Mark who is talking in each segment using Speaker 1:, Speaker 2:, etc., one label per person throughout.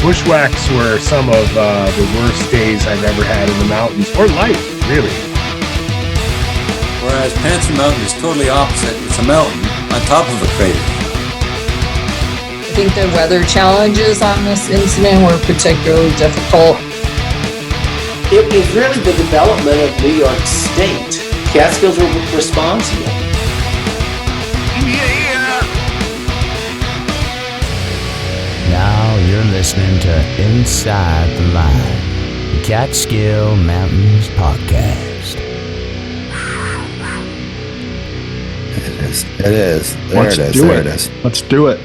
Speaker 1: Bushwhacks were some of the worst days I've ever had in the mountains, or life, really.
Speaker 2: Whereas Panzer Mountain is totally opposite. It's a mountain on top of a crater.
Speaker 3: I think the weather challenges on this incident were particularly difficult.
Speaker 4: It was really the development of New York State. Catskills were responsible.
Speaker 5: Now you're listening to Inside the Line, the Catskill Mountains podcast.
Speaker 6: It is. There it is.
Speaker 7: Let's do it.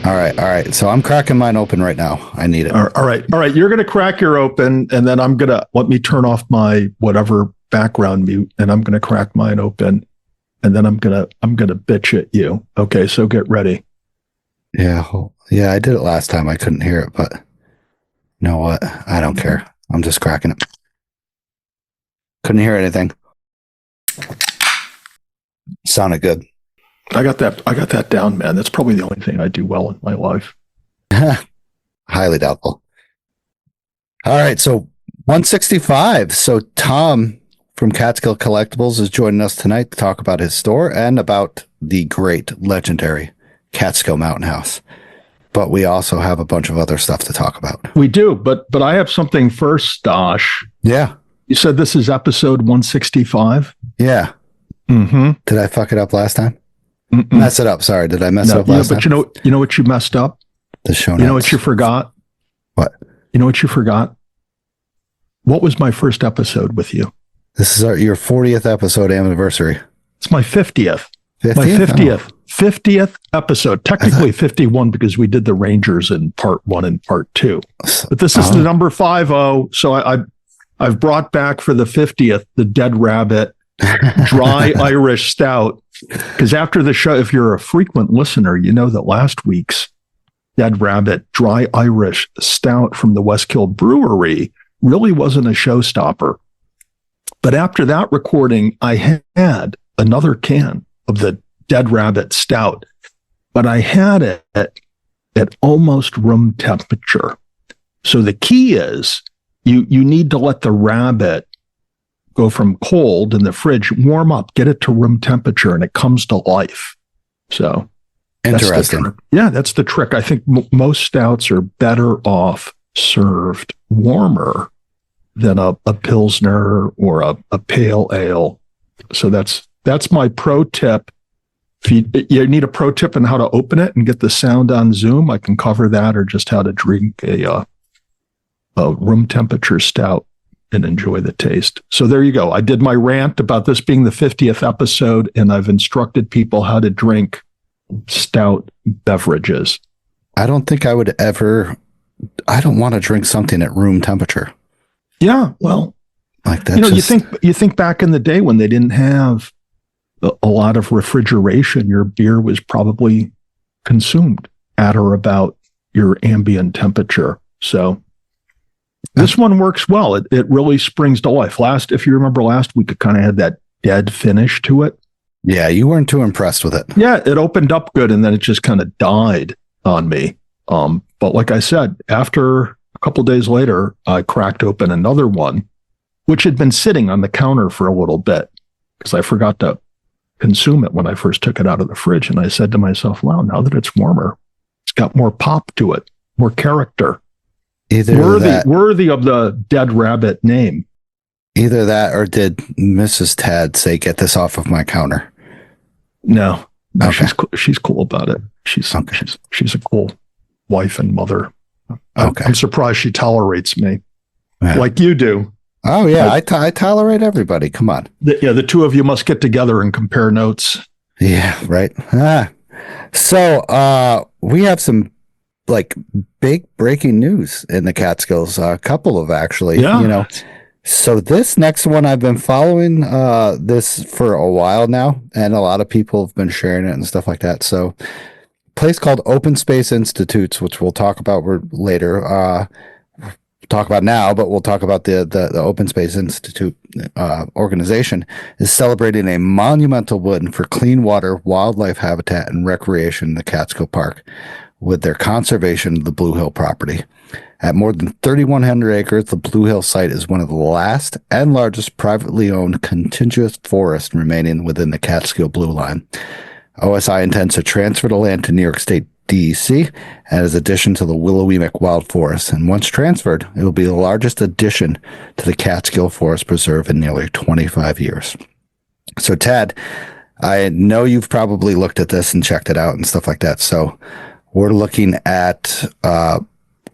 Speaker 6: All right. So I'm cracking mine open right now. I need it.
Speaker 7: All right. You're going to crack your open, and then I'm going to let me turn off my whatever background mute, and I'm going to crack mine open, and then I'm going to bitch at you. Okay, so get ready.
Speaker 6: Yeah, I did it last time. I couldn't hear it, but you know what? I don't care. I'm just cracking it. Couldn't hear anything. Sounded good.
Speaker 7: I got that down, man. That's probably the only thing I do well in my life.
Speaker 6: Highly doubtful. All right, so 165. So Tom from Catskill Collectibles is joining us tonight to talk about his store and about the great, legendary Catskill Mountain House. But we also have a bunch of other stuff to talk about.
Speaker 7: We do, but I have something first, Dosh.
Speaker 6: Yeah.
Speaker 7: You said this is episode 165?
Speaker 6: Yeah.
Speaker 7: Mm-hmm.
Speaker 6: Did I fuck it up last time? Mess it up. Sorry. Did I mess it up last time?
Speaker 7: But you know what you messed up?
Speaker 6: The show notes.
Speaker 7: You know what you forgot?
Speaker 6: What?
Speaker 7: You know what you forgot? What was my first episode with you?
Speaker 6: This is your 40th episode anniversary.
Speaker 7: It's my 50th.
Speaker 6: 50th?
Speaker 7: My 50th. 50th episode. Technically 51 because we did the Rangers in part 1 and part 2. But this is the number 50. So I've brought back for the 50th the Dead Rabbit Dry Irish Stout. Because after the show, if you're a frequent listener, you know that last week's Dead Rabbit Dry Irish Stout from the Westkill Brewery really wasn't a showstopper. But after that recording, I had another can of the Dead Rabbit Stout, but I had it at almost room temperature. So the key is you need to let the rabbit go from cold in the fridge, warm up, get it to room temperature, and it comes to life. So
Speaker 6: interesting.
Speaker 7: That's the trick. I think most stouts are better off served warmer than a Pilsner or a pale ale. So that's my pro tip. If you need a pro tip on how to open it and get the sound on Zoom, I can cover that, or just how to drink a room temperature stout and enjoy the taste. So there you go. I did my rant about this being the 50th episode, and I've instructed people how to drink stout beverages.
Speaker 6: I don't think I would ever. I don't want to drink something at room temperature.
Speaker 7: Yeah, well,
Speaker 6: like that.
Speaker 7: You think back in the day when they didn't have a lot of refrigeration, your beer was probably consumed at or about your ambient temperature. So this one works well. It really springs to life. If you remember last week, it kind of had that dead finish to it.
Speaker 6: Yeah, you weren't too impressed with it.
Speaker 7: Yeah, it opened up good, and then it just kind of died on me. But like I said, after a couple days later, I cracked open another one, which had been sitting on the counter for a little bit because I forgot to consume it when I first took it out of the fridge. And I said to myself, wow, now that it's warmer, it's got more pop to it, more character. Worthy of the Dead Rabbit name.
Speaker 6: Either that, or did Mrs. Tad say, get this off of my counter?
Speaker 7: No,
Speaker 6: okay.
Speaker 7: She's cool about it. She's a cool wife and mother.
Speaker 6: Okay.
Speaker 7: I'm surprised she tolerates me like you do.
Speaker 6: Oh yeah, I tolerate everybody. Come on.
Speaker 7: The two of you must get together and compare notes.
Speaker 6: Yeah, right. So we have some like big breaking news in the Catskills. A couple of actually.
Speaker 7: Yeah.
Speaker 6: So this next one, I've been following this for a while now, and a lot of people have been sharing it and stuff like that. So, place called Open Space Institutes, which we'll talk about later. Talk about now, but we'll talk about the Open Space Institute organization is celebrating a monumental win for clean water, wildlife habitat, and recreation in the Catskill Park with their conservation of the Blue Hill property. At more than 3,100 acres, the Blue Hill site is one of the last and largest privately owned contiguous forest remaining within the Catskill Blue Line. OSI intends to transfer the land to New York State DEC as addition to the Willowemic Wild Forest, and once transferred, it will be the largest addition to the Catskill Forest Preserve in nearly 25 years. So, Tad, I know you've probably looked at this and checked it out and stuff like that. So, we're looking at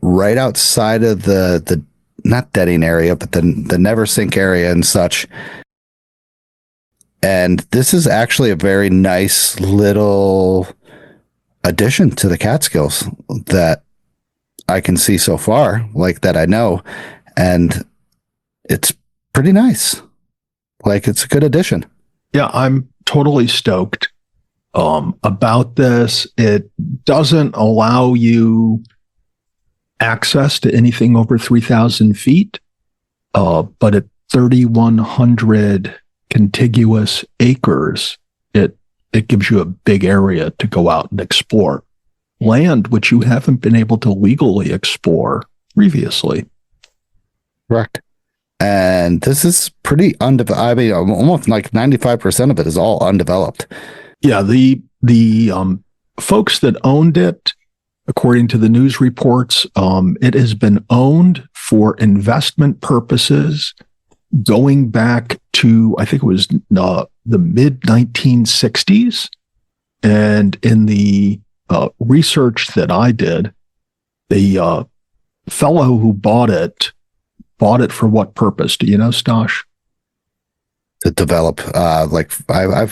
Speaker 6: right outside of the not deading area, but the never sink area and such. And this is actually a very nice little addition to the Catskills that I can see so far, like that I know. And it's pretty nice. Like, it's a good addition.
Speaker 7: Yeah, I'm totally stoked about this. It doesn't allow you access to anything over 3,000 feet, but at 3,100 contiguous acres, it gives you a big area to go out and explore land which you haven't been able to legally explore previously.
Speaker 6: Correct. And this is pretty undeveloped. I mean, almost like 95% of it is all undeveloped.
Speaker 7: Yeah, the folks that owned it, according to the news reports, it has been owned for investment purposes going back to, I think it was the mid 1960s. And in the research that I did, the fellow who bought it for what purpose? Do you know, Stosh?
Speaker 6: To develop, I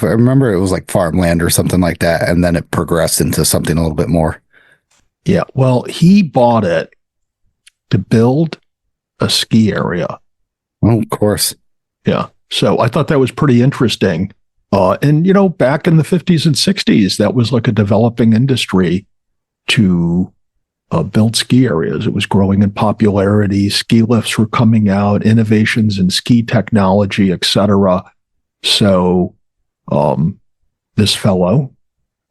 Speaker 6: remember it was like farmland or something like that. And then it progressed into something a little bit more.
Speaker 7: Yeah. Well, he bought it to build a ski area.
Speaker 6: Oh, of course.
Speaker 7: Yeah. So I thought that was pretty interesting. And, back in the 50s and 60s, that was like a developing industry to build ski areas. It was growing in popularity. Ski lifts were coming out, innovations in ski technology, etc. So this fellow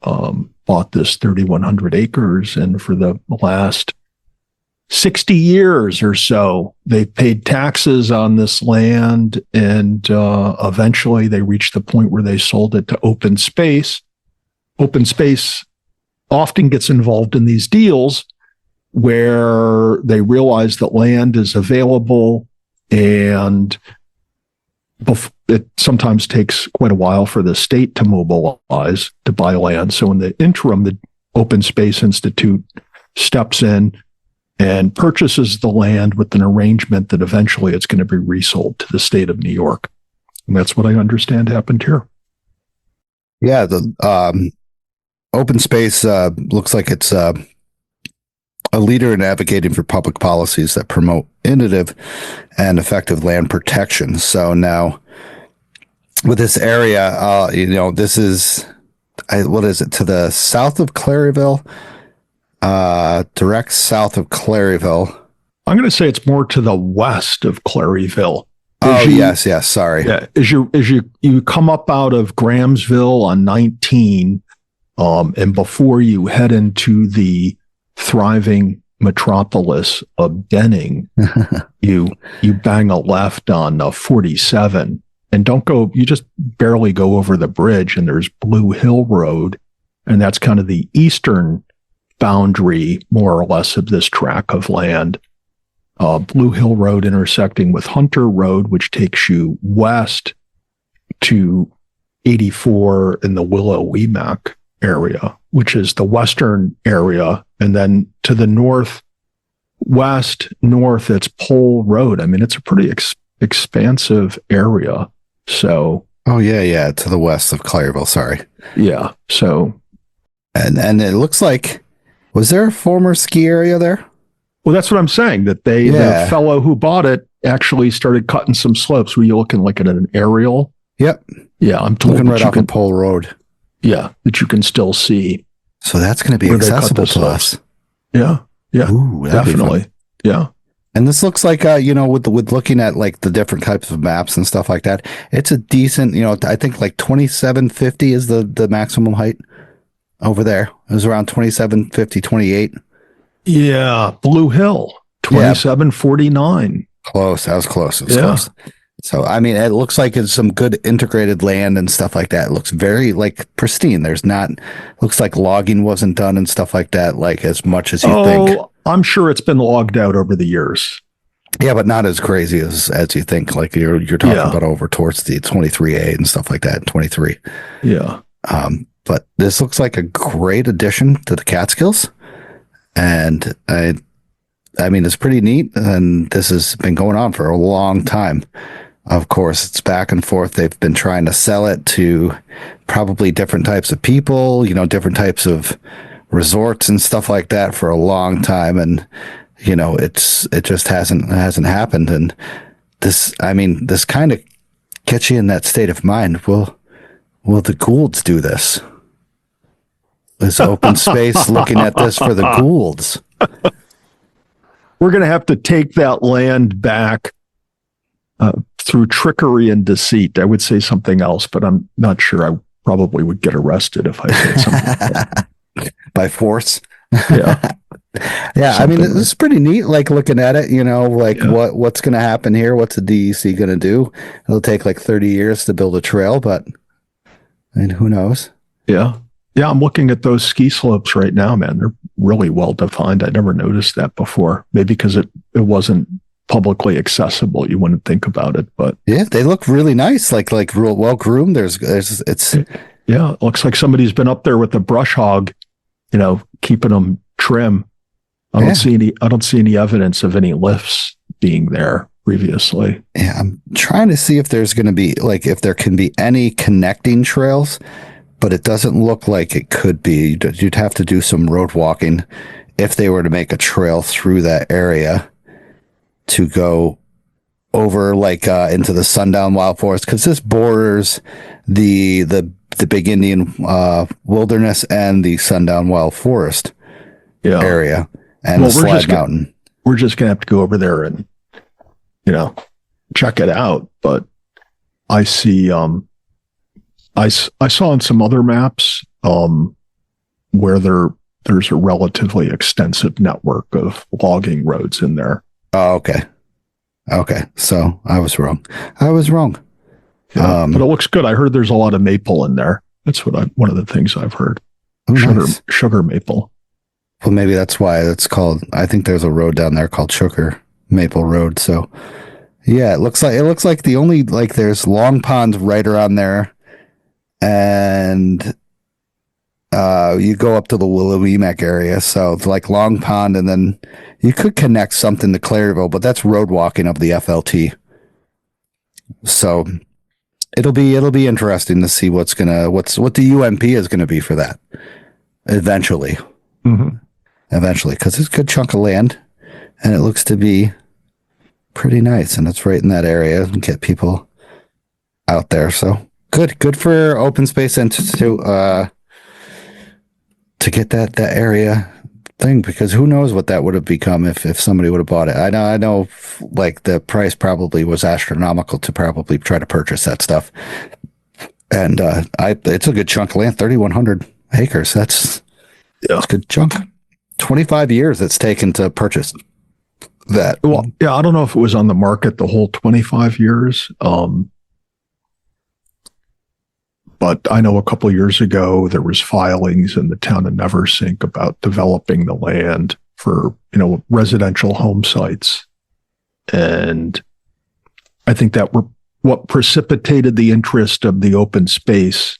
Speaker 7: bought this 3,100 acres, and for the last 60 years or so, they paid taxes on this land, and eventually they reached the point where they sold it to Open Space. Open Space often gets involved in these deals where they realize that land is available, and it sometimes takes quite a while for the state to mobilize to buy land. So in the interim, the Open Space Institute steps in and purchases the land with an arrangement that eventually it's going to be resold to the state of New York. And that's what I understand happened here.
Speaker 6: Yeah, the Open Space looks like it's a leader in advocating for public policies that promote innovative and effective land protection. So now with this area, this is, what is it, to the south of Claryville? Direct south of Claryville.
Speaker 7: I'm going to say it's more to the west of Claryville.
Speaker 6: Yes, sorry.
Speaker 7: Yeah, as you come up out of Grahamsville on 19, and before you head into the thriving metropolis of Denning, you bang a left on 47, and you just barely go over the bridge, and there's Blue Hill Road, and that's kind of the eastern boundary, more or less, of this tract of land. Blue Hill Road intersecting with Hunter Road, which takes you west to 84 in the Willowemic area, which is the western area. And then to the north, it's Pole Road. I mean, it's a pretty expansive area. So.
Speaker 6: Oh, yeah, to the west of Claryville, sorry.
Speaker 7: Yeah, so.
Speaker 6: And it looks like, was there a former ski area there?
Speaker 7: Well, that's what I'm saying, that the fellow who bought it actually started cutting some slopes. Were you looking like at an aerial?
Speaker 6: Yep.
Speaker 7: Yeah, I'm
Speaker 6: looking right off of Pole Road.
Speaker 7: Yeah, that you can still see.
Speaker 6: So that's going to be accessible to us.
Speaker 7: Yeah. Ooh, definitely. Yeah.
Speaker 6: And this looks like, with looking at like the different types of maps and stuff like that, it's a decent, I think like 2750 is the maximum height over there. It was around 2750, 28.
Speaker 7: Yeah, Blue Hill, 2749.
Speaker 6: Close. That was close. It was
Speaker 7: Yeah.
Speaker 6: close. So, I mean, it looks like it's some good integrated land and stuff like that. It looks very like pristine. Looks like logging wasn't done and stuff like that, like as much as you think.
Speaker 7: I'm sure it's been logged out over the years.
Speaker 6: Yeah, but not as crazy as you think. Like you're talking about over towards the 23A and stuff like that, 23.
Speaker 7: Yeah.
Speaker 6: But this looks like a great addition to the Catskills. And I mean, it's pretty neat. And this has been going on for a long time. Of course, it's back and forth. They've been trying to sell it to probably different types of people, different types of resorts and stuff like that for a long time. And, it just hasn't happened. And this kind of gets you in that state of mind. Will the Goulds do this? Is open space looking at this for the Goulds?
Speaker 7: We're going to have to take that land back through trickery and deceit. I would say something else, but I'm not sure. I probably would get arrested if I said something
Speaker 6: by force.
Speaker 7: Yeah.
Speaker 6: Yeah. I mean, it's pretty neat. Like looking at it, what's going to happen here? What's the DEC going to do? It'll take like 30 years to build a trail, but I mean, who knows?
Speaker 7: Yeah. Yeah. I'm looking at those ski slopes right now, man. They're really well defined. I never noticed that before. Maybe because it wasn't publicly accessible. You wouldn't think about it, but
Speaker 6: yeah, they look really nice. Like real well groomed.
Speaker 7: Yeah. It looks like somebody's been up there with a brush hog, keeping them trim. I don't see any evidence of any lifts being there previously.
Speaker 6: Yeah. I'm trying to see if there's going to be if there can be any connecting trails, but it doesn't look like it could be. You'd have to do some road walking if they were to make a trail through that area to go over into the Sundown Wild Forest, because this borders the Big Indian Wilderness and the Sundown Wild Forest area and the Slide Mountain.
Speaker 7: We're just gonna have to go over there and check it out. But I see I saw on some other maps where there's a relatively extensive network of logging roads in there.
Speaker 6: Oh, okay. Okay. So I was wrong.
Speaker 7: Yeah, but it looks good. I heard there's a lot of maple in there. That's one of the things I've heard. Sugar maple.
Speaker 6: Well, maybe that's why it's called. I think there's a road down there called Sugar Maple Road. So yeah, it looks like the only there's Long Pond right around there, and you go up to the Willowemac area. So it's like Long Pond, and then you could connect something to Claryville, but that's road walking up the FLT. So it'll be interesting to see what the UMP is gonna be for that eventually.
Speaker 7: Mm-hmm.
Speaker 6: Eventually, because it's a good chunk of land, and it looks to be pretty nice, and it's right in that area and get people out there. So good for Open Space Institute to get that area thing, because who knows what that would have become if somebody would have bought it. I know the price probably was astronomical to probably try to purchase that stuff, and it's a good chunk of land, 3,100 acres. That's a good chunk. 25 years it's taken to purchase that.
Speaker 7: Well, yeah, I don't know if it was on the market the whole 25 years. But I know a couple of years ago, there was filings in the town of Neversink about developing the land for, residential home sites. And I think that what precipitated the interest of the open space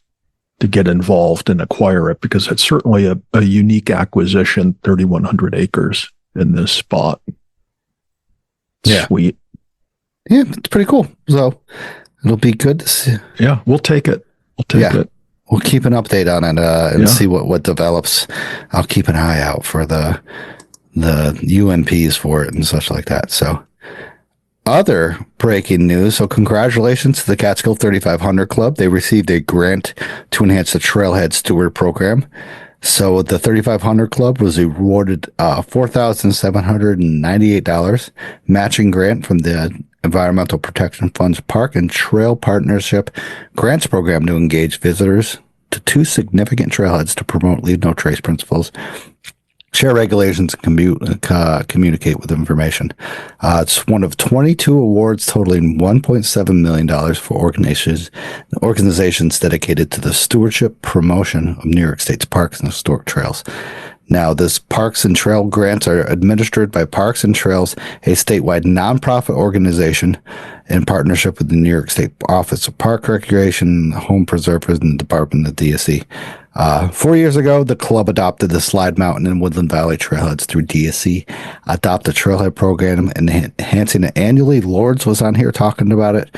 Speaker 7: to get involved and acquire it, because it's certainly a unique acquisition, 3,100 acres in this spot.
Speaker 6: Yeah.
Speaker 7: Sweet.
Speaker 6: Yeah, it's pretty cool. So it'll be good to see.
Speaker 7: Yeah, we'll take it. It.
Speaker 6: We'll keep an update on it and see what develops. I'll keep an eye out for the UMPs for it and such like that. So other breaking news. So congratulations to the Catskill 3500 Club. They received a grant to enhance the Trailhead Steward program. So the 3500 Club was awarded $4,798 matching grant from the Environmental Protection Fund's Park and Trail Partnership Grants Program to engage visitors to two significant trailheads to promote leave no trace principles, share regulations, and communicate with information. It's one of 22 awards totaling $1.7 million for organizations dedicated to the stewardship promotion of New York State's parks and historic trails. Now, this Parks and Trail grants are administered by Parks and Trails, a statewide nonprofit organization in partnership with the New York State Office of Park Recreation, Home Preservers, and the Department of DSE. 4 years ago, the club adopted the Slide Mountain and Woodland Valley trailheads through DSE, adopt the trailhead program, and enhancing it annually. Lords was on here talking about it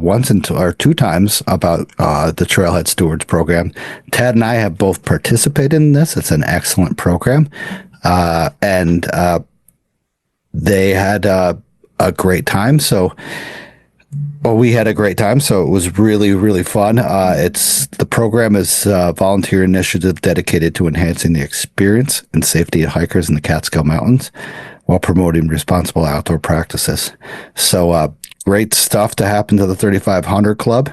Speaker 6: once or two times about the Trailhead Stewards program. Tad and I have both participated in this. It's an excellent program, and they had a great time. We had a great time, so it was really, really fun. The program is a volunteer initiative dedicated to enhancing the experience and safety of hikers in the Catskill Mountains while promoting responsible outdoor practices. So, great stuff to happen to the 3,500 Club.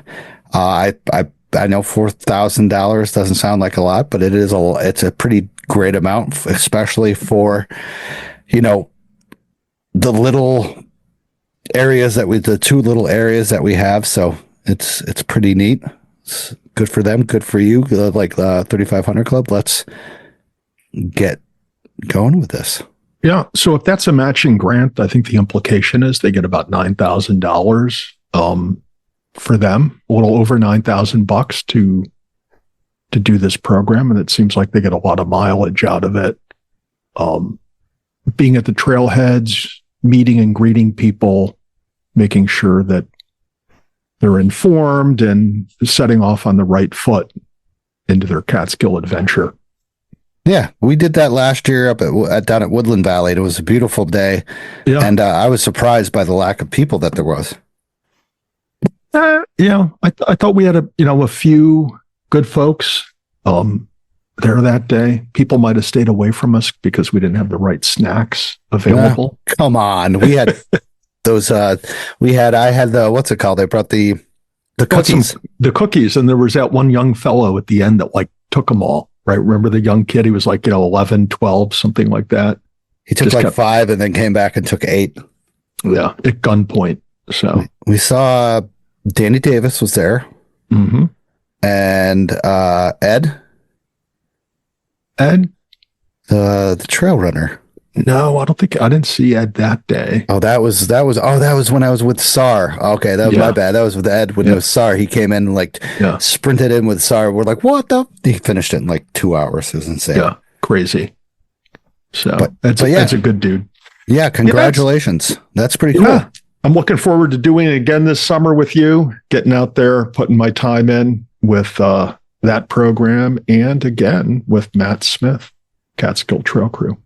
Speaker 6: I know $4,000 doesn't sound like a lot, but it's a pretty great amount, especially for, the little areas the two little areas that we have. So it's pretty neat. It's good for them, good for you. Like the 3,500 Club. Let's get going with this.
Speaker 7: Yeah. So if that's a matching grant, I think the implication is they get about $9,000 for them, a little over $9,000 to do this program. And it seems like they get a lot of mileage out of it. Being at the trailheads, meeting and greeting people, making sure that they're informed and setting off on the right foot into their Catskill adventure.
Speaker 6: Yeah, we did that last year down at Woodland Valley. It was a beautiful day, and I was surprised by the lack of people that there was.
Speaker 7: I thought we had a few good folks there that day. People might have stayed away from us because we didn't have the right snacks available.
Speaker 6: Come on, we had those. I had the what's it called? They brought the cookies.
Speaker 7: The cookies, and there was that one young fellow at the end that took them all. Right. Remember the young kid? He was 11, 12, something like that.
Speaker 6: He took 5 and then came back and took 8.
Speaker 7: Yeah. At gunpoint. So
Speaker 6: we saw Danny Davis was there.
Speaker 7: Mm-hmm.
Speaker 6: And Ed, the trail runner.
Speaker 7: No, I didn't see Ed that day.
Speaker 6: Oh, that was when I was with SAR. Okay, that was my bad. That was with Ed when it was SAR. He came in sprinted in with SAR. We're like, what the? He finished it in 2 hours. It was insane.
Speaker 7: Yeah, crazy. So that's a good dude.
Speaker 6: Yeah, congratulations. That's pretty cool.
Speaker 7: Yeah. I'm looking forward to doing it again this summer with you, getting out there, putting my time in with that program, and again with Matt Smith, Catskill Trail Crew.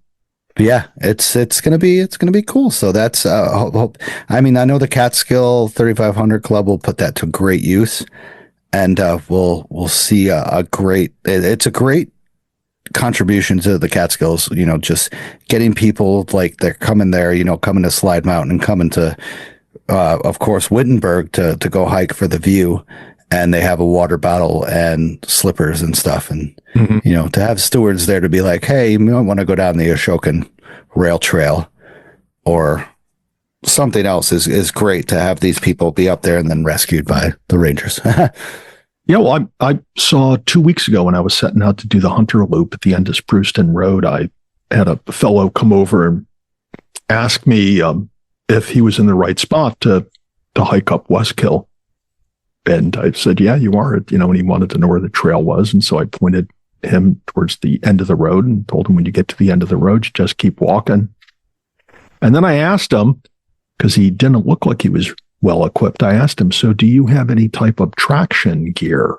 Speaker 6: Yeah, it's gonna be cool. So that's I know the Catskill 3,500 Club will put that to great use, and we'll see it's a great contribution to the Catskills. Just getting people they're coming there. Coming to Slide Mountain and coming to of course Wittenberg to go hike for the view, and they have a water bottle and slippers and stuff, and to have stewards there to be like, hey, you might want to go down the Ashokan Rail Trail or something else is great to have these people be up there and then rescued by the Rangers.
Speaker 7: Yeah, well, I saw 2 weeks ago when I was setting out to do the Hunter Loop at the end of Spruceton Road, I had a fellow come over and ask me if he was in the right spot to hike up Westkill. And I said, yeah, you are. And he wanted to know where the trail was. And so I pointed him towards the end of the road and told him, when you get to the end of the road, you just keep walking. And then I asked him, because he didn't look like he was well equipped, I asked him, so do you have any type of traction gear?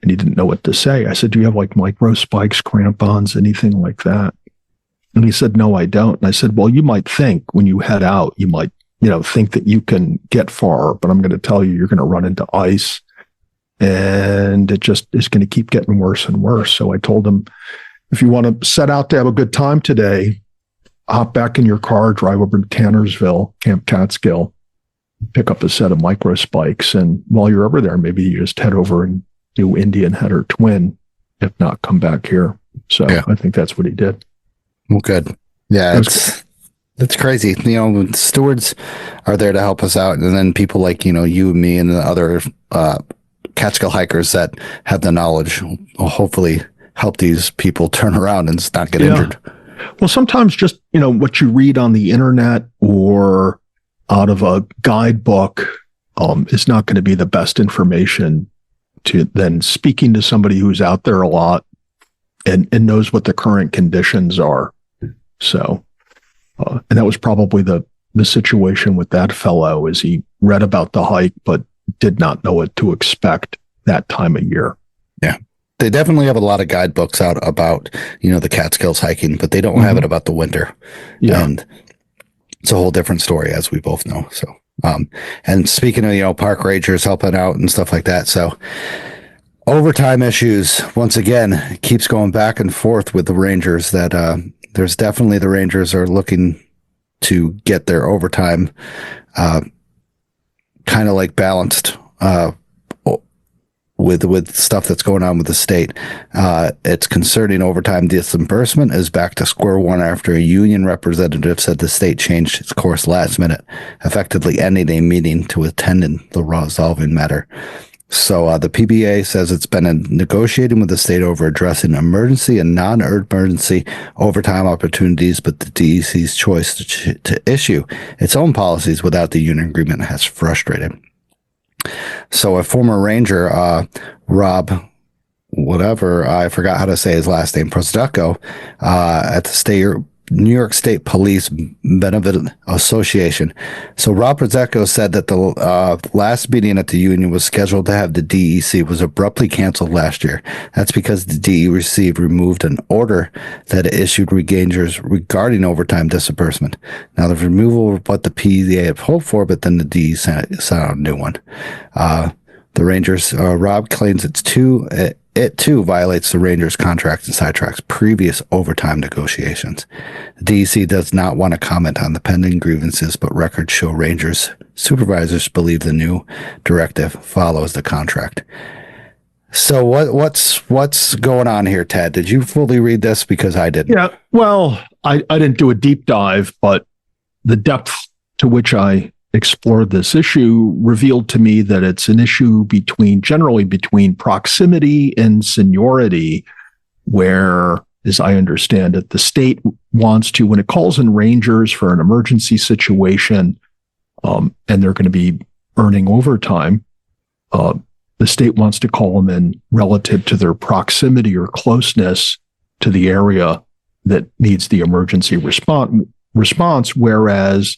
Speaker 7: And he didn't know what to say. I said, do you have micro spikes, crampons, anything like that? And he said, no, I don't. And I said, well, you might think when you head out, you might think that you can get far, but I'm going to tell you, you're going to run into ice, and it just is going to keep getting worse and worse. So I told him, if you want to set out to have a good time today, hop back in your car, drive over to Tannersville, Camp Catskill, pick up a set of micro spikes. And while you're over there, maybe you just head over and new Indian head or twin, if not come back here. So
Speaker 6: Yeah.
Speaker 7: I think that's what he did.
Speaker 6: Well, good. Yeah, it's crazy. When stewards are there to help us out, and then people like you and me and the other Catskill hikers that have the knowledge will hopefully help these people turn around and not get injured.
Speaker 7: Well, sometimes just what you read on the internet or out of a guidebook is not going to be the best information to then speaking to somebody who's out there a lot and knows what the current conditions are. So, and that was probably the situation with that fellow, is he read about the hike, but did not know what to expect that time of year.
Speaker 6: Yeah. They definitely have a lot of guidebooks out about, the Catskills hiking, but they don't have it about the winter.
Speaker 7: Yeah.
Speaker 6: And it's a whole different story, as we both know. So, and speaking of, park rangers helping out and stuff like that. So overtime issues, once again, keeps going back and forth with the Rangers that, there's definitely the Rangers are looking to get their overtime, kind of like balanced, with stuff that's going on with the state. It's concerning overtime disbursement is back to square one after a union representative said the state changed its course last minute, effectively ending a meeting to attend in the resolving matter. So the PBA says it's been negotiating with the state over addressing emergency and non-emergency overtime opportunities, but the DEC's choice to issue its own policies without the union agreement has frustrated. So a former ranger, Rob, whatever, I forgot how to say his last name, Prosdecko, at the New York State Police Benevolent Association. So Rob Prosdecko said that the last meeting at the union was scheduled to have the DEC was abruptly canceled last year. That's because the DEC removed an order that it issued Rangers regarding overtime disbursement. Now the removal was what the PDA had hoped for, but then the DE sent out a new one. The Rangers, Rob claims it too violates the Rangers contract and sidetracks previous overtime negotiations. The DEC does not want to comment on the pending grievances, but records show Rangers supervisors believe the new directive follows the contract. So what's going on here, Ted? Did you fully read this? Because I didn't.
Speaker 7: Yeah, well, I didn't do a deep dive, but the depth to which I explored this issue revealed to me that it's an issue generally between proximity and seniority, where, as I understand it, the state wants to, when it calls in Rangers for an emergency situation, and they're going to be earning overtime, the state wants to call them in relative to their proximity or closeness to the area that needs the emergency response, whereas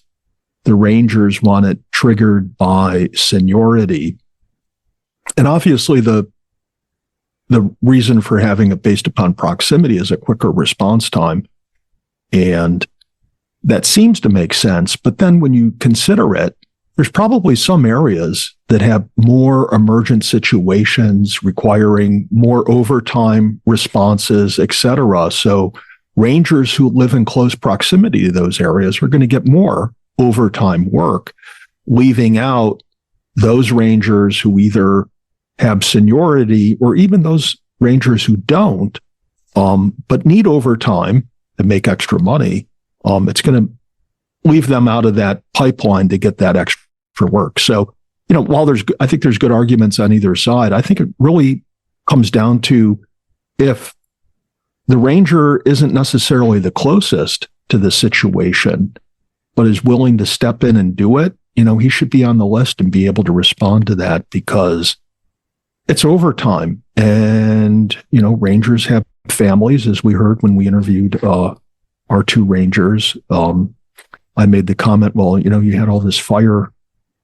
Speaker 7: the Rangers want it triggered by seniority. And obviously the reason for having it based upon proximity is a quicker response time. And that seems to make sense. But then when you consider it, there's probably some areas that have more emergent situations requiring more overtime responses, et cetera. So Rangers who live in close proximity to those areas are going to get more overtime work, leaving out those Rangers who either have seniority or even those Rangers who don't, but need overtime to make extra money. It's going to leave them out of that pipeline to get that extra work. So, while I think there's good arguments on either side, I think it really comes down to if the Ranger isn't necessarily the closest to the situation, but is willing to step in and do it, he should be on the list and be able to respond to that, because it's overtime. And, Rangers have families, as we heard when we interviewed our two Rangers. I made the comment, well, you had all this fire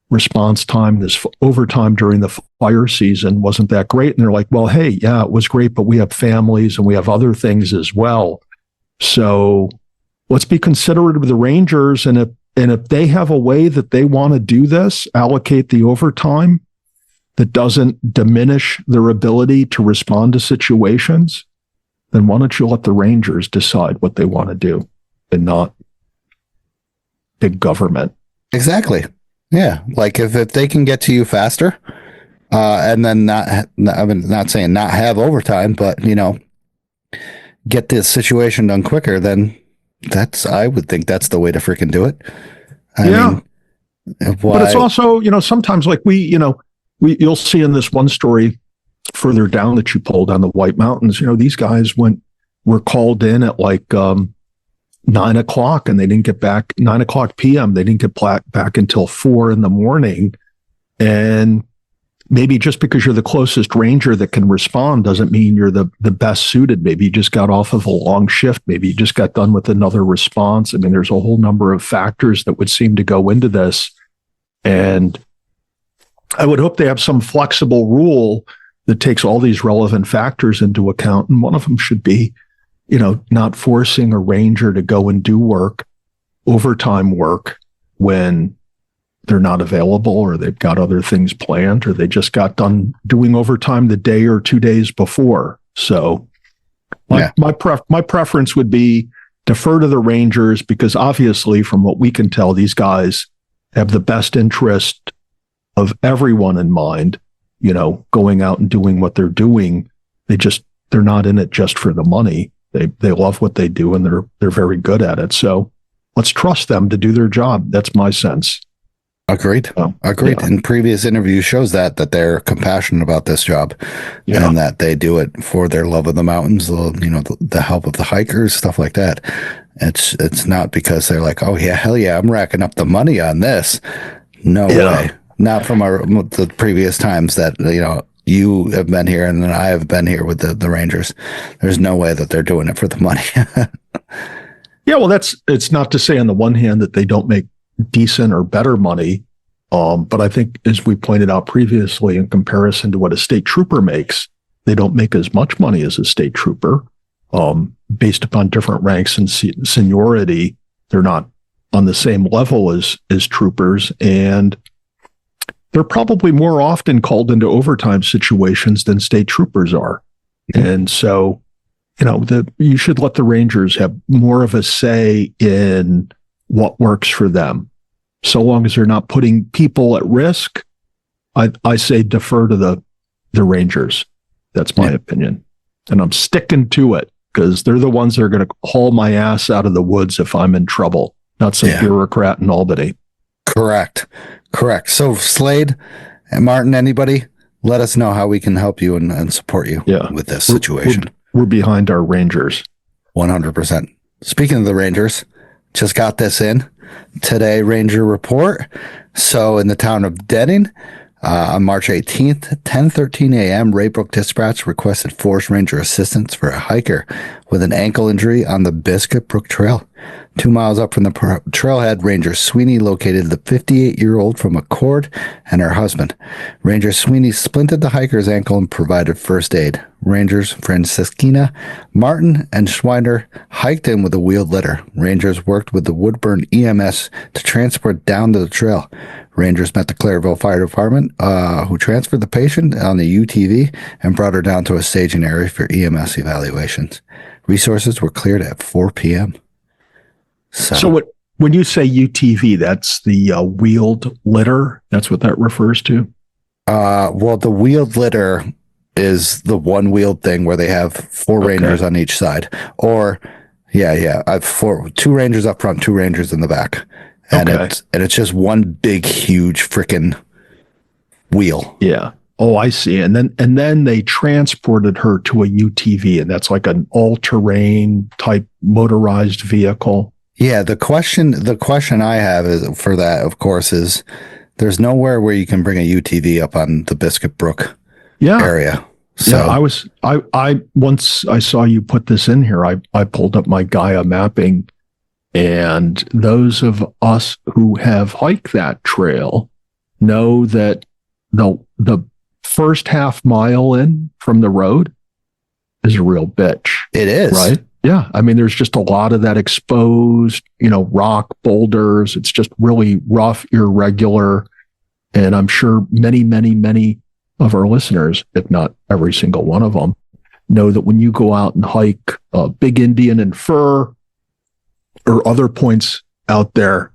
Speaker 7: response time, this overtime during the fire season. Wasn't that great? And they're like, well, hey, yeah, it was great, but we have families and we have other things as well. So let's be considerate of the Rangers, and if they have a way that they want to do this, allocate the overtime that doesn't diminish their ability to respond to situations, then why don't you let the Rangers decide what they want to do and not big government?
Speaker 6: Exactly. Yeah. Like if they can get to you faster, And then not saying not have overtime, but get this situation done quicker, then I would think that's the way to freaking do it. I mean,
Speaker 7: but it's also, sometimes like you'll see in this one story further down that you pulled on the White Mountains, these guys were called in at like 9 o'clock and they didn't get back 9 o'clock PM. They didn't get back until 4 a.m. And maybe just because you're the closest ranger that can respond doesn't mean you're the best suited. Maybe you just got off of a long shift. Maybe you just got done with another response. I mean, there's a whole number of factors that would seem to go into this. And I would hope they have some flexible rule that takes all these relevant factors into account. And one of them should be, not forcing a ranger to go and do overtime work when they're not available or they've got other things planned or they just got done doing overtime the day or 2 days before. So my preference would be defer to the rangers, because obviously from what we can tell, these guys have the best interest of everyone in mind, going out and doing what they're doing. They're not in it just for the money. They love what they do and they're very good at it. So let's trust them to do their job. That's my sense.
Speaker 6: Agreed. Agreed.
Speaker 7: Yeah.
Speaker 6: And previous interviews shows that they're compassionate about this job and that they do it for their love of the mountains, the help of the hikers, stuff like that. It's not because they're like, oh yeah, hell yeah, I'm racking up the money on this. No way. Not from the previous times that, you have been here and then I have been here with the Rangers. There's no way that they're doing it for the money.
Speaker 7: Yeah, well, it's not to say on the one hand that they don't make decent or better money. But I think, as we pointed out previously, in comparison to what a state trooper makes, they don't make as much money as a state trooper. Based upon different ranks and seniority, they're not on the same level as troopers. And they're probably more often called into overtime situations than state troopers are. Mm-hmm. And so, you should let the Rangers have more of a say in what works for them. So long as they're not putting people at risk, I say defer to the Rangers. That's my opinion. And I'm sticking to it because they're the ones that are going to haul my ass out of the woods if I'm in trouble, not some bureaucrat in Albany.
Speaker 6: Correct. So Slade and Martin, anybody, let us know how we can help you and support you with this situation.
Speaker 7: We're behind our Rangers. 100%.
Speaker 6: Speaking of the Rangers, just got this in today, Ranger report. So in the town of Denning, on March 18th, 10:13 a.m., Raybrook Dispatch requested Forest Ranger assistance for a hiker with an ankle injury on the Biscuit Brook Trail. 2 miles up from the trailhead, Ranger Sweeney located the 58-year-old from McCord and her husband. Ranger Sweeney splinted the hiker's ankle and provided first aid. Rangers Franciscina, Martin, and Schweiner hiked in with a wheeled litter. Rangers worked with the Woodburn EMS to transport down to the trail. Rangers met the Clairville Fire Department, who transferred the patient on the UTV and brought her down to a staging area for EMS evaluations. Resources were cleared at 4 p.m.
Speaker 7: So when you say UTV, that's the wheeled litter? That's what that refers to?
Speaker 6: Well, the wheeled litter is the one wheeled thing where they have 4 Rangers on each side. Or, I've 2 Rangers up front, 2 Rangers in the back. And it's just one big, huge freaking wheel.
Speaker 7: Yeah. Oh, I see. And then they transported her to a UTV, and that's like an all-terrain type motorized vehicle.
Speaker 6: Yeah. The question I have is for that, of course, is there's nowhere where you can bring a UTV up on the Biscuit Brook area. So I once I saw you put this in here, I pulled up my Gaia mapping. And those of us who have hiked that trail know that the first half mile in from the road is a real bitch. It is.
Speaker 7: Right? Yeah. I mean, there's just a lot of that exposed, rock boulders. It's just really rough, irregular. And I'm sure many, many, many of our listeners, if not every single one of them, know that when you go out and hike Big Indian and Fur, or other points out there,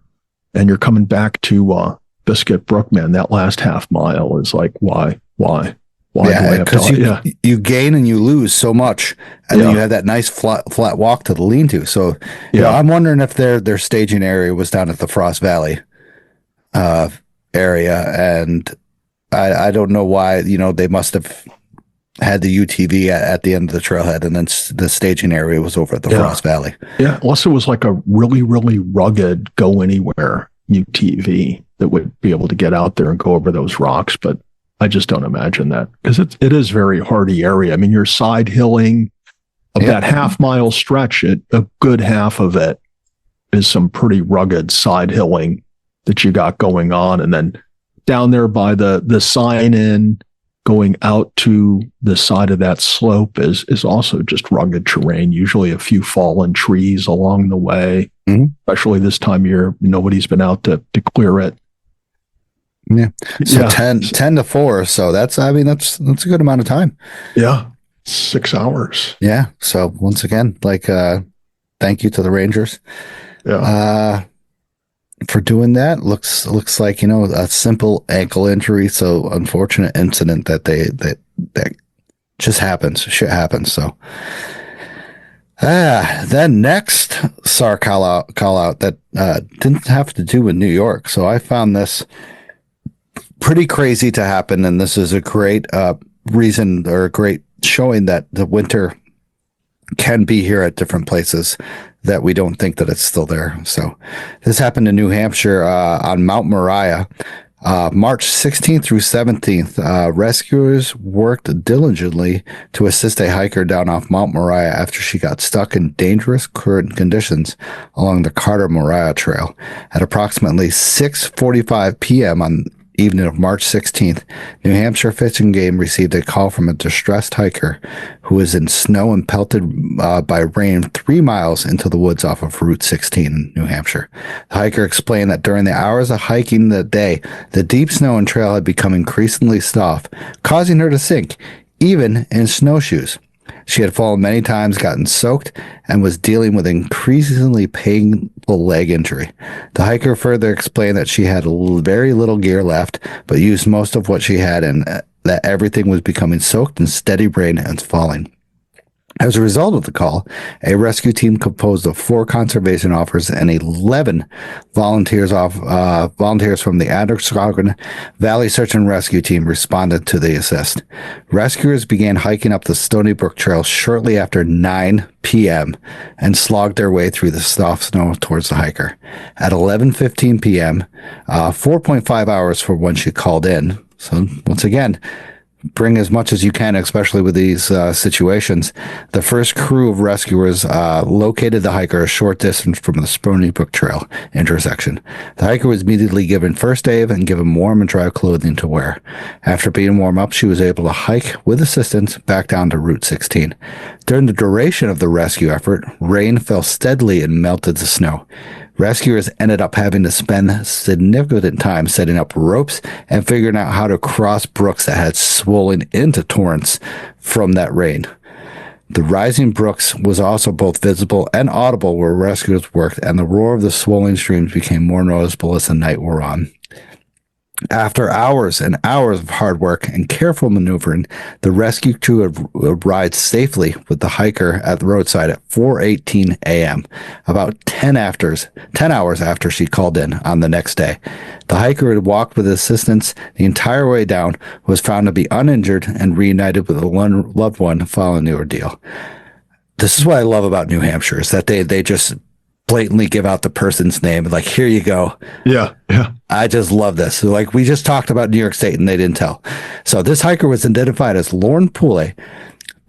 Speaker 7: and you're coming back to Biscuit Brook, man, that last half mile is like, why Why? Why do I
Speaker 6: Yeah,
Speaker 7: have
Speaker 6: because
Speaker 7: to?
Speaker 6: you gain and you lose so much, and then
Speaker 7: Yeah.
Speaker 6: you have that nice flat walk to the lean-to. So,
Speaker 7: Yeah.
Speaker 6: I'm wondering if their staging area was down at the Frost Valley area, and I don't know why. They must have had the UTV at the end of the trailhead, and then the staging area was over at the Frost Valley.
Speaker 7: Yeah. Unless it was like a really, really rugged go anywhere UTV that would be able to get out there and go over those rocks. But I just don't imagine that, because it is very hardy area. I mean, you're side hilling of that half-mile stretch. A good half of it is some pretty rugged side hilling that you got going on. And then down there by the sign in, going out to the side of that slope is also just rugged terrain, usually a few fallen trees along the way, especially this time of year. Nobody's been out to clear it.
Speaker 6: Yeah. So 10 to 4. So that's a good amount of time.
Speaker 7: Yeah. 6 hours.
Speaker 6: Yeah. So once again, thank you to the Rangers.
Speaker 7: Yeah.
Speaker 6: For doing that. Looks like, a simple ankle injury. So unfortunate incident that just happens. Shit happens. So, then next SAR call out that, didn't have to do with New York. So I found this pretty crazy to happen. And this is a great, reason, or a great showing that the winter can be here at different places, that we don't think that it's still there. So this happened in New Hampshire, on Mount Moriah, March 16th through 17th. Rescuers worked diligently to assist a hiker down off Mount Moriah after she got stuck in dangerous current conditions along the Carter Moriah Trail. At approximately 6:45 p.m. on evening of March 16th, New Hampshire Fish and Game received a call from a distressed hiker who was in snow and pelted by rain 3 miles into the woods off of Route 16 in New Hampshire. The hiker explained that during the hours of hiking that day, the deep snow and trail had become increasingly soft, causing her to sink, even in snowshoes. She had fallen many times, gotten soaked, and was dealing with increasingly painful leg injury. The hiker further explained that she had very little gear left, but used most of what she had, and that everything was becoming soaked in steady rain and falling. As a result of the call, a rescue team composed of 4 conservation officers and 11 volunteers from the Androscoggin Valley Search and Rescue Team responded to the assist. Rescuers began hiking up the Stony Brook Trail shortly after 9 p.m. and slogged their way through the soft snow towards the hiker. At 11:15 p.m., 4.5 hours for when she called in. So once again, bring as much as you can, especially with these situations. The first crew of rescuers located the hiker a short distance from the Stony Brook Trail intersection. The hiker was immediately given first aid and given warm and dry clothing to wear. After being warmed up, she was able to hike with assistance back down to Route 16. During the duration of the rescue effort, rain fell steadily and melted the snow. Rescuers ended up having to spend significant time setting up ropes and figuring out how to cross brooks that had swollen into torrents from that rain. The rising brooks was also both visible and audible where rescuers worked, and the roar of the swollen streams became more noticeable as the night wore on. After hours and hours of hard work and careful maneuvering, the rescue crew arrived safely with the hiker at the roadside at 4:18 a.m., about 10 hours after she called in on the next day. The hiker had walked with assistance the entire way down, was found to be uninjured, and reunited with a loved one following the ordeal. This is what I love about New Hampshire, is that they just blatantly give out the person's name, like, here you go.
Speaker 7: Yeah.
Speaker 6: I just love this. So, like, we just talked about New York State and they didn't tell. So this hiker was identified as Lauren Poole,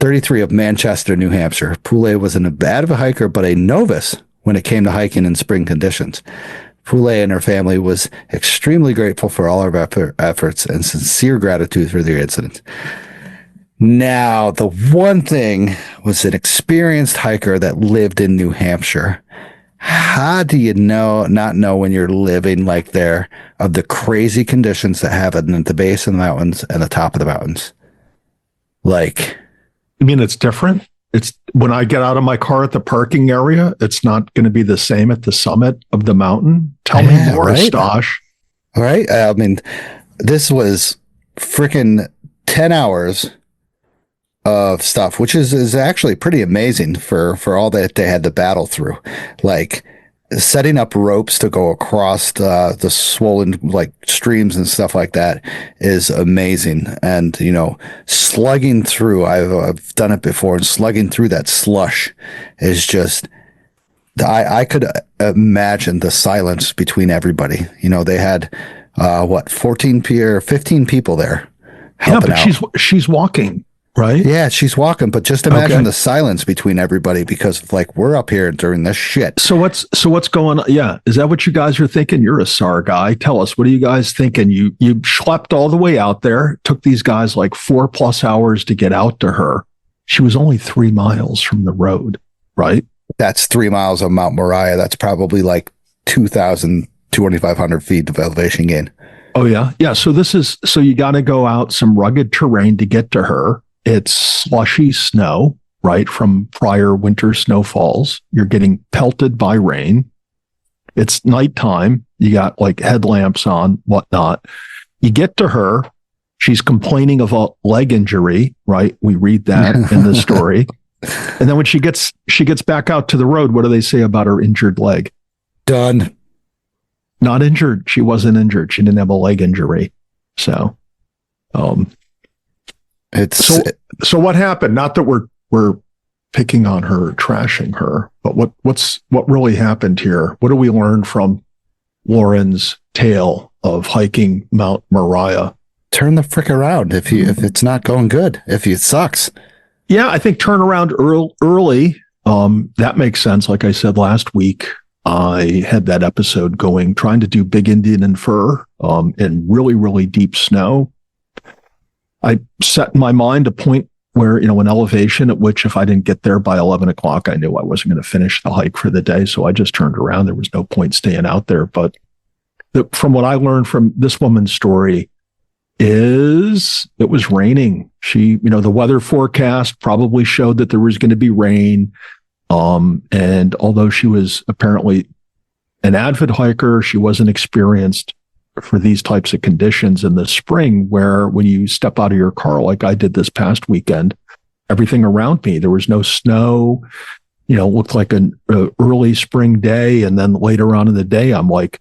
Speaker 6: 33, of Manchester, New Hampshire. Poole was an bad of a hiker, but a novice when it came to hiking in spring conditions. Poole and her family was extremely grateful for all of her efforts and sincere gratitude for the incident. Now, the one thing was an experienced hiker that lived in New Hampshire. How do you not know when you're living like there of the crazy conditions that happen at the base of the mountains and the top of the mountains? Like,
Speaker 7: I mean, it's different. It's when I get out of my car at the parking area, it's not going to be the same at the summit of the mountain. Tell me more, right? Stosh.
Speaker 6: All right. I mean, this was freaking 10 hours of stuff, which is actually pretty amazing for all that they had to battle through. Like setting up ropes to go across the swollen like streams and stuff like that is amazing. And, you know, slugging through, I've done it before, and slugging through that slush is just, I could imagine the silence between everybody. You know, they had, 15 people there helping out.
Speaker 7: She's walking, right?
Speaker 6: Yeah, she's walking, but just imagine the silence between everybody, because like we're up here during this shit.
Speaker 7: So what's going on? Yeah, is that what you guys are thinking? You're a SAR guy. Tell us, what are you guys thinking? You schlepped all the way out there. Took these guys like 4+ hours to get out to her. She was only 3 miles from the road, right?
Speaker 6: That's 3 miles of Mount Moriah. That's probably like 2,500 feet of elevation gain.
Speaker 7: Oh yeah. Yeah. So you got to go out some rugged terrain to get to her. It's slushy snow, right? From prior winter snowfalls. You're getting pelted by rain. It's nighttime. You got like headlamps on, whatnot. You get to her. She's complaining of a leg injury, right? We read that in the story. And then when she gets back out to the road, what do they say about her injured leg?
Speaker 6: Done.
Speaker 7: Not injured. She wasn't injured. She didn't have a leg injury. So, so what happened? Not that we're picking on her, trashing her, but what really happened here? What do we learn from Lauren's tale of hiking Mount Moriah?
Speaker 6: Turn the frick around if it's not going good. If it sucks.
Speaker 7: Yeah, I think turn around early. That makes sense. Like I said last week, I had that episode going, trying to do Big Indian and Fur in really, really deep snow. I set in my mind a point where, an elevation at which if I didn't get there by 11 o'clock, I knew I wasn't going to finish the hike for the day. So I just turned around. There was no point staying out there. But from what I learned from this woman's story is it was raining. She, the weather forecast probably showed that there was going to be rain. And although she was apparently an avid hiker, she wasn't experienced for these types of conditions in the spring, where when you step out of your car, like I did this past weekend, everything around me, there was no snow, looked like an early spring day. And then later on in the day, I'm like,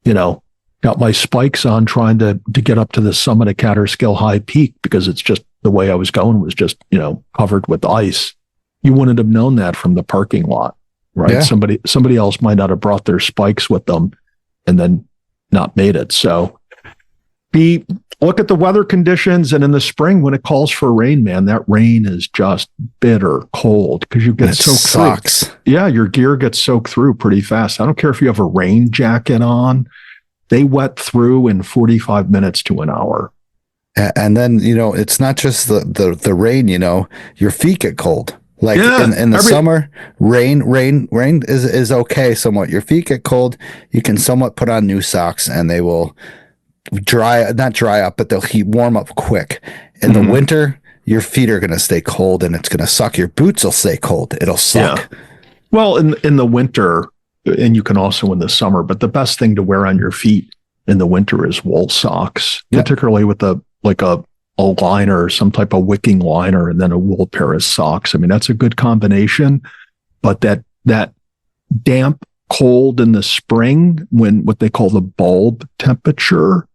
Speaker 7: got my spikes on trying to get up to the summit of Catskill High Peak, because it's just the way I was going was just, covered with ice. You wouldn't have known that from the parking lot, right?
Speaker 6: Yeah.
Speaker 7: Somebody else might not have brought their spikes with them and then not made it. So look at the weather conditions, and in the spring when it calls for rain, man, that rain is just bitter cold because you get soaked through. Yeah, your gear gets soaked through pretty fast. I don't care if you have a rain jacket on. They wet through in 45 minutes to an hour.
Speaker 6: And then, it's not just the rain, your feet get cold. Like in the summer, rain is okay somewhat. Your feet get cold. You can somewhat put on new socks and they will not dry up, but they'll warm up quick. In the winter, your feet are going to stay cold and it's going to suck. Your boots will stay cold. It'll suck.
Speaker 7: Yeah. Well, in the winter, and you can also in the summer, but the best thing to wear on your feet in the winter is wool socks, particularly with a liner, some type of wicking liner, and then a wool pair of socks. I mean, that's a good combination. But that damp cold in the spring, when what they call the bulb temperature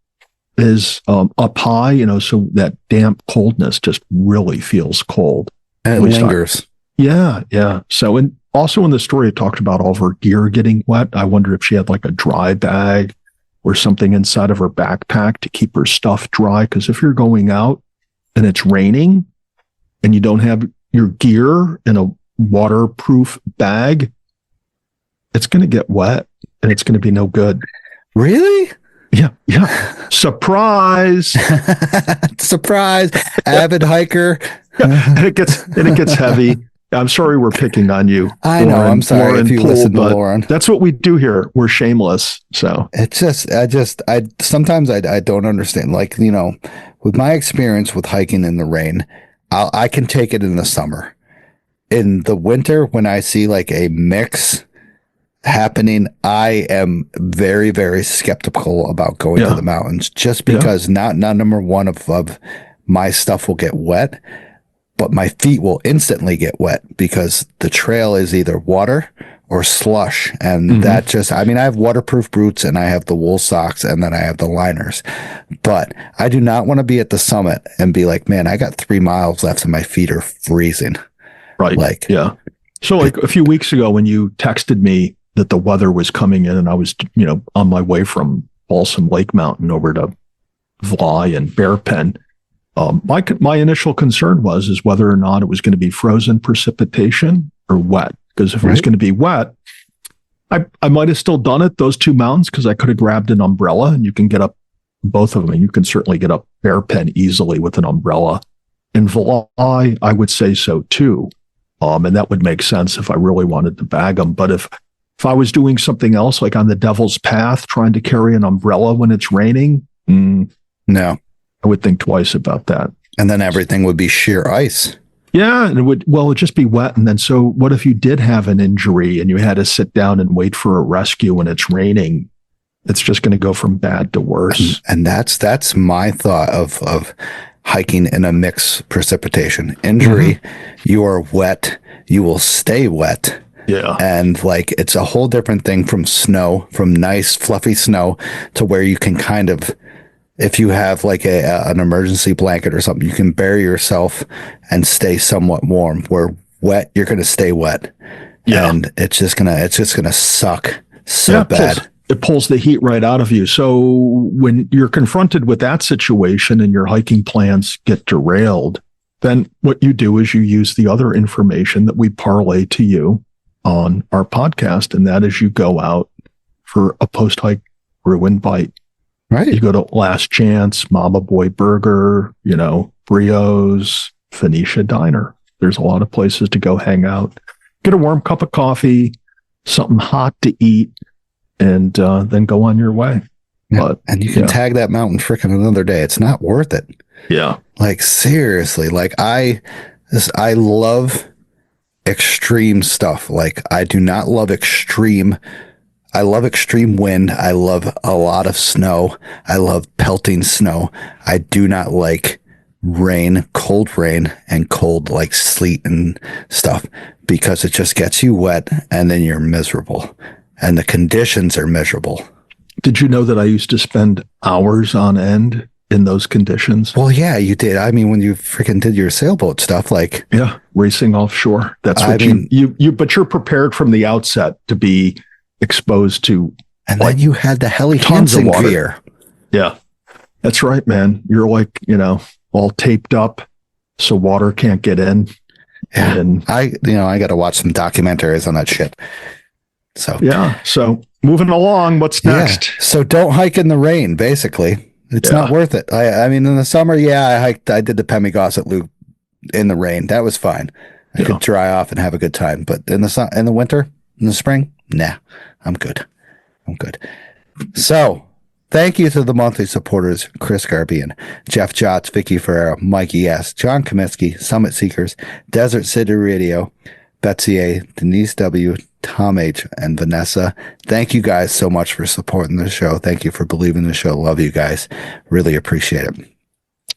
Speaker 7: is up high, so that damp coldness just really feels cold.
Speaker 6: And it lingers.
Speaker 7: Yeah. So, and also in the story, it talked about all of her gear getting wet. I wonder if she had like a dry bag or something inside of her backpack to keep her stuff dry. Because if you're going out and it's raining and you don't have your gear in a waterproof bag, it's going to get wet and it's going to be no good.
Speaker 6: Really?
Speaker 7: Yeah. Surprise.
Speaker 6: Surprise. Avid hiker.
Speaker 7: And it gets heavy. I'm sorry we're picking on you.
Speaker 6: I know. I'm sorry
Speaker 7: Lauren
Speaker 6: if you listen to Lauren.
Speaker 7: That's what we do here. We're shameless. So
Speaker 6: it's just, sometimes I don't understand. Like, with my experience with hiking in the rain, I can take it in the summer. In the winter, when I see like a mix happening, I am very, very skeptical about going to the mountains, just because not number one of my stuff will get wet, but my feet will instantly get wet because the trail is either water or slush. And that just, I mean, I have waterproof boots and I have the wool socks and then I have the liners, but I do not want to be at the summit and be like, man, I got 3 miles left and my feet are freezing.
Speaker 7: Right.
Speaker 6: Like,
Speaker 7: yeah. So like a few weeks ago when you texted me that the weather was coming in and I was, on my way from Balsam Lake Mountain over to Vlaai and Bear Pen, my initial concern is whether or not it was going to be frozen precipitation or wet. Because if it was going to be wet, I might have still done it, those 2 mountains, because I could have grabbed an umbrella and you can get up both of them. And you can certainly get up Bear Pen easily with an umbrella. In Vlaai, I would say so too. And that would make sense if I really wanted to bag them. But if I was doing something else, like on the Devil's Path, trying to carry an umbrella when it's raining,
Speaker 6: no,
Speaker 7: I would think twice about that.
Speaker 6: And then everything would be sheer ice.
Speaker 7: Yeah, and it'd just be wet. And then so what if you did have an injury and you had to sit down and wait for a rescue when it's raining? It's just going to go from bad to worse.
Speaker 6: And that's my thought of hiking in a mixed precipitation. Injury, you are wet, you will stay wet.
Speaker 7: Yeah.
Speaker 6: And like, it's a whole different thing from snow, from nice fluffy snow to where you can kind of, if you have like an emergency blanket or something, you can bury yourself and stay somewhat warm. Where wet, you're going to stay wet. Yeah. And it's just going to suck so bad.
Speaker 7: It pulls the heat right out of you. So when you're confronted with that situation and your hiking plans get derailed, then what you do is you use the other information that we parlay to you on our podcast. And that is you go out for a post-hike brew and bite.
Speaker 6: Right.
Speaker 7: You go to Last Chance, Mama Boy Burger, Brio's, Phoenicia Diner. There's a lot of places to go hang out. Get a warm cup of coffee, something hot to eat, and then go on your way.
Speaker 6: Yeah.
Speaker 7: But,
Speaker 6: and you can tag that mountain frickin' another day. It's not worth it.
Speaker 7: Yeah.
Speaker 6: Like, seriously, like I love extreme stuff. Like, I do not love extreme. I love extreme wind. I love a lot of snow. I love pelting snow. I do not like rain, and cold like sleet and stuff, because it just gets you wet and then you're miserable and the conditions are miserable.
Speaker 7: Did you know that I used to spend hours on end in those conditions?
Speaker 6: Well, yeah, you did. I mean, when you freaking did your sailboat stuff, like,
Speaker 7: yeah, racing offshore. That's what but you're prepared from the outset to be exposed to,
Speaker 6: and then you had the Helly
Speaker 7: tons of water.
Speaker 6: Gear.
Speaker 7: Yeah, that's right, man. You're like, all taped up so water can't get in.
Speaker 6: Yeah.
Speaker 7: And
Speaker 6: I got to watch some documentaries on that shit. So,
Speaker 7: yeah. So moving along, what's next?
Speaker 6: Yeah. So don't hike in the rain, basically. It's not worth it. I mean, in the summer, I did the Pemigosset Loop in the rain. That was fine. I could dry off and have a good time. But in the winter, in the spring, nah, I'm good. So, thank you to the monthly supporters, Chris Garbian, Jeff Jotz, Vicky Ferrero, Mikey S., John Comiskey, Summit Seekers, Desert City Radio, Betsy A., Denise W., Tom H., and Vanessa. Thank you guys so much for supporting the show. Thank you for believing in the show. Love you guys. Really appreciate it.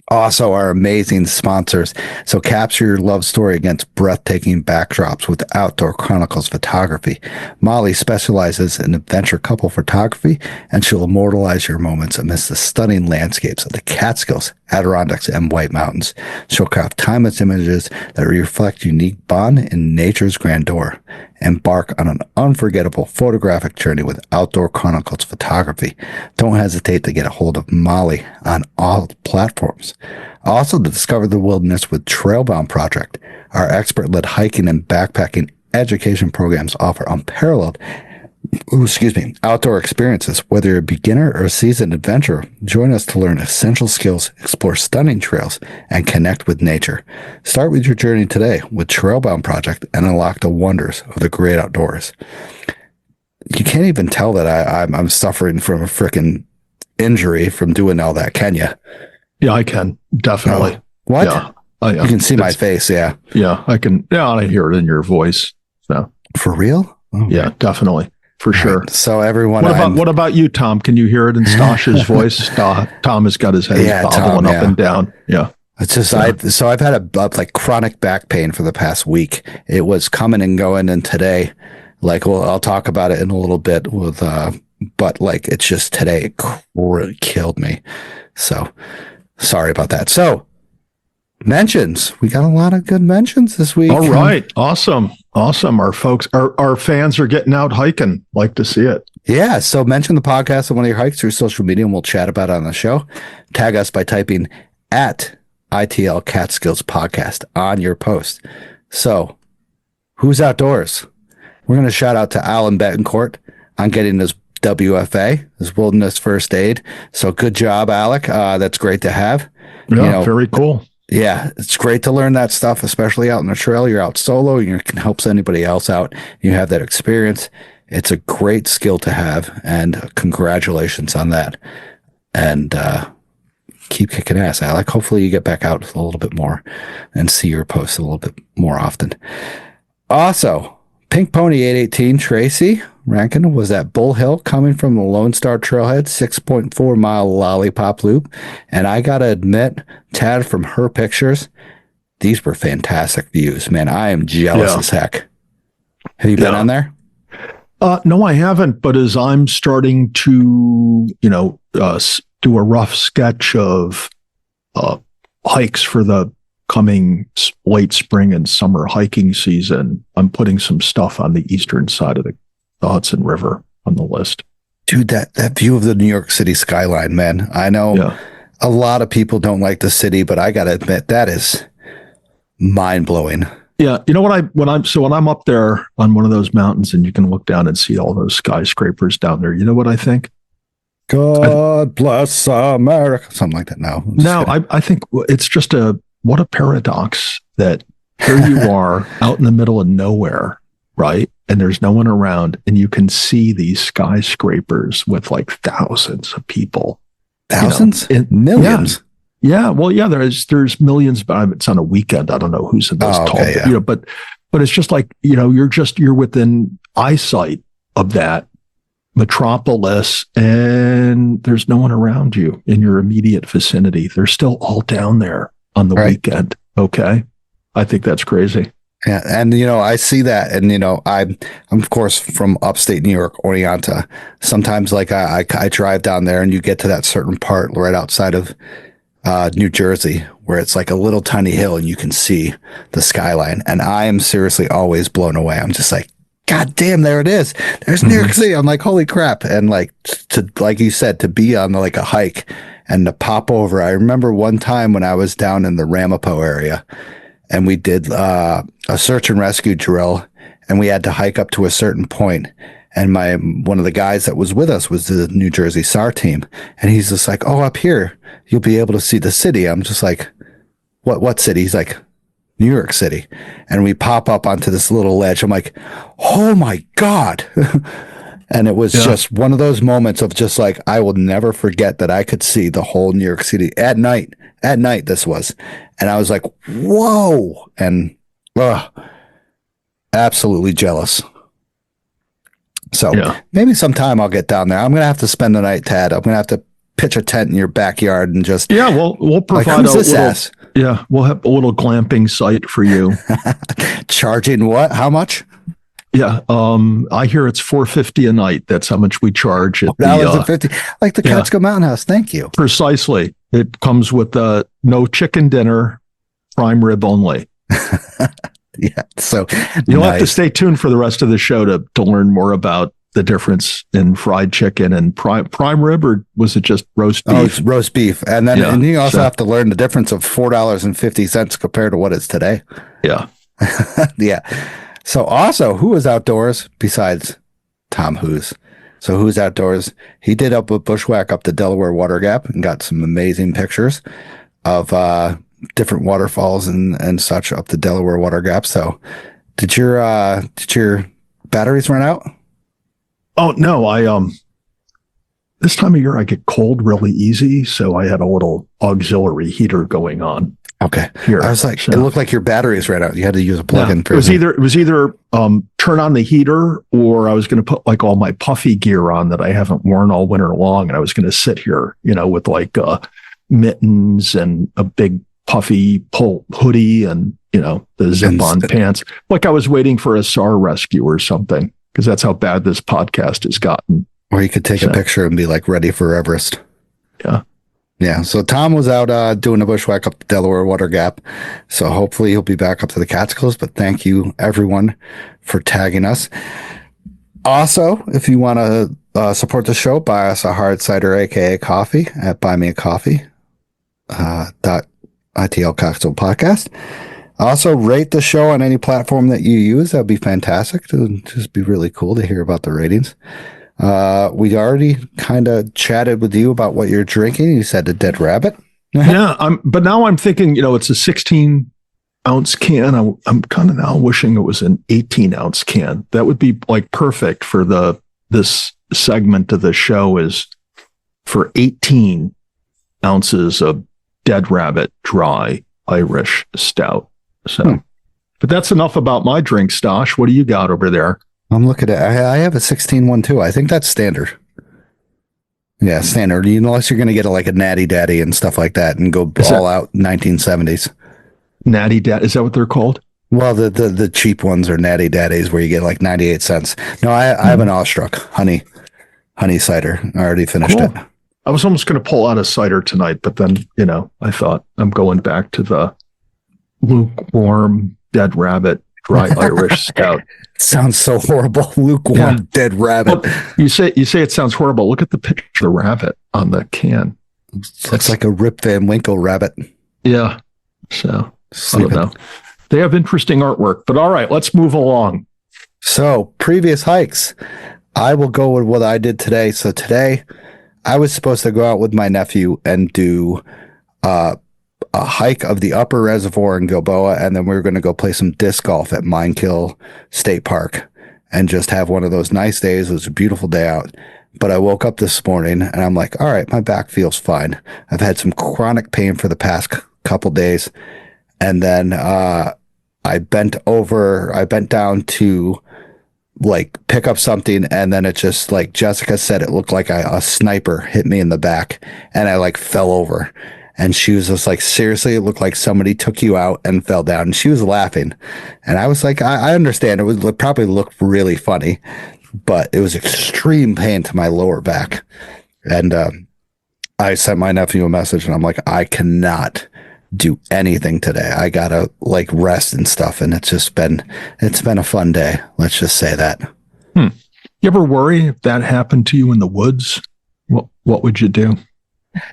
Speaker 6: Also, our amazing sponsors. So capture your love story against breathtaking backdrops with Outdoor Chronicles Photography. Molly specializes in adventure couple photography, and she'll immortalize your moments amidst the stunning landscapes of the Catskills, Adirondacks, and White Mountains. She'll craft timeless images that reflect unique bond in nature's grandeur. Embark on an unforgettable photographic journey with Outdoor Chronicles Photography. Don't hesitate to get a hold of Molly on all platforms. Also, to discover the wilderness with Trailbound Project. Our expert-led hiking and backpacking education programs offer unparalleled outdoor experiences. Whether you're a beginner or a seasoned adventurer, join us to learn essential skills, explore stunning trails, and connect with nature. Start with your journey today with Trailbound Project and unlock the wonders of the great outdoors. You can't even tell that I'm suffering from a freaking injury from doing all that, can you?
Speaker 7: Yeah, I can. Definitely.
Speaker 6: What?
Speaker 7: Yeah,
Speaker 6: you can see my face, yeah.
Speaker 7: Yeah, I can. Yeah, I hear it in your voice. So.
Speaker 6: For real? Oh,
Speaker 7: yeah, definitely. For sure.
Speaker 6: Right. So everyone,
Speaker 7: what about you, Tom? Can you hear it in Stosh's voice? Tom has got his head bobbling up and down. Yeah.
Speaker 6: It's just I've had a like chronic back pain for the past week. It was coming and going, and today, like, well, I'll talk about it in a little bit with, but like, it's just today it really killed me. So sorry about that. So mentions, we got a lot of good mentions this week.
Speaker 7: All right, awesome. Our folks, our fans are getting out hiking. Like to see it.
Speaker 6: Yeah. So mention the podcast on one of your hikes through social media, and we'll chat about it on the show. Tag us by typing at ITL Catskills Podcast on your post. So, who's outdoors? We're going to shout out to Alan Betancourt on getting his WFA, his Wilderness First Aid. So, good job, Alec. That's great to have.
Speaker 7: Yeah, very cool.
Speaker 6: Yeah, it's great to learn that stuff, especially out in the trail. You're out solo, you can help anybody else out. You have that experience. It's a great skill to have, and congratulations on that. And keep kicking ass, Alec. Hopefully you get back out a little bit more and see your posts a little bit more often. Also, Pink Pony 818 Tracy Rankin was at Bull Hill coming from the Lone Star Trailhead 6.4 mile lollipop loop. And I got to admit, Tad, from her pictures, these were fantastic views, man. I am jealous as heck. Have you been on there?
Speaker 7: No, I haven't. But as I'm starting to, do a rough sketch of hikes for the coming late spring and summer hiking season, I'm putting some stuff on the eastern side of the Hudson River on the list.
Speaker 6: Dude, that view of the New York City skyline, man. I know a lot of people don't like the city, but I got to admit, that is mind-blowing.
Speaker 7: Yeah, you know when I'm up there on one of those mountains and you can look down and see all those skyscrapers down there, you know what I think?
Speaker 6: God bless America. Something like that. No,
Speaker 7: I think it's just what a paradox that here you are out in the middle of nowhere, right? And there's no one around, and you can see these skyscrapers with like thousands of people.
Speaker 6: Thousands? Millions?
Speaker 7: Yeah. Well, yeah, there's millions, but it's on a weekend. I don't know who's in those tall, but it's just like, you're within eyesight of that metropolis, and there's no one around you in your immediate vicinity. They're still all down there on the weekend. Okay. I think that's crazy.
Speaker 6: Yeah. And, I see that. And, I'm of course from upstate New York, Oneonta. Sometimes like I drive down there and you get to that certain part right outside of New Jersey where it's like a little tiny hill and you can see the skyline. And I am seriously always blown away. I'm just like, God damn, there it is. There's New York City. I'm like, holy crap. And like, like you said, to be on like a hike and to pop over. I remember one time when I was down in the Ramapo area and we did a search and rescue drill, and we had to hike up to a certain point. And one of the guys that was with us was the New Jersey SAR team. And he's just like, oh, up here, you'll be able to see the city. I'm just like, what city? He's like, New York City. And we pop up onto this little ledge. I'm like, oh my God. And it was just one of those moments of just like, I will never forget that I could see the whole New York City at night this was. And I was like, whoa. And absolutely jealous. So maybe sometime I'll get down there. I'm going to have to spend the night, Tad. I'm going to have to pitch a tent in your backyard and just. Yeah,
Speaker 7: we'll provide we'll have a little glamping site for you.
Speaker 6: Charging what? How much?
Speaker 7: Yeah, I hear it's $450 a night. That's how much we charge at
Speaker 6: $50, like the Catskill Mountain House. Thank you.
Speaker 7: Precisely. It comes with no chicken dinner, prime rib only.
Speaker 6: Yeah, so
Speaker 7: you'll have to stay tuned for the rest of the show to learn more about the difference in fried chicken and prime rib, or was it just roast beef?
Speaker 6: Oh, it's roast beef, and then and you also have to learn the difference of $4.50 compared to what it's today.
Speaker 7: Yeah,
Speaker 6: yeah. So also, who was outdoors besides Tom Hoos? So who's outdoors? He did up a bushwhack up the Delaware Water Gap and got some amazing pictures of different waterfalls and such up the Delaware Water Gap. So did your batteries run out?
Speaker 7: Oh no, this time of year I get cold really easy, so I had a little auxiliary heater going on.
Speaker 6: Okay.
Speaker 7: Here.
Speaker 6: I was like, it looked like your batteries ran out. You had to use a plug-in.
Speaker 7: It was either turn on the heater, or I was going to put like all my puffy gear on that I haven't worn all winter long, and I was going to sit here, with like mittens and a big puffy pull hoodie and, the zip-on pants. Like I was waiting for a SAR rescue or something, because that's how bad this podcast has gotten.
Speaker 6: Or you could take a picture and be like ready for Everest.
Speaker 7: Yeah.
Speaker 6: Yeah. So Tom was out doing a bushwhack up the Delaware Water Gap. So hopefully he'll be back up to the Catskills. But thank you, everyone, for tagging us. Also, if you want to support the show, buy us a hard cider, aka coffee, at buymeacoffee.itl Cocktail Podcast. Also, rate the show on any platform that you use. That'd be fantastic. It would just be really cool to hear about the ratings. We already kind of chatted with you about what you're drinking. You said a Dead Rabbit.
Speaker 7: Yeah, but now I'm thinking, it's a 16-ounce can. I'm kind of now wishing it was an 18-ounce can. That would be like perfect for this segment of the show, is for 18 ounces of Dead Rabbit dry Irish stout. So, but that's enough about my drink, Stosh. What do you got over there?
Speaker 6: I'm looking at I have a 16 one too. I think that's standard. Yeah, standard. Unless you're going to get a Natty Daddy and stuff like that and go all out 1970s.
Speaker 7: Natty Daddy, is that what they're called?
Speaker 6: Well, the cheap ones are Natty Daddies where you get 98 cents. No, I have an Awestruck honey cider. I already finished it.
Speaker 7: I was almost going to pull out a cider tonight, but then, I thought I'm going back to the lukewarm Dead Rabbit dry Irish stout.
Speaker 6: Sounds so horrible. Lukewarm Dead Rabbit.
Speaker 7: Well, you say it sounds horrible. Look at the picture of the rabbit on the can.
Speaker 6: Looks like a Rip Van Winkle rabbit.
Speaker 7: Yeah. So I don't know. They have interesting artwork, but all right, let's move along.
Speaker 6: So previous hikes. I will go with what I did today. So today I was supposed to go out with my nephew and do a hike of the upper reservoir in Gilboa, and then we were going to go play some disc golf at Minekill State Park and just have one of those nice days. It was a beautiful day out. But I woke up this morning and I'm like, all right, my back feels fine. I've had some chronic pain for the past couple days. And then I bent down to pick up something, and then it just, like Jessica said, it looked like a sniper hit me in the back, and I fell over. And she was just like, seriously, it looked like somebody took you out and fell down. And she was laughing. And I was like, I understand. It probably looked really funny, but it was extreme pain to my lower back. And I sent my nephew a message, and I'm like, I cannot do anything today. I gotta rest and stuff. And it's been a fun day. Let's just say that.
Speaker 7: You ever worry if that happened to you in the woods? What would you do?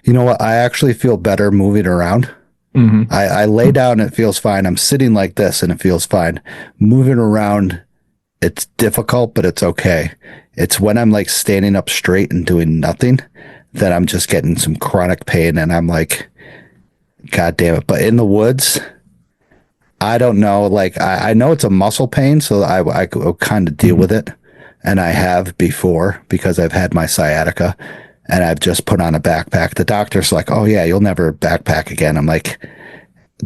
Speaker 6: You know what? I actually feel better moving around. Mm-hmm. I lay down, it feels fine. I'm sitting like this and it feels fine. Moving around, it's difficult, but it's okay. It's when I'm standing up straight and doing nothing that I'm just getting some chronic pain, and I'm like, God damn it. But in the woods, I don't know. I know it's a muscle pain, so I kind of deal with it. And I have before, because I've had my sciatica. And I've just put on a backpack. The doctor's like, oh, yeah, you'll never backpack again. I'm like,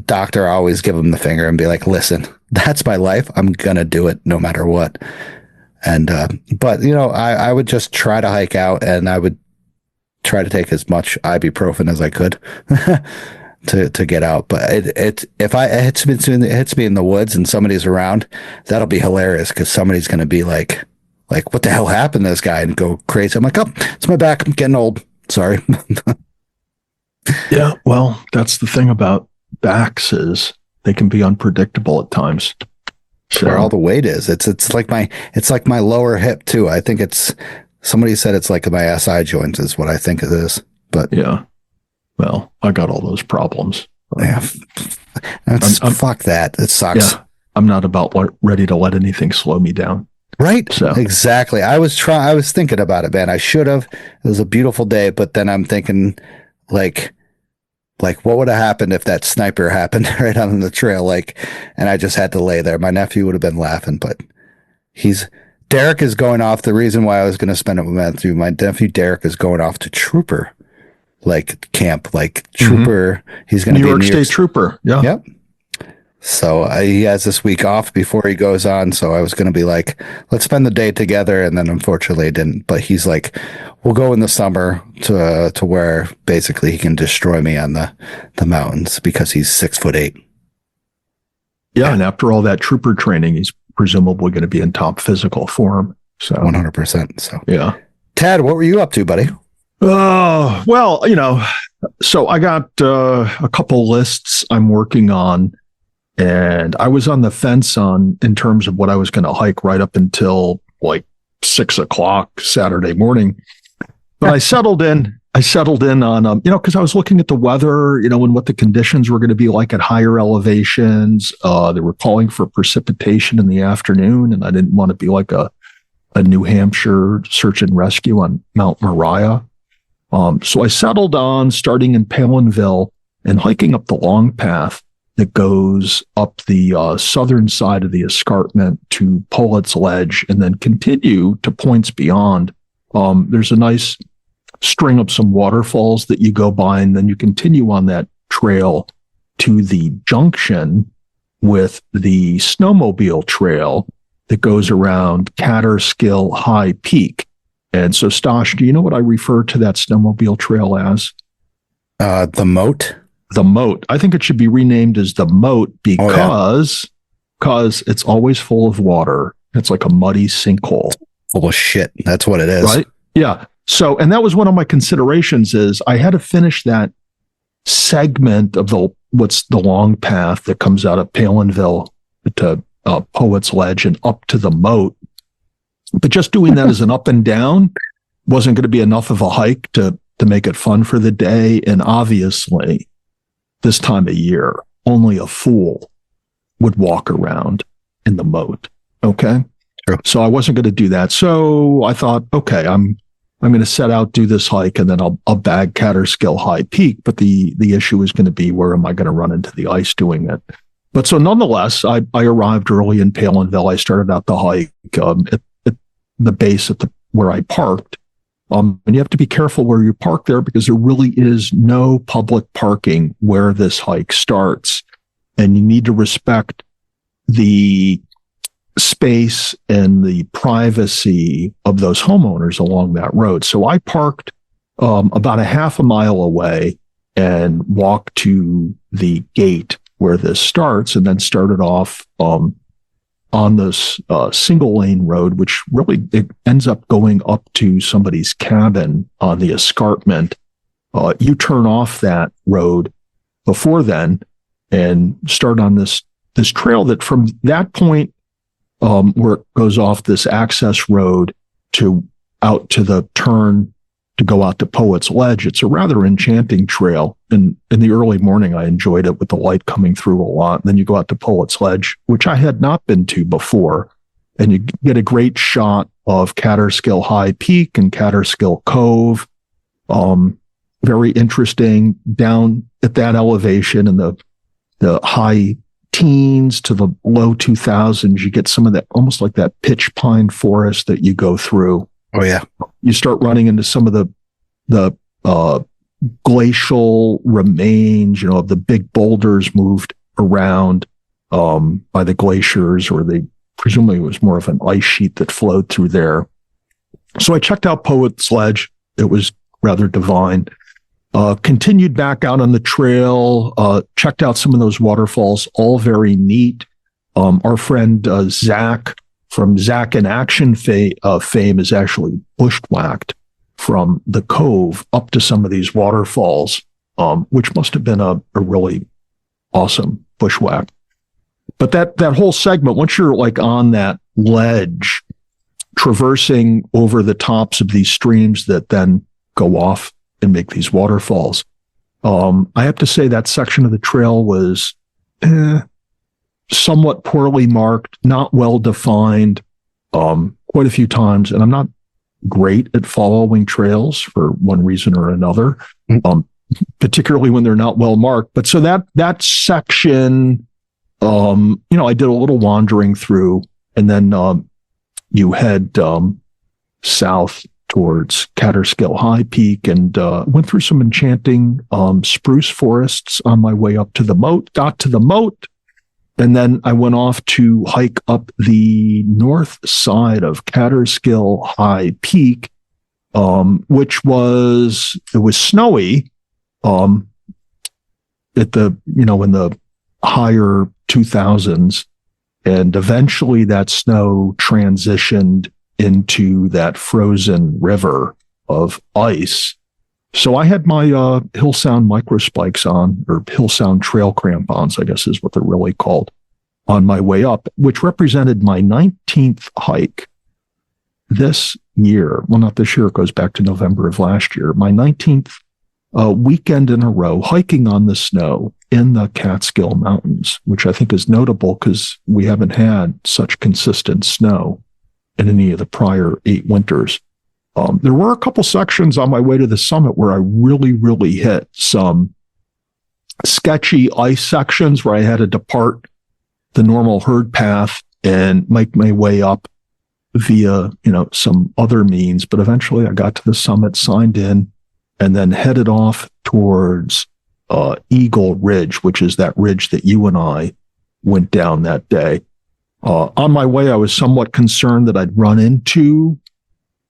Speaker 6: doctor, I always give him the finger and be like, listen, that's my life. I'm going to do it no matter what. And, but, I would just try to hike out, and I would try to take as much ibuprofen as I could to get out. But if it hits me in the woods and somebody's around, that'll be hilarious, because somebody's going to be like, what the hell happened to this guy, and go crazy. I'm like, oh, it's my back. I'm getting old. Sorry.
Speaker 7: Yeah. Well, that's the thing about backs, is they can be unpredictable at times. So,
Speaker 6: where all the weight is. It's like my lower hip too. I think somebody said it's like my SI joint is what I think it is. But
Speaker 7: yeah. Well, I got all those problems.
Speaker 6: Yeah. Fuck that. It sucks.
Speaker 7: Yeah, I'm not about ready to let anything slow me down.
Speaker 6: Right.
Speaker 7: So
Speaker 6: exactly. I was thinking about it, man. I should have. It was a beautiful day, but then I'm thinking what would have happened if that sniper happened right on the trail? And I just had to lay there. My nephew would have been laughing, but Derek is going off. The reason why I was going to spend it with my nephew Derek is going off to trooper, camp, trooper. He's going to be
Speaker 7: New York State trooper. Yeah.
Speaker 6: Yep. So he has this week off before he goes on. So I was going to be like, let's spend the day together. And then unfortunately I didn't. But he's like, we'll go in the summer to where basically he can destroy me on the mountains because he's 6'8".
Speaker 7: Yeah. And after all that trooper training, he's presumably going to be in top physical form. So
Speaker 6: 100%. So
Speaker 7: yeah.
Speaker 6: Tad, what were you up to, buddy?
Speaker 7: Well, so I got a couple lists I'm working on, and I was on the fence in terms of what I was going to hike right up until like 6:00 Saturday morning. But I settled in on, because I was looking at the weather, and what the conditions were going to be like at higher elevations. They were calling for precipitation in the afternoon, and I didn't want to be like a New Hampshire search and rescue on Mount Moriah. So I settled on starting in Palinville and hiking up the long path that goes up the southern side of the escarpment to Pullett's Ledge and then continue to points beyond. There's a nice string of some waterfalls that you go by, and then you continue on that trail to the junction with the snowmobile trail that goes around Catskill High Peak. And so, Stosh, do you know what I refer to that snowmobile trail as?
Speaker 6: The Moat?
Speaker 7: The Moat. I think it should be renamed as the Moat because it's always full of water. It's like a muddy sinkhole.
Speaker 6: Full of shit. That's what it is.
Speaker 7: Right? Yeah. So, and that was one of my considerations is I had to finish that segment of what's the long path that comes out of Palinville to Poet's Ledge and up to the Moat. But just doing that as an up and down wasn't going to be enough of a hike to make it fun for the day. And obviously, this time of year, only a fool would walk around in the Moat. Okay.
Speaker 6: True.
Speaker 7: So I wasn't going to do that. So I thought, okay, I'm going to set out, do this hike, and then I'll bag Catskill High Peak. But the issue is going to be, where am I going to run into the ice doing it? But so nonetheless, I arrived early in Palinville. I started out the hike at the base where I parked. And you have to be careful where you park there because there really is no public parking where this hike starts. And you need to respect the space and the privacy of those homeowners along that road. So I parked about a half a mile away and walked to the gate where this starts, and then started off on this single lane road, which really it ends up going up to somebody's cabin on the escarpment. You turn off that road before then and start on this trail that from that point where it goes off this access road out to the turn to go out to Poet's Ledge. It's a rather enchanting trail. And in the early morning, I enjoyed it with the light coming through a lot. And then you go out to Poet's Ledge, which I had not been to before. And you get a great shot of Catskill High Peak and Catskill Cove. Very interesting down at that elevation in the high teens to the low 2000s. You get some of that, almost like that pitch pine forest that you go through.
Speaker 6: Oh yeah.
Speaker 7: You start running into some of the glacial remains, of the big boulders moved around by the glaciers, or presumably it was more of an ice sheet that flowed through there. So I checked out Poet's Ledge. It was rather divine. Continued back out on the trail, checked out some of those waterfalls, all very neat. Our friend Zach from Zach in Action fame is actually bushwhacked from the cove up to some of these waterfalls, which must have been a really awesome bushwhack. But that whole segment, once you're like on that ledge, traversing over the tops of these streams that then go off and make these waterfalls, I have to say that section of the trail was somewhat poorly marked, not well defined, quite a few times. And I'm not great at following trails for one reason or another, particularly when they're not well marked. But so that section, I did a little wandering through, and then you head south towards Catskill High Peak, and went through some enchanting spruce forests on my way up to the Moat. Got to the Moat, And then I went off to hike up the north side of Catskill High Peak, which was snowy, at the, in the higher 2000s. And eventually that snow transitioned into that frozen river of ice. So I had my Hillsound micro spikes on, or Hillsound trail crampons, I guess is what they're really called, on my way up, which represented my 19th hike this year. Well, not this year, it goes back to November of last year. My 19th weekend in a row hiking on the snow in the Catskill Mountains, which I think is notable because we haven't had such consistent snow in any of the prior 8 winters. There were a couple sections on my way to the summit where I really, really hit some sketchy ice sections where I had to depart the normal herd path and make my way up via, some other means. But eventually I got to the summit, signed in, and then headed off towards Eagle Ridge, which is that ridge that you and I went down that day. On my way, I was somewhat concerned that I'd run into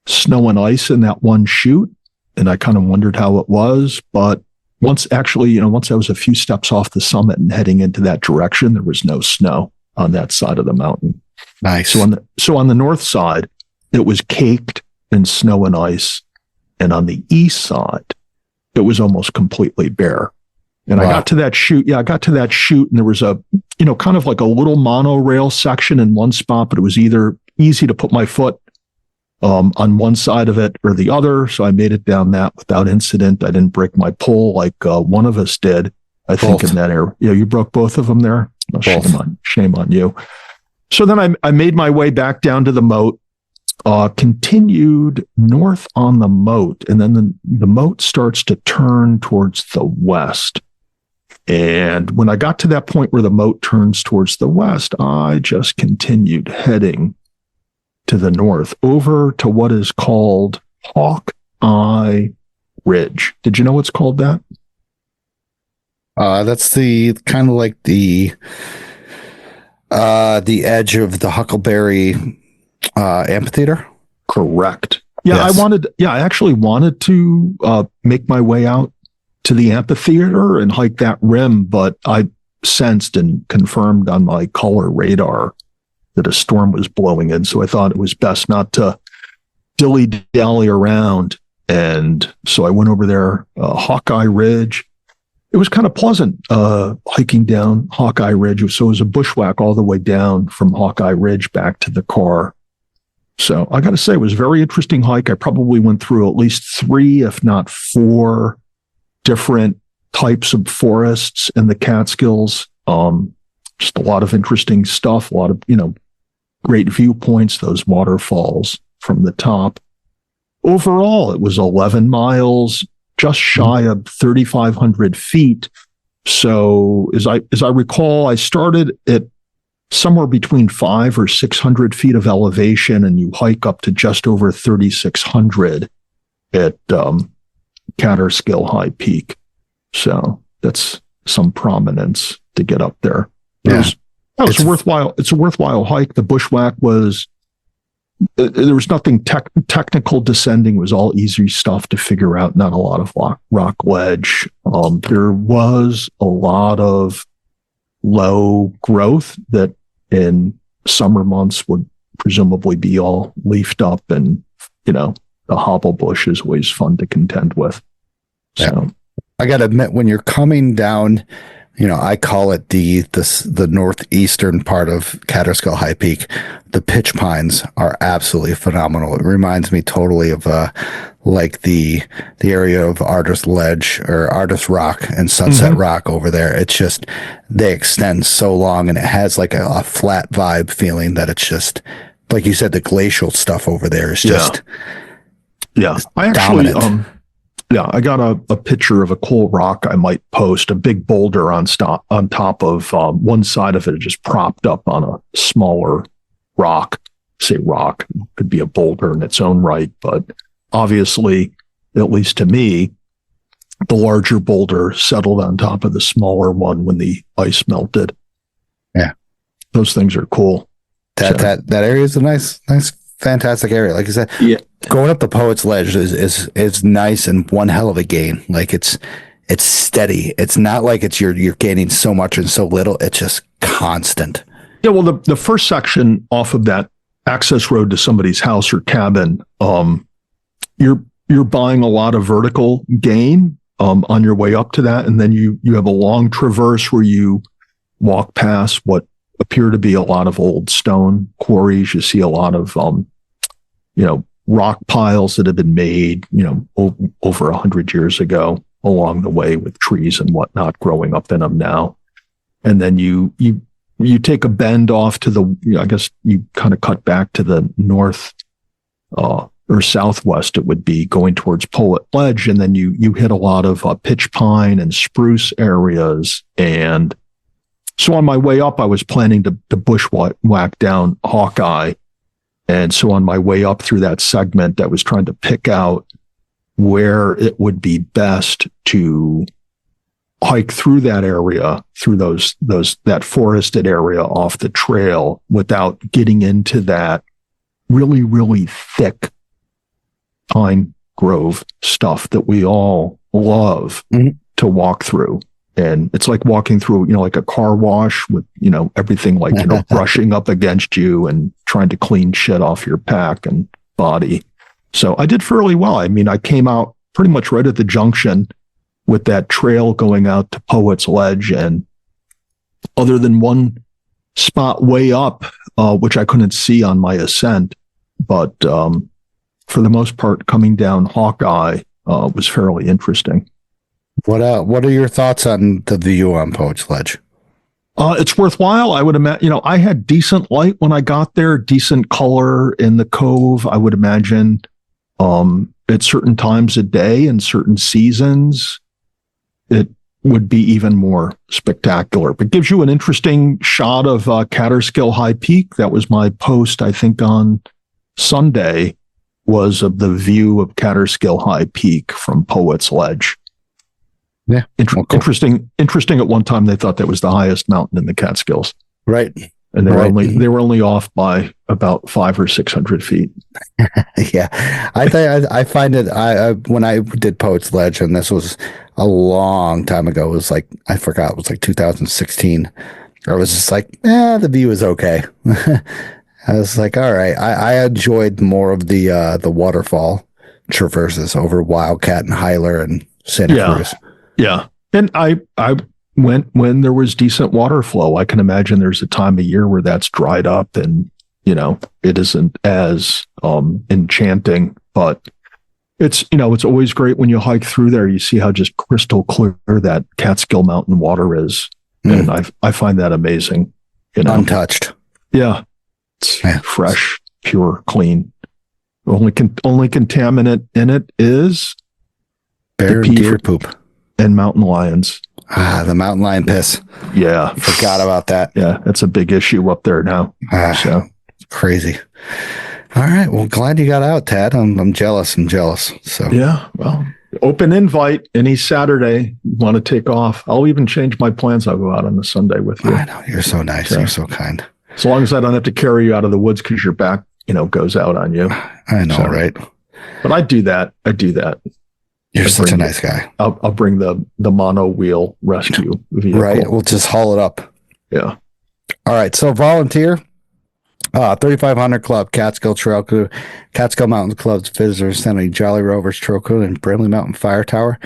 Speaker 7: snow and ice in that one chute, and I kind of wondered how it was. But once I was a few steps off the summit and heading into that direction, there was no snow on that side of the mountain.
Speaker 6: Nice.
Speaker 7: So on the north side, it was caked in snow and ice, and on the east side, it was almost completely bare. And wow. I got to that chute. Yeah, I got to that chute, and there was a, kind of like a little monorail section in one spot, but it was either easy to put my foot on one side of it or the other. So I made it down that without incident. I didn't break my pole like one of us did, I think, in that area. Yeah, you broke both of them there? Oh, shame on you. So then I made my way back down to the moat, continued north on the moat, and then the moat starts to turn towards the west. And when I got to that point where the moat turns towards the west, I just continued heading to the north over to what is called Hawkeye Ridge. Did you know what's called that?
Speaker 6: That's the kind of like the edge of the Huckleberry amphitheater.
Speaker 7: Correct. Yeah,
Speaker 6: Yes.
Speaker 7: I actually wanted to make my way out to the amphitheater and hike that rim, but I sensed and confirmed on my color radar that a storm was blowing in. So I thought it was best not to dilly-dally around. And so I went over there, Hawkeye Ridge. It was kind of pleasant hiking down Hawkeye Ridge. So it was a bushwhack all the way down from Hawkeye Ridge back to the car. So I got to say, it was a very interesting hike. I probably went through at least 3, if not 4, different types of forests in the Catskills. Just a lot of interesting stuff, a lot of, great viewpoints, those waterfalls from the top. Overall, it was 11 miles, just shy of 3,500 feet. So as I recall, I started at somewhere between 500 or 600 feet of elevation, and you hike up to just over 3,600 at Catskill High Peak. So that's some prominence to get up there. It was worthwhile. It's a worthwhile hike. The bushwhack there was nothing technical descending. It was all easy stuff to figure out. Not a lot of rock ledge. There was a lot of low growth that in summer months would presumably be all leafed up, and the hobble bush is always fun to contend with. So
Speaker 6: I got to admit, when you're coming down, I call it the northeastern part of Catskill High Peak. The pitch pines are absolutely phenomenal. It reminds me totally of like the area of Artist Ledge or Artist Rock and Sunset Rock over there. It's just, they extend so long, and it has like a flat vibe feeling that it's just, like you said, the glacial stuff over there is just
Speaker 7: I actually
Speaker 6: dominant.
Speaker 7: I got a picture of a cool rock I might post, a big boulder on top of one side of it, just propped up on a smaller rock. Say rock, could be a boulder in its own right, but obviously, at least to me, the larger boulder settled on top of the smaller one when the ice melted.
Speaker 6: Yeah.
Speaker 7: those things are cool.
Speaker 6: That area is a nice, fantastic area. Like I said, going up the Poet's Ledge is nice and one hell of a gain. Like it's steady. It's not like you're gaining so much and so little. It's just constant.
Speaker 7: Yeah. Well, the first section off of that access road to somebody's house or cabin, you're buying a lot of vertical gain on your way up to that, and then you have a long traverse where you walk past what appear to be a lot of old stone quarries. You see a lot of rock piles that have been made over 100 years ago along the way, with trees and whatnot growing up in them now. And then you take a bend off to I guess you kind of cut back to the north or southwest, it would be, going towards Poet Ledge. And then you hit a lot of pitch pine and spruce areas. And so on my way up, I was planning to bushwhack down Hawkeye. And so on my way up through that segment, I was trying to pick out where it would be best to hike through that area, through that forested area off the trail, without getting into that really, really thick pine grove stuff that we all love to walk through. And it's like walking through, like a car wash with, everything like, brushing up against you and trying to clean shit off your pack and body. So I did fairly well. I mean, I came out pretty much right at the junction with that trail going out to Poet's Ledge. And other than one spot way up, which I couldn't see on my ascent, but for the most part, coming down Hawkeye was fairly interesting.
Speaker 6: What are your thoughts on the view on Poet's Ledge?
Speaker 7: It's worthwhile. I would imagine, I had decent light when I got there, decent color in the cove. I would imagine at certain times of day and certain seasons, it would be even more spectacular. But gives you an interesting shot of Catskill High Peak. That was my post, I think, on Sunday, was of the view of Catskill High Peak from Poet's Ledge.
Speaker 6: Yeah.
Speaker 7: Cool. Interesting at one time they thought that was the highest mountain in the Catskills.
Speaker 6: Right.
Speaker 7: And they were only off by about 500 or 600 feet.
Speaker 6: Yeah. I find it, when I did Poet's Ledge, and this was a long time ago, it was like, I forgot, it was like 2016. I was just like, the view is okay. I was like, all right. I enjoyed more of the waterfall traverses over Wildcat and Hyler and Santa Cruz.
Speaker 7: Yeah. And I went when there was decent water flow. I can imagine there's a time of year where that's dried up and, it isn't as enchanting, but it's always great when you hike through there. You see how just crystal clear that Catskill Mountain water is. And I find that amazing.
Speaker 6: Untouched.
Speaker 7: Yeah. It's fresh, pure, clean. Only contaminant in it is
Speaker 6: bear and deer poop.
Speaker 7: And mountain lions.
Speaker 6: The mountain lion piss.
Speaker 7: Yeah.
Speaker 6: Forgot about that.
Speaker 7: Yeah. That's a big issue up there now. So
Speaker 6: crazy. All right. Well, glad you got out, Tad. I'm jealous. So
Speaker 7: yeah. Well, open invite any Saturday you want to take off. I'll even change my plans. I'll go out on the Sunday with you.
Speaker 6: I know. You're so nice. Yeah. You're so kind.
Speaker 7: As long as I don't have to carry you out of the woods because your back, goes out on you.
Speaker 6: I know, right?
Speaker 7: But I do that.
Speaker 6: You're such a nice guy.
Speaker 7: I'll bring the mono wheel rescue vehicle.
Speaker 6: Right. We'll just haul it up.
Speaker 7: Yeah.
Speaker 6: All right. So volunteer, 3500 Club, Catskill Trail Crew, Catskill Mountain Club's Visitors Center, Jolly Rovers Trail Crew, and Bramley Mountain Fire Tower,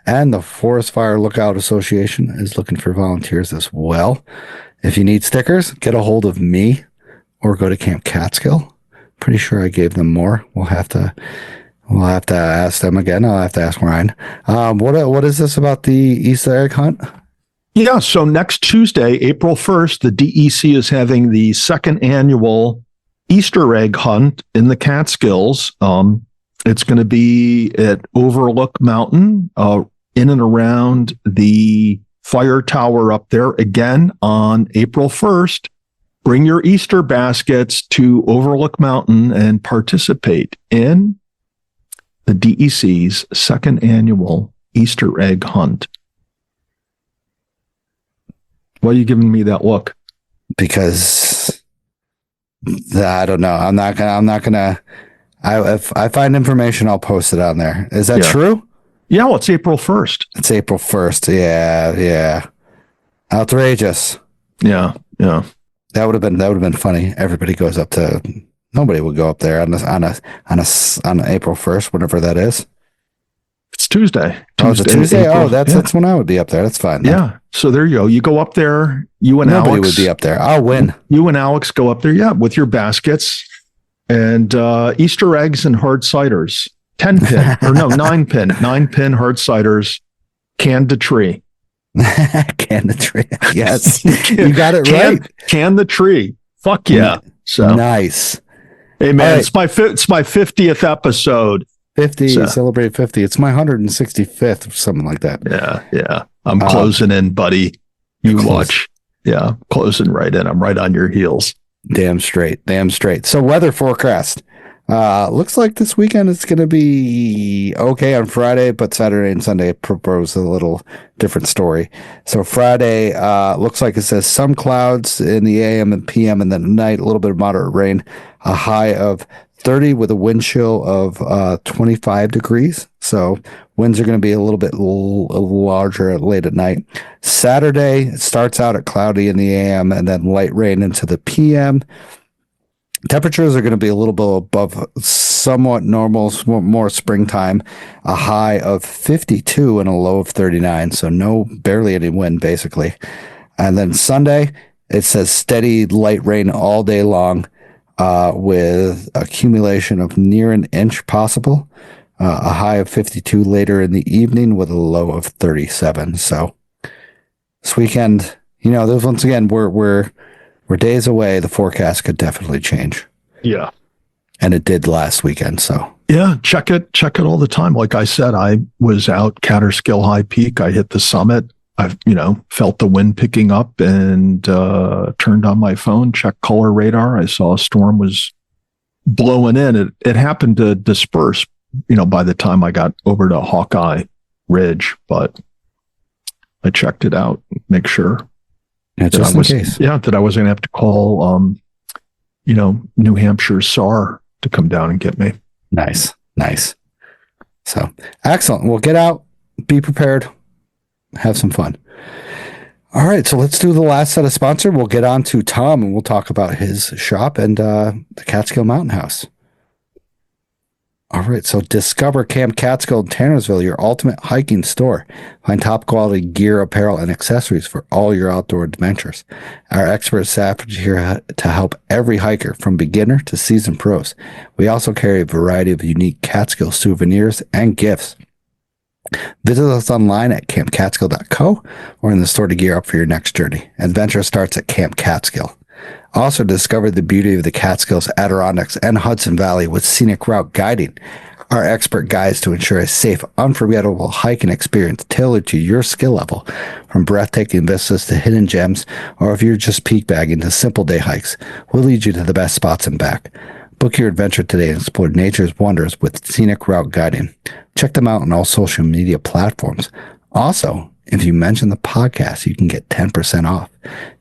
Speaker 6: and the Forest Fire Lookout Association is looking for volunteers as well. If you need stickers, get a hold of me or go to Camp Catskill. Pretty sure I gave them more. We'll have to ask them again. I'll have to ask Ryan. What is this about the Easter egg hunt?
Speaker 7: Yeah. So next Tuesday, April 1st, the DEC is having the second annual Easter egg hunt in the Catskills. It's going to be at Overlook Mountain, in and around the fire tower up there again on April 1st. Bring your Easter baskets to Overlook Mountain and participate in the DEC's second annual Easter egg hunt. Why are you giving me that look?
Speaker 6: because I don't know. If I find information, I'll post it on there. Is that true?
Speaker 7: Yeah, well, it's April 1st.
Speaker 6: It's April 1st. Yeah. Outrageous.
Speaker 7: Yeah.
Speaker 6: That would have been funny. Everybody goes up to. Nobody would go up there on April 1st, whatever that is.
Speaker 7: It's Tuesday.
Speaker 6: Oh, it's a Tuesday. That's when I would be up there. That's fine. Then.
Speaker 7: Yeah. So there you go. You go up there. You and
Speaker 6: Nobody
Speaker 7: Alex
Speaker 6: would be up there. I'll win.
Speaker 7: You and Alex go up there. Yeah, with your baskets and Easter eggs and hard ciders. 9 pin hard ciders. Canned the tree.
Speaker 6: Can the tree. Yes. You got it right.
Speaker 7: Can the tree. Fuck yeah. So
Speaker 6: nice.
Speaker 7: Hey man, right. It's my 50th episode.
Speaker 6: 50, celebrate 50. It's my 165th or something like that.
Speaker 7: Yeah. I'm closing in, buddy. You watch. Yeah, closing right in. I'm right on your heels.
Speaker 6: Damn straight. So weather forecast. Looks like this weekend it's going to be okay on Friday, but Saturday and Sunday propose a little different story. So Friday, looks like it says some clouds in the AM and PM, and then at night, a little bit of moderate rain, a high of 30 with a wind chill of 25 degrees. So winds are going to be a little bit larger late at night. Saturday, it starts out at cloudy in the AM and then light rain into the PM. Temperatures are going to be a little bit above somewhat normal, more springtime, a high of 52 and a low of 39. So barely any wind basically. And then Sunday, it says steady light rain all day long, with accumulation of near an inch possible, a high of 52 later in the evening with a low of 37. So this weekend, there's once again, we're days away. The forecast could definitely change.
Speaker 7: Yeah.
Speaker 6: And it did last weekend. So
Speaker 7: yeah, check it all the time. Like I said, I was out Catskill High Peak. I hit the summit. I've, felt the wind picking up and turned on my phone, checked color radar. I saw a storm was blowing in. It happened to disperse, by the time I got over to Hawkeye Ridge, but I checked it out, make sure.
Speaker 6: Yeah, just in case.
Speaker 7: Yeah, that I wasn't going to have to call, New Hampshire SAR to come down and get me.
Speaker 6: Nice. So excellent. Well, get out, be prepared. Have some fun. All right, so let's do the last set of sponsor. We'll get on to Tom, and we'll talk about his shop and the Catskill Mountain House. All right, so discover Camp Catskill in Tannersville, your ultimate hiking store. Find top quality gear, apparel, and accessories for all your outdoor adventures. Our expert staff is here to help every hiker, from beginner to seasoned pros. We also carry a variety of unique Catskill souvenirs and gifts. Visit us online at campcatskill.co or in the store to gear up for your next journey. Adventure starts at Camp Catskill. Also discover the beauty of the Catskills, Adirondacks, and Hudson Valley with scenic route guiding. Our expert guides to ensure a safe, unforgettable hiking experience tailored to your skill level. From breathtaking vistas to hidden gems, or if you're just peak bagging to simple day hikes, we'll lead you to the best spots and back. Book your adventure today and explore nature's wonders with scenic route guiding. Check them out on all social media platforms. Also, if you mention the podcast, you can get 10% off.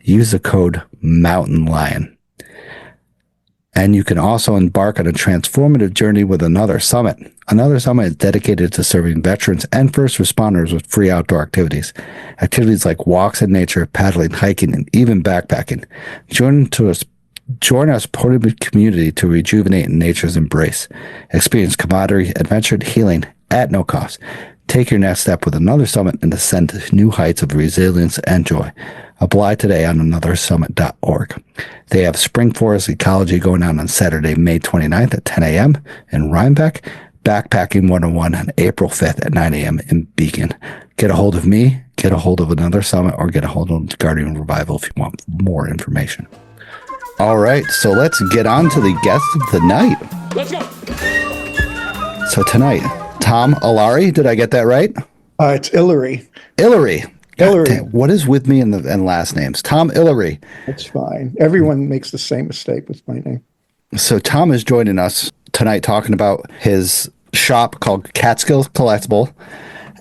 Speaker 6: Use the code Mountain Lion. And you can also embark on a transformative journey with Another Summit. Another Summit is dedicated to serving veterans and first responders with free outdoor activities. Activities like walks in nature, paddling, hiking, and even backpacking. Join our supportive community to rejuvenate in nature's embrace. Experience camaraderie, adventure, and healing at no cost. Take your next step with Another Summit and ascend to new heights of resilience and joy. Apply today on anothersummit.org. They have Spring Forest Ecology going on Saturday, May 29th at 10 a.m. in Rhinebeck, Backpacking 101 on April 5th at 9 a.m. in Beacon. Get a hold of me, get a hold of Another Summit, or get a hold of Guardian Revival if you want more information. All right, so let's get on to the guest of the night.
Speaker 8: Let's go.
Speaker 6: So tonight, Tom Ilari, did I get that right?
Speaker 8: It's Ilari.
Speaker 6: Ilari.
Speaker 8: Ilari.
Speaker 6: Damn, what is with me and last names? Tom Ilari.
Speaker 8: That's fine. Everyone makes the same mistake with my name.
Speaker 6: So Tom is joining us tonight talking about his shop called Catskill Collectibles.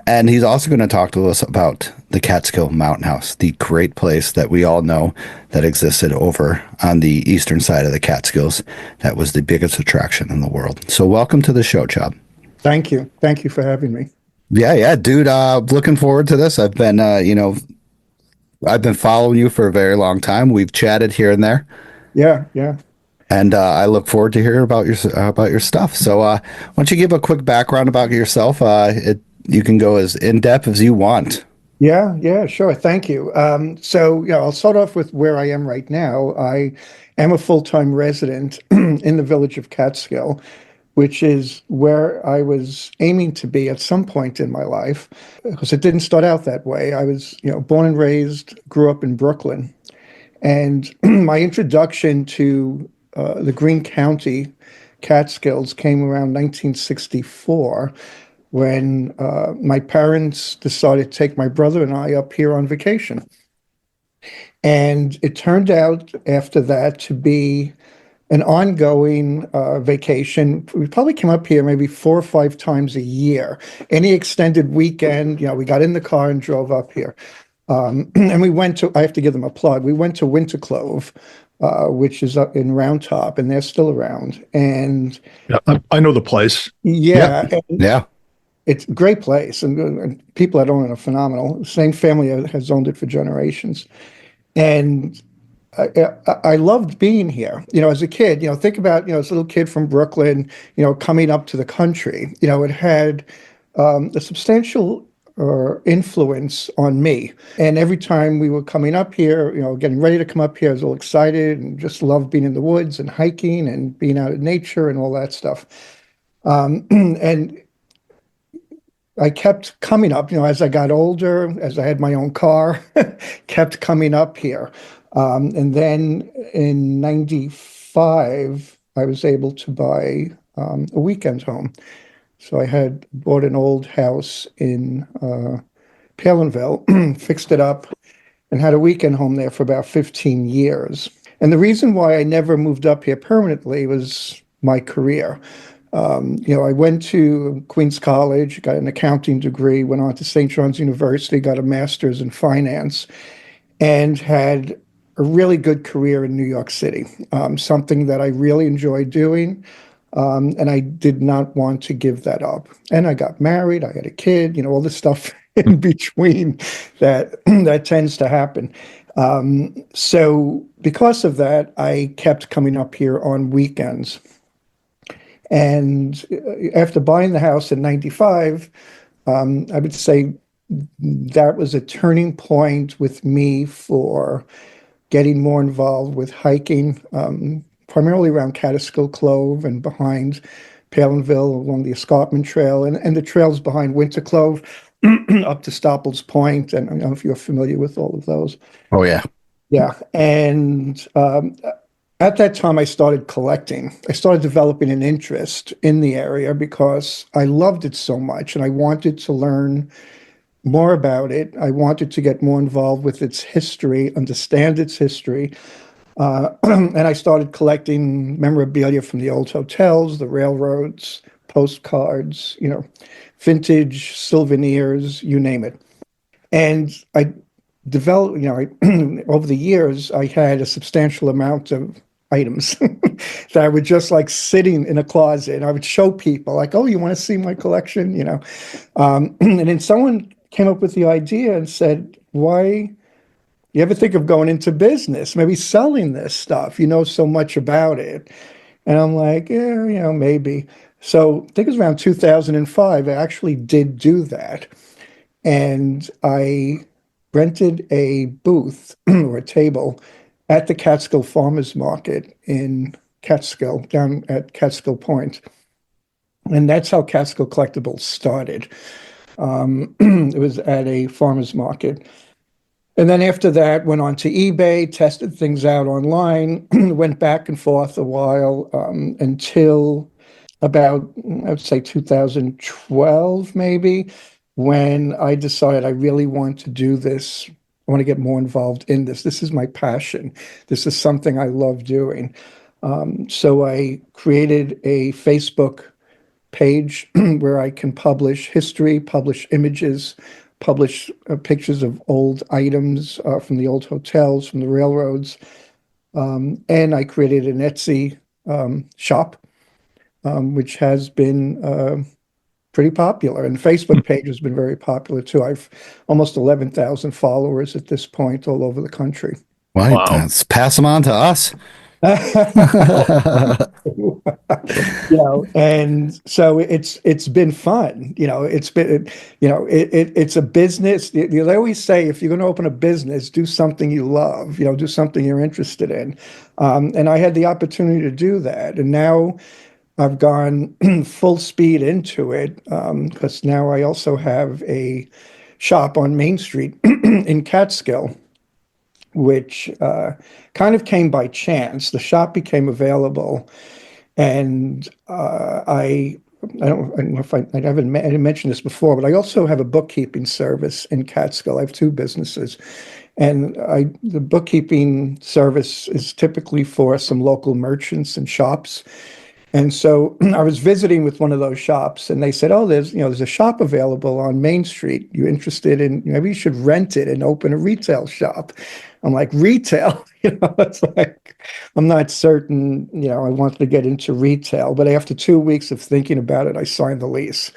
Speaker 6: And he's also going to talk to us about the Catskill Mountain House, the great place that we all know that existed over on the eastern side of the Catskills. That was the biggest attraction in the world. So welcome to the show, Chubb.
Speaker 8: Thank you. Thank you for having me.
Speaker 6: Yeah, dude. Looking forward to this. I've been, I've been following you for a very long time. We've chatted here and there.
Speaker 8: Yeah.
Speaker 6: And I look forward to hearing about your stuff. So why don't you give a quick background about yourself? You can go as in depth as you want.
Speaker 8: Yeah, sure. Thank you. I'll start off with where I am right now. I am a full-time resident in the village of Catskill, which is where I was aiming to be at some point in my life, because it didn't start out that way. I was, born and raised, grew up in Brooklyn, and my introduction to the Greene County Catskills came around 1964, when my parents decided to take my brother and I up here on vacation. And it turned out after that to be an ongoing vacation. We probably came up here maybe 4 or 5 times a year. Any extended weekend, we got in the car and drove up here. And we went to, I have to give them a plug, we went to Winter Clove, which is up in Round Top, and they're still around. And
Speaker 7: yeah, I know the place.
Speaker 8: Yeah.
Speaker 6: Yeah.
Speaker 8: It's a great place, and people that own it are phenomenal. The same family has owned it for generations. And I loved being here. As a kid, think about, as a little kid from Brooklyn, coming up to the country, it had a substantial influence on me. And every time we were coming up here, getting ready to come up here, I was all excited and just loved being in the woods and hiking and being out in nature and all that stuff. And I kept coming up, as I got older, as I had my own car, kept coming up here. And then in 95, I was able to buy a weekend home. So I had bought an old house in Palinville, fixed it up, and had a weekend home there for about 15 years. And the reason why I never moved up here permanently was my career. I went to Queens College, got an accounting degree, went on to St. John's University, got a master's in finance, and had a really good career in New York City, something that I really enjoyed doing, and I did not want to give that up. And I got married, I had a kid, all this stuff in between that tends to happen. So because of that, I kept coming up here on weekends. And after buying the house in 95, I would say that was a turning point with me for getting more involved with hiking, primarily around Catskill Clove and behind Palinville along the Escarpment Trail and the trails behind Winter Clove up to Stopples Point. And I don't know if you're familiar with all of those.
Speaker 6: Oh, yeah.
Speaker 8: Yeah. And at that time, I started collecting. I started developing an interest in the area because I loved it so much and I wanted to learn more about it. I wanted to get more involved with its history, understand its history. And I started collecting memorabilia from the old hotels, the railroads, postcards, vintage souvenirs, you name it. And I developed, over the years, I had a substantial amount of items that I would just like sitting in a closet and I would show people like, oh, you want to see my collection, and then someone came up with the idea and said, why, you ever think of going into business, maybe selling this stuff, so much about it? And I'm like, yeah, maybe. So I think it was around 2005, I actually did do that. And I rented a booth or a table at the Catskill Farmers Market in Catskill, down at Catskill Point. And that's how Catskill Collectibles started. It was at a farmer's market. And then after that, went on to eBay, tested things out online, went back and forth a while until about, I would say 2012, maybe, when I decided I really want to do this. I want to get more involved in this. This is my passion. This is something I love doing. So I created a Facebook page where I can publish history, publish images, publish pictures of old items from the old hotels, from the railroads. And I created an Etsy shop, which has been pretty popular. And Facebook page has been very popular too. I've almost 11,000 followers at this point all over the country.
Speaker 6: Right.
Speaker 7: Wow.
Speaker 6: Let's pass them on to us.
Speaker 8: And so it's been fun. It's a business. They always say if you're going to open a business, do something you love. Do something you're interested in. And I had the opportunity to do that, and now I've gone full speed into it because now I also have a shop on Main Street in Catskill, which kind of came by chance. The shop became available, and I don't know if I didn't mention this before, but I also have a bookkeeping service in Catskill. I have two businesses, and the bookkeeping service is typically for some local merchants and shops. And so I was visiting with one of those shops, and they said, "Oh, there's a shop available on Main Street. You interested in? Maybe you should rent it and open a retail shop." I'm like, "Retail?" It's like I'm not certain. I wanted to get into retail, but after 2 weeks of thinking about it, I signed the lease,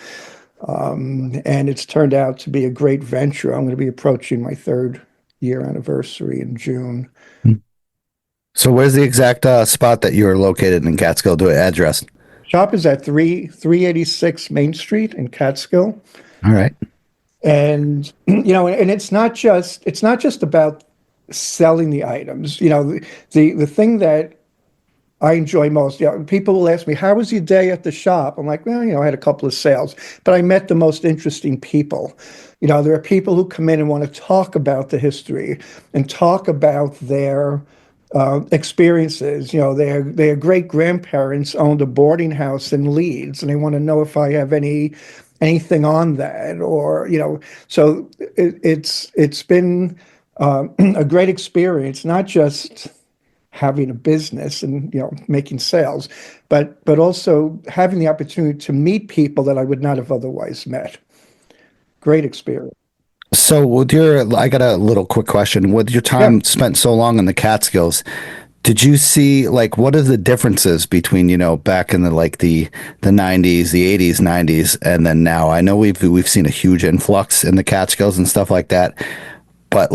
Speaker 8: and it's turned out to be a great venture. I'm going to be approaching my 3rd-year anniversary in June.
Speaker 6: So where's the exact spot that you're located in Catskill? Do it address.
Speaker 8: Shop is at 386 Main Street in Catskill.
Speaker 6: All right.
Speaker 8: And and it's not just about selling the items. The thing that I enjoy most, people will ask me, "How was your day at the shop?" I'm like, "Well, I had a couple of sales, but I met the most interesting people." There are people who come in and want to talk about the history and talk about their experiences. Their great grandparents owned a boarding house in Leeds, and they want to know if I have anything on that, or So it's been a great experience, not just having a business and making sales, but also having the opportunity to meet people that I would not have otherwise met. Great experience.
Speaker 6: So I got a little quick question. With your time spent so long in the Catskills, did you see what are the differences between, back in the 90s, the 80s, 90s, and then now? I know we've seen a huge influx in the Catskills and stuff like that. But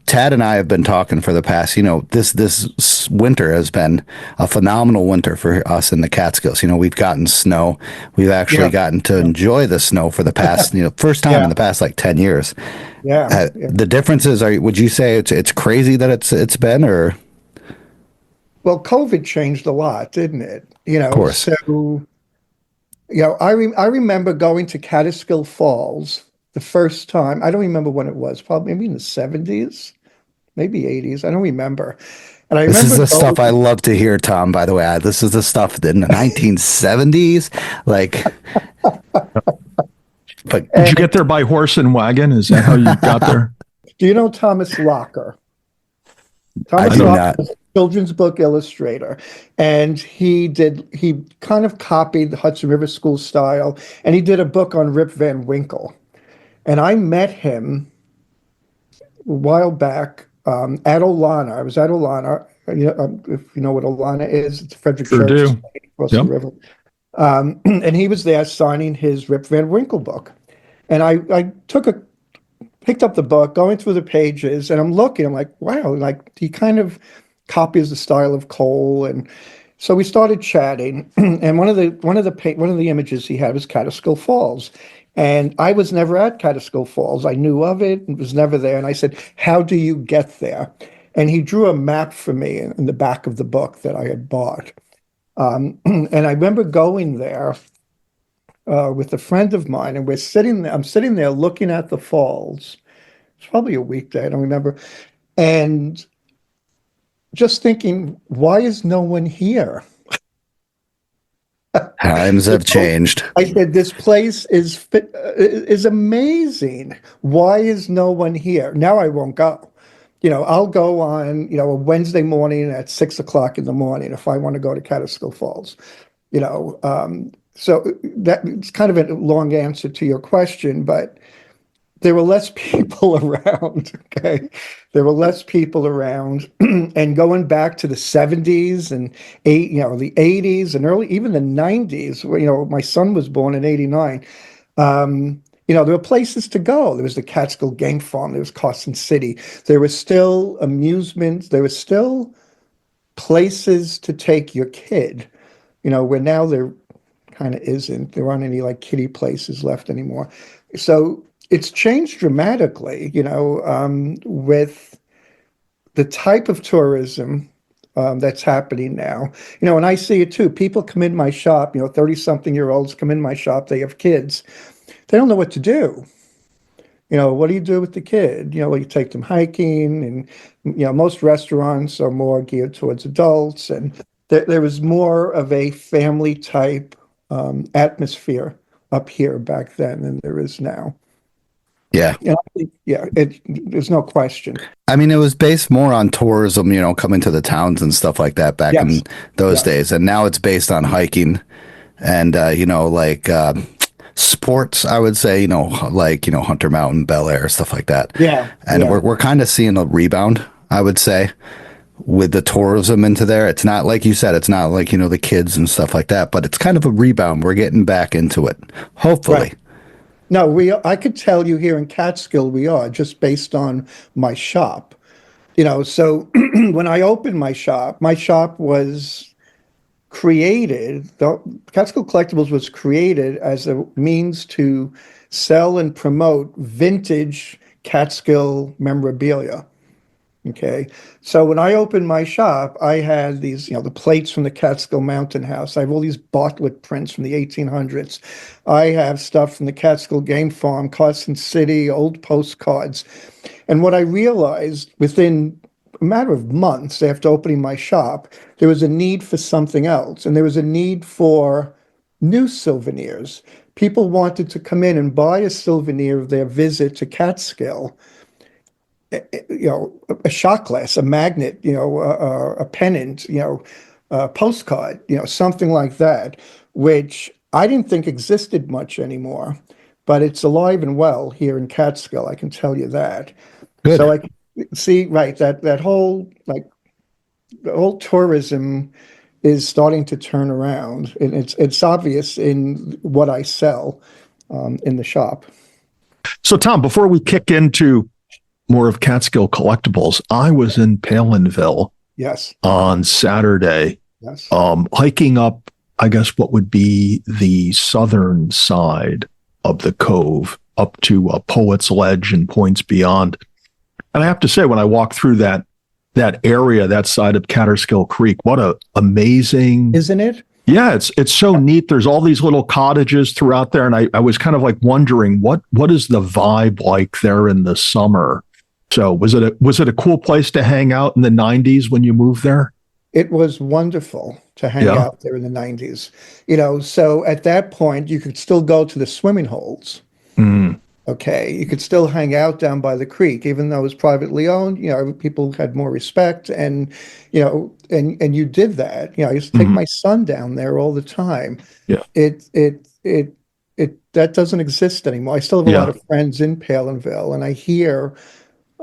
Speaker 6: Tad and I have been talking for the past, this winter has been a phenomenal winter for us in the Catskills. We've gotten snow. We've actually gotten to enjoy the snow for the past, first time in the past 10 years.
Speaker 8: Yeah.
Speaker 6: The differences would you say it's crazy that it's been, or?
Speaker 8: Well, COVID changed a lot, didn't it?
Speaker 6: Of course.
Speaker 8: So, I remember going to Catskill Falls the first time. I don't remember when it was, probably maybe in the 70s, maybe 80s. I don't remember. And I
Speaker 6: This is
Speaker 8: remember
Speaker 6: the stuff I love to hear, Tom, by the way. This is the stuff in the 1970s. But
Speaker 7: Did you get there by horse and wagon? Is that how you got there?
Speaker 8: Do you know Thomas Locker?
Speaker 6: I do not.
Speaker 8: Was a children's book illustrator, and he kind of copied the Hudson River School style, and he did a book on Rip Van Winkle. And I met him a while back at Olana. I was at Olana. If you know what Olana is, it's Frederick
Speaker 7: Sure
Speaker 8: Church
Speaker 7: do.
Speaker 8: across the river. And he was there signing his Rip Van Winkle book. And I picked up the book, going through the pages, and I'm looking. I'm like, wow, he kind of copies the style of Cole. And so we started chatting. And one of the images he had was Catskill Falls. And I was never at Catskill Falls. I knew of it and was never there. And I said, "How do you get there?" And he drew a map for me in the back of the book that I had bought. And I remember going there with a friend of mine, and I'm sitting there looking at the falls. It's probably a weekday, I don't remember. And just thinking, why is no one here?
Speaker 6: Times have changed.
Speaker 8: I said, this place is amazing. Why is no one here? Now I won't go. I'll go on, a Wednesday morning at 6:00 in the morning if I want to go to Catskill Falls. So that's kind of a long answer to your question, but there were less people around. Okay, there were less people around, and going back to the 70s and the 80s and early, even the 90s, where my son was born in 89. There were places to go. There was the Catskill Game Farm. There was Carson City. There was still amusements. There were still places to take your kid. Where now there kind of isn't. There aren't any like kiddie places left anymore. So it's changed dramatically, with the type of tourism that's happening now. And I see it too. People come in my shop, 30-something-year-olds come in my shop, they have kids. They don't know what to do. What do you do with the kid? Well, you take them hiking, and, most restaurants are more geared towards adults. And there was more of a family type atmosphere up here back then than there is now.
Speaker 6: Yeah.
Speaker 8: There's no question.
Speaker 6: I mean, it was based more on tourism, coming to the towns and stuff like that back in those days. And now it's based on hiking and, sports, I would say, Hunter Mountain, Bel Air, stuff like that.
Speaker 8: Yeah.
Speaker 6: And we're kind of seeing a rebound, I would say, with the tourism into there. It's not like you said, it's not like, the kids and stuff like that, but it's kind of a rebound. We're getting back into it, hopefully.
Speaker 8: Right. No, I could tell you here in Catskill, we are just based on my shop, so when I opened my shop was created, the Catskill Collectibles was created as a means to sell and promote vintage Catskill memorabilia. Okay. So when I opened my shop, I had these, the plates from the Catskill Mountain House. I have all these Bartlett prints from the 1800s. I have stuff from the Catskill Game Farm, Carson City, old postcards. And what I realized within a matter of months after opening my shop, there was a need for something else. And there was a need for new souvenirs. People wanted to come in and buy a souvenir of their visit to Catskill. A shot glass, a magnet, a pennant, a postcard, something like that, which I didn't think existed much anymore, but it's alive and well here in Catskill. I can tell you that.
Speaker 6: Good.
Speaker 8: So I can see, right, that whole, the whole tourism is starting to turn around, and it's obvious in what I sell in the shop.
Speaker 7: So, Tom, before we kick into more of Catskill Collectibles, I was in Palinville on Saturday, hiking up, I guess, what would be the southern side of the cove up to Poet's Ledge and points beyond. And I have to say, when I walked through that area, that side of Catskill Creek, what a amazing,
Speaker 8: isn't it?
Speaker 7: Yeah, it's so neat. There's all these little cottages throughout there, and I was kind of like wondering what is the vibe like there in the summer. So was it a cool place to hang out in the 90s when you moved there?
Speaker 8: It was wonderful to hang out there in the 90s. So at that point, you could still go to the swimming holes.
Speaker 7: Mm.
Speaker 8: Okay, you could still hang out down by the creek, even though it was privately owned. People had more respect, and and you did that. I used to take my son down there all the time.
Speaker 7: Yeah,
Speaker 8: it that doesn't exist anymore. I still have a lot of friends in Palinville, and I hear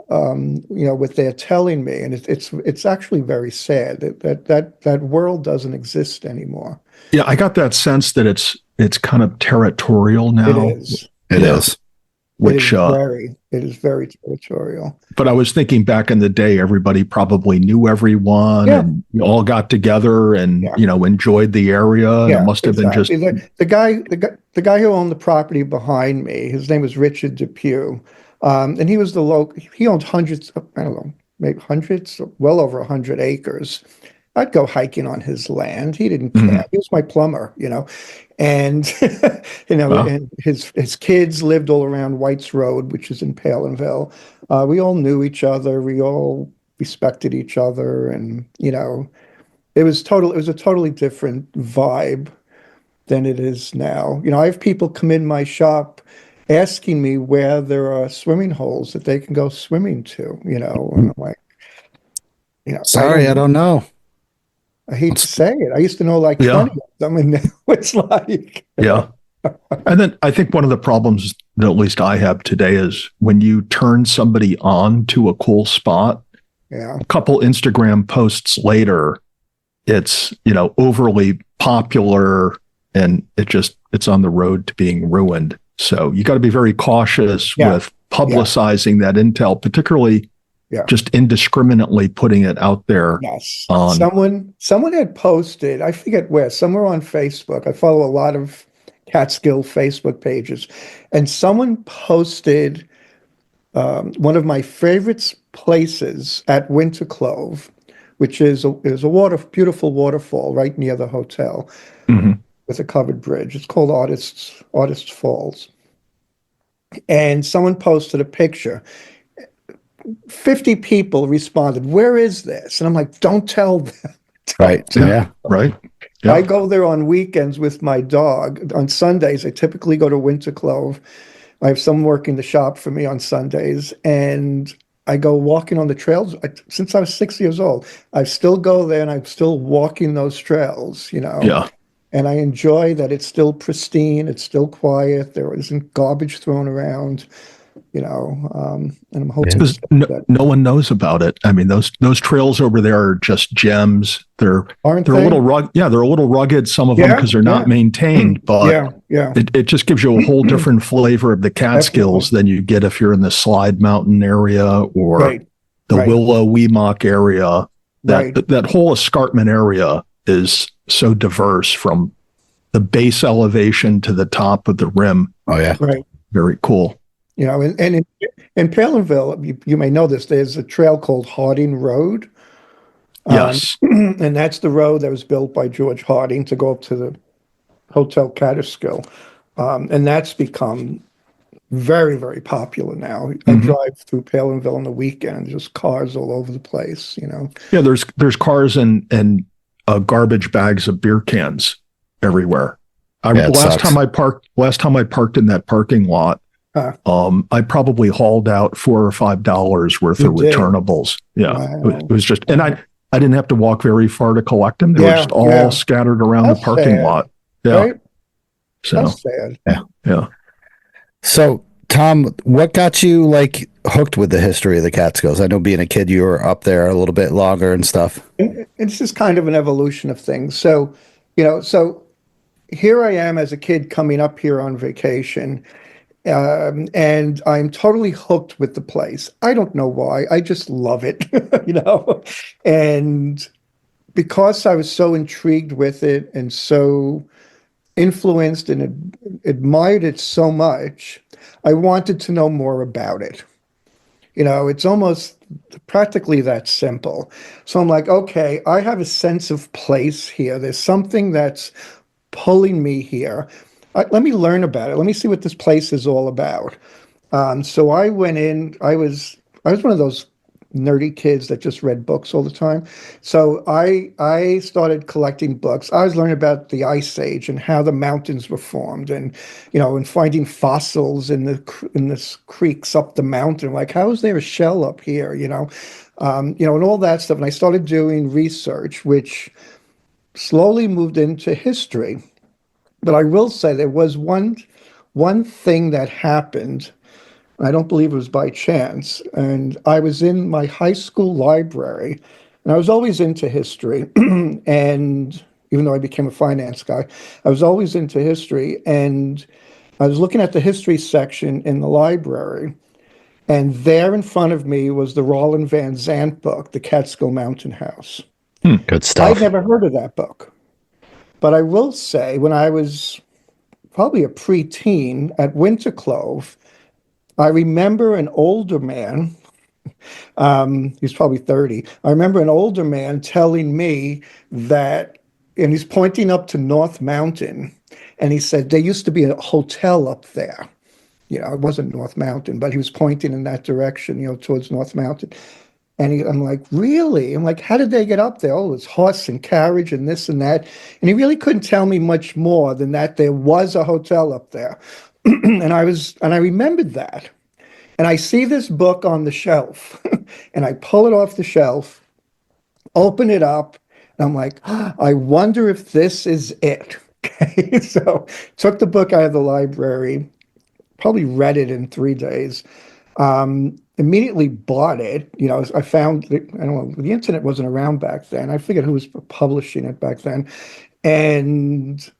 Speaker 8: what they're telling me, and it's actually very sad that world doesn't exist anymore.
Speaker 7: Yeah, I got that sense that it's kind of territorial now.
Speaker 8: It is.
Speaker 6: It is.
Speaker 7: Which
Speaker 8: it is very territorial.
Speaker 7: But I was thinking back in the day, everybody probably knew everyone, and you all got together and enjoyed the area.
Speaker 8: Yeah,
Speaker 7: it must have been just
Speaker 8: the guy who owned the property behind me. His name was Richard Depew, and he was the local. He owned hundreds. I don't know, maybe hundreds, well over 100 acres. I'd go hiking on his land. He didn't care. He was my plumber, and and his kids lived all around White's Road, which is in Palinville. We all knew each other. We all respected each other, and it was a totally different vibe than it is now. I have people come in my shop asking me where there are swimming holes that they can go swimming to, and I'm like,
Speaker 6: sorry, I don't know.
Speaker 8: I hate to say it. I used to know like 20 of them, and now it's like,
Speaker 7: yeah. And then I think one of the problems that at least I have today is when you turn somebody on to a cool spot,
Speaker 8: Yeah.
Speaker 7: a couple Instagram posts later, it's, overly popular and it's on the road to being ruined. So you got to be very cautious with publicizing that intel, particularly just indiscriminately putting it out there.
Speaker 8: Yes.
Speaker 7: On
Speaker 8: Someone had posted, I forget where, somewhere on Facebook. I follow a lot of Catskill Facebook pages, and someone posted one of my favorite places at Winter Clove, which is a beautiful waterfall right near the hotel with a covered bridge. It's called Artists Falls. And someone posted a picture. 50 people responded, "Where is this?" And I'm like, "Don't tell them."
Speaker 6: Right. Yeah.
Speaker 7: Right. Yeah.
Speaker 8: I go there on weekends with my dog. On Sundays, I typically go to Winter Clove. I have someone working the shop for me on Sundays, and I go walking on the trails. Since I was 6 years old, I still go there, and I'm still walking those trails,
Speaker 7: Yeah.
Speaker 8: And I enjoy that it's still pristine, it's still quiet, there isn't garbage thrown around, and I'm hoping
Speaker 7: Because no one knows about it. I mean, those trails over there are just gems. They're
Speaker 8: Aren't
Speaker 7: a
Speaker 8: they?
Speaker 7: little rugged. Yeah, they're a little rugged. Some of them because they're not maintained. But it just gives you a whole different flavor of the Catskills than you get if you're in the Slide Mountain area or the Willow Weemock area. That whole escarpment area is so diverse from the base elevation to the top of the rim.
Speaker 6: Oh yeah,
Speaker 8: right.
Speaker 7: Very cool.
Speaker 8: And in Palinville, you may know this, there's a trail called Harding Road.
Speaker 7: Yes.
Speaker 8: And that's the road that was built by George Harding to go up to the Hotel Catskill. And that's become very, very popular now. I drive through Palinville on the weekend, just cars all over the place,
Speaker 7: Yeah, there's cars and garbage bags of beer cans everywhere. Last time I parked in that parking lot, I probably hauled out $4 or $5 worth of returnables. Yeah,
Speaker 8: wow.
Speaker 7: It was just, and I didn't have to walk very far to collect them. They were just all scattered around the parking lot. Yeah,
Speaker 8: right?
Speaker 7: So
Speaker 8: that's sad.
Speaker 7: Yeah.
Speaker 6: So, Tom, what got you hooked with the history of the Catskills? I know being a kid, you were up there a little bit longer and stuff.
Speaker 8: It's just kind of an evolution of things. So, so here I am as a kid coming up here on vacation, and I'm totally hooked with the place. I don't know why. I just love it, and because I was so intrigued with it and so influenced and admired it so much, I wanted to know more about it. It's almost practically that simple. So I'm like, okay, I have a sense of place here. There's something that's pulling me here. Let me learn about it. Let me see what this place is all about. So I went in. I was one of those nerdy kids that just read books all the time. So I started collecting books. I was learning about the Ice Age and how the mountains were formed, and and finding fossils in the creeks up the mountain. Like, how is there a shell up here? And all that stuff. And I started doing research, which slowly moved into history. But I will say there was one thing that happened. I don't believe it was by chance. And I was in my high school library, and I was always into history. And even though I became a finance guy, I was always into history. And I was looking at the history section in the library, and there in front of me was the Roland Van Zandt book, The Catskill Mountain House.
Speaker 6: Good stuff.
Speaker 8: I'd never heard of that book. But I will say, when I was probably a preteen at Winter Clove, I remember an older man, he's probably 30. I remember an older man telling me that, and he's pointing up to North Mountain, and he said, there used to be a hotel up there. It wasn't North Mountain, but he was pointing in that direction, towards North Mountain. And I'm like, really? I'm like, how did they get up there? Oh, it's horse and carriage and this and that. And he really couldn't tell me much more than that there was a hotel up there. And I remembered that. And I see this book on the shelf, and I pull it off the shelf, open it up, and I'm like, I wonder if this is it. Okay, so took the book out of the library, probably read it in 3 days. Immediately bought it. I found, I don't know, the internet wasn't around back then. I figured who was publishing it back then. And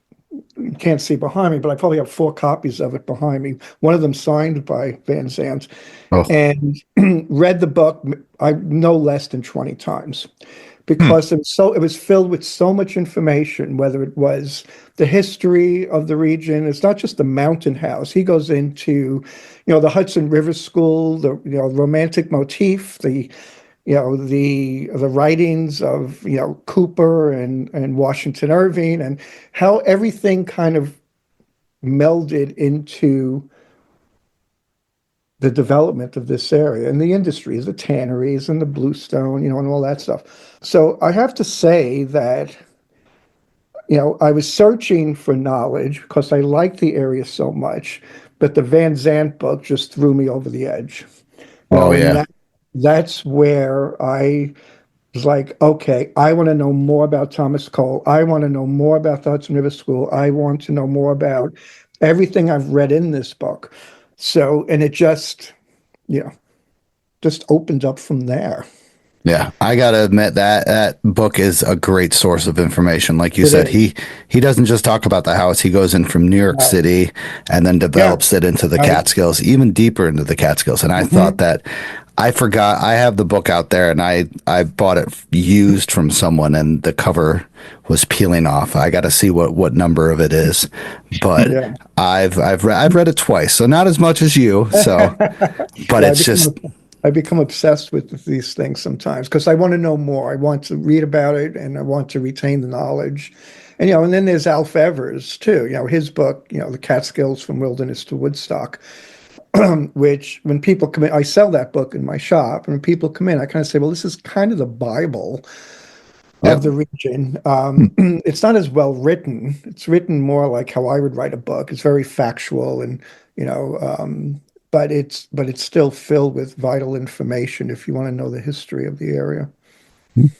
Speaker 8: you can't see behind me, but I probably have 4 copies of it behind me. One of them signed by Van Zandt,
Speaker 6: Oh,
Speaker 8: and read the book I no less than 20 times
Speaker 6: hmm.
Speaker 8: because it was filled with so much information, whether it was the history of the region. It's not just the mountain house. He goes into, the Hudson River School, the romantic motif, the writings of Cooper and Washington Irving, and how everything kind of melded into the development of this area and the industries, the tanneries and the bluestone, and all that stuff. So I have to say that, I was searching for knowledge because I liked the area so much, but the Van Zandt book just threw me over the edge.
Speaker 6: Oh
Speaker 8: And
Speaker 6: yeah.
Speaker 8: that's where I was like, okay, I want to know more about Thomas Cole. I want to know more about the Hudson River School. I want to know more about everything I've read in this book. So, and it just opened up from there.
Speaker 6: Yeah, I gotta admit that book is a great source of information. Like you
Speaker 8: It
Speaker 6: said,
Speaker 8: is.
Speaker 6: he doesn't just talk about the house. He goes in from New York
Speaker 8: Uh,
Speaker 6: City and then
Speaker 8: yeah.
Speaker 6: develops it into the
Speaker 8: I,
Speaker 6: Catskills, even deeper into the Catskills. And I thought
Speaker 8: mhm.
Speaker 6: that I forgot I have the book out there, and I bought it used from someone, and the cover was peeling off. I got to see what number of it is, but
Speaker 8: Yeah.
Speaker 6: I've read it twice, so not as much as you. So, but
Speaker 8: Yeah,
Speaker 6: it's just
Speaker 8: I become obsessed with these things sometimes because I want to know more. I want to read about it and I want to retain the knowledge. And then there's Alf Evers too. His book, The Catskills from Wilderness to Woodstock, which when people come in, I sell that book in my shop. And when people come in, I kind of say, well, this is kind of the Bible
Speaker 6: yep.
Speaker 8: of the region. It's not as well written. It's written more like how I would write a book. It's very factual and, you know, but it's still filled with vital information if you want to know the history of the area.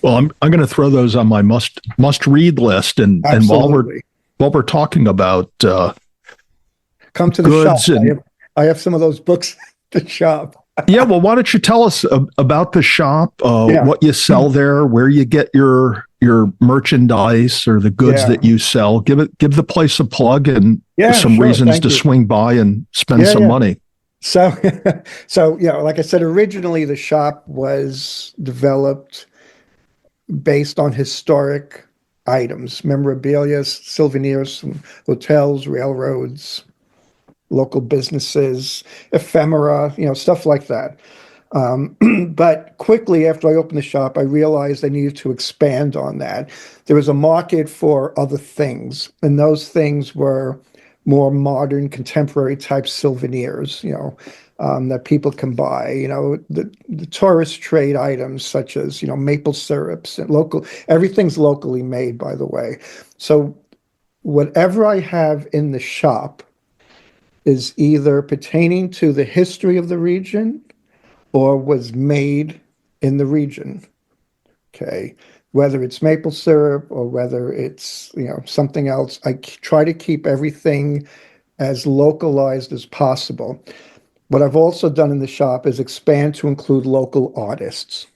Speaker 7: Well, I'm going to throw those on my must read list, and
Speaker 8: Absolutely.
Speaker 7: while we're talking about
Speaker 8: Come to the shop.
Speaker 7: goods and
Speaker 8: I have some of those books at the shop.
Speaker 7: yeah, well, why don't you tell us about the shop,
Speaker 8: Yeah.
Speaker 7: what you sell there, where you get your merchandise or the goods
Speaker 8: Yeah.
Speaker 7: that you sell. Give the place a plug and
Speaker 8: Yeah,
Speaker 7: some
Speaker 8: sure.
Speaker 7: reasons
Speaker 8: Thank
Speaker 7: to
Speaker 8: you.
Speaker 7: swing by and spend
Speaker 8: Yeah,
Speaker 7: some
Speaker 8: yeah.
Speaker 7: money.
Speaker 8: So, so like I said, originally the shop was developed based on historic items, memorabilia, souvenirs from hotels, railroads, local businesses, ephemera, stuff like that. But quickly after I opened the shop, I realized I needed to expand on that. There was a market for other things, and those things were more modern, contemporary type souvenirs, that people can buy. The tourist trade items such as, maple syrups and everything's locally made, by the way. So whatever I have in the shop is either pertaining to the history of the region or was made in the region. Okay. Whether it's maple syrup or whether it's, something else, I try to keep everything as localized as possible. What I've also done in the shop is expand to include local artists.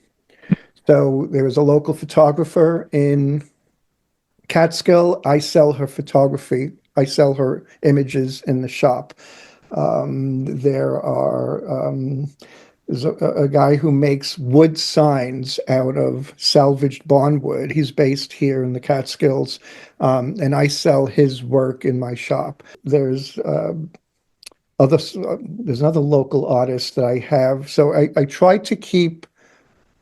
Speaker 8: So there is a local photographer in Catskill. I sell her photography. I sell her images in the shop. There's a guy who makes wood signs out of salvaged barnwood. He's based here in the Catskills, and I sell his work in my shop. There's another local artist that I have. So I try to keep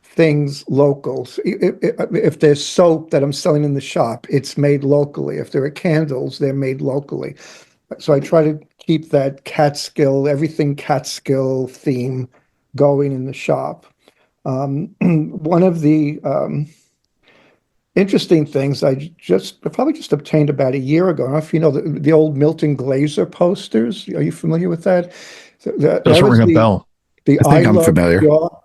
Speaker 8: things local. So if there's soap that I'm selling in the shop, it's made locally. If there are candles, they're made locally. So I try to keep that everything Catskill theme going in the shop. One of the interesting things I probably just obtained about a year ago. I don't know if you know the old Milton Glaser posters. Are you familiar with that? That
Speaker 7: Doesn't
Speaker 8: was
Speaker 7: ring a bell.
Speaker 8: the
Speaker 6: I
Speaker 8: I
Speaker 6: think I'm
Speaker 8: Love New
Speaker 6: familiar.
Speaker 8: York.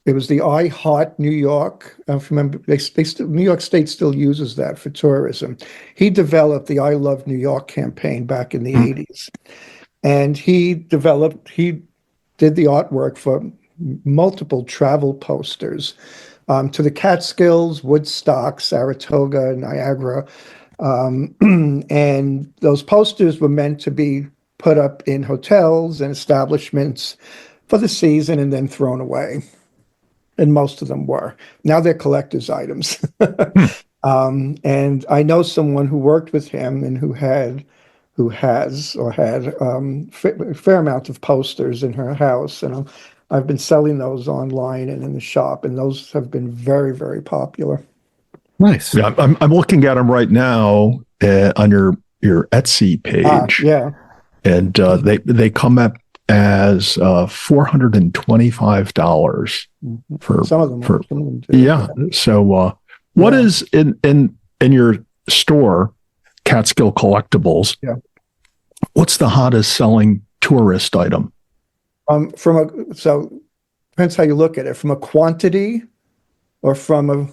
Speaker 8: It was the I Heart New York. I remember New York State still uses that for tourism. He developed the I Love New York campaign back in the 80s. And he did the artwork for multiple travel posters to the Catskills, Woodstock, Saratoga, Niagara. And those posters were meant to be put up in hotels and establishments for the season and then thrown away. And most of them were. Now they're collector's items. And I know someone who worked with him and who had a fair amount of posters in her house. And I've been selling those online and in the shop, and those have been very, very popular.
Speaker 6: Nice.
Speaker 7: Yeah, I'm looking at them right now on your Etsy page.
Speaker 8: Yeah.
Speaker 7: And they come up as $425 for
Speaker 8: some of them.
Speaker 7: For,
Speaker 8: some of them do.
Speaker 7: Yeah. So what is in your store, Catskill Collectibles?
Speaker 8: Yeah.
Speaker 7: What's the hottest selling tourist item?
Speaker 8: So depends how you look at it, from a quantity or from a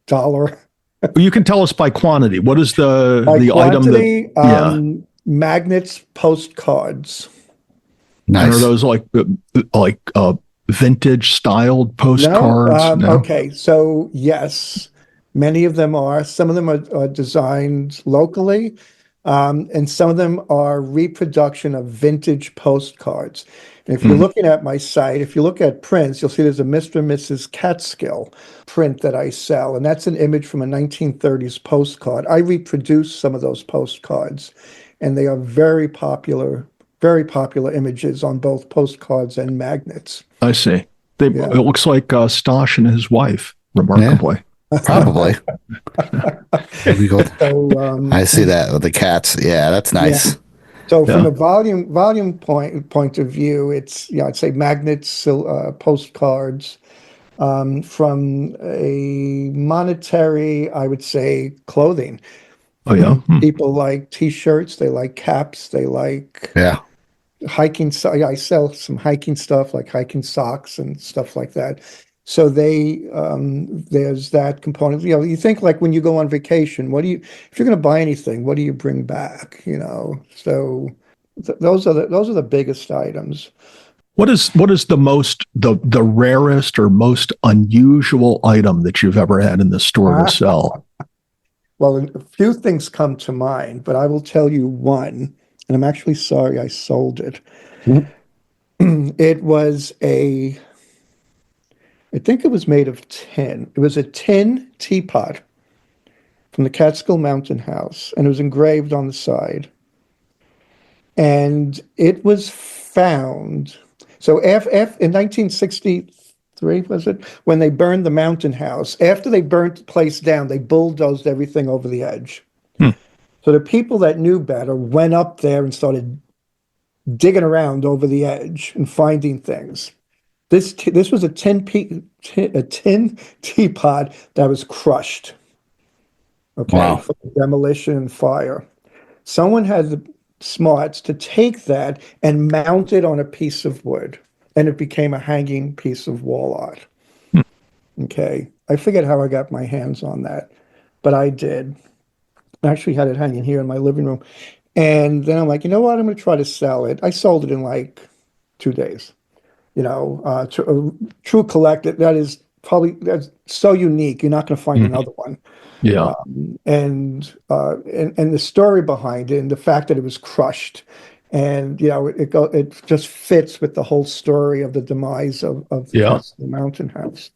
Speaker 8: dollar.
Speaker 7: You can tell us by quantity. What is the
Speaker 8: quantity,
Speaker 7: item that?
Speaker 8: Magnets, postcards.
Speaker 6: Nice.
Speaker 7: And are those like vintage styled postcards?
Speaker 8: No? Okay, so yes, many of them are. Some of them are designed locally, and some of them are reproduction of vintage postcards. And if you're looking at my site, if you look at prints, you'll see there's a Mr. and Mrs. Catskill print that I sell, and that's an image from a 1930s postcard. I reproduce some of those postcards, and they are very popular images on both postcards and magnets.
Speaker 7: I see. It looks like Stosh and his wife, remarkably.
Speaker 6: Yeah, probably.
Speaker 8: So,
Speaker 6: I see that with the cats. Yeah, that's nice.
Speaker 8: Yeah. So from a volume point of view, it's I'd say magnets, postcards. From a monetary, I would say clothing.
Speaker 7: Oh yeah.
Speaker 8: People like T-shirts. They like caps. They like hiking. I sell some hiking stuff, like hiking socks and stuff like that. So there's that component. You think like when you go on vacation, if you're going to buy anything, what do you bring back? So those are the biggest items.
Speaker 7: What is the rarest or most unusual item that you've ever had in the store to sell?
Speaker 8: Well, a few things come to mind, but I will tell you one, and I'm actually sorry I sold it. It was I think it was made of tin. It was a tin teapot from the Catskill Mountain House, and it was engraved on the side. And it was found. So in 1963, was it, when they burned the Mountain House, after they burnt the place down, they bulldozed everything over the edge. So the people that knew better went up there and started digging around over the edge and finding things. This was a tin teapot that was crushed. Okay,
Speaker 6: wow.
Speaker 8: For demolition and fire. Someone had the smarts to take that and mount it on a piece of wood, and it became a hanging piece of wall art. Okay, I forget how I got my hands on that, but I did. I actually had it hanging here in my living room, and then I'm like, you know what? I'm going to try to sell it. I sold it in like 2 days. True collector, that's so unique. You're not going to find another one.
Speaker 7: Yeah.
Speaker 8: And the story behind it, and the fact that it was crushed, and it just fits with the whole story of the demise of the Catskill Mountain House.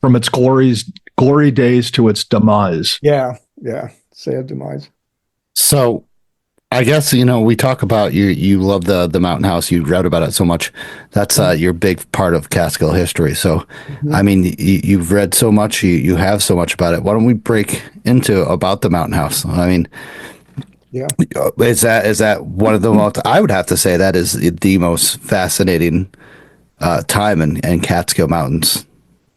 Speaker 7: From its glory days to its demise.
Speaker 8: Yeah, sad demise.
Speaker 6: So I guess, we talk about you love the Mountain House. You read about it so much. That's your big part of Catskill history. So, I mean, you've read so much, you have so much about it. Why don't we break into about the Mountain House? I mean, is that one of the most, I would have to say that is the most fascinating time in Catskill Mountains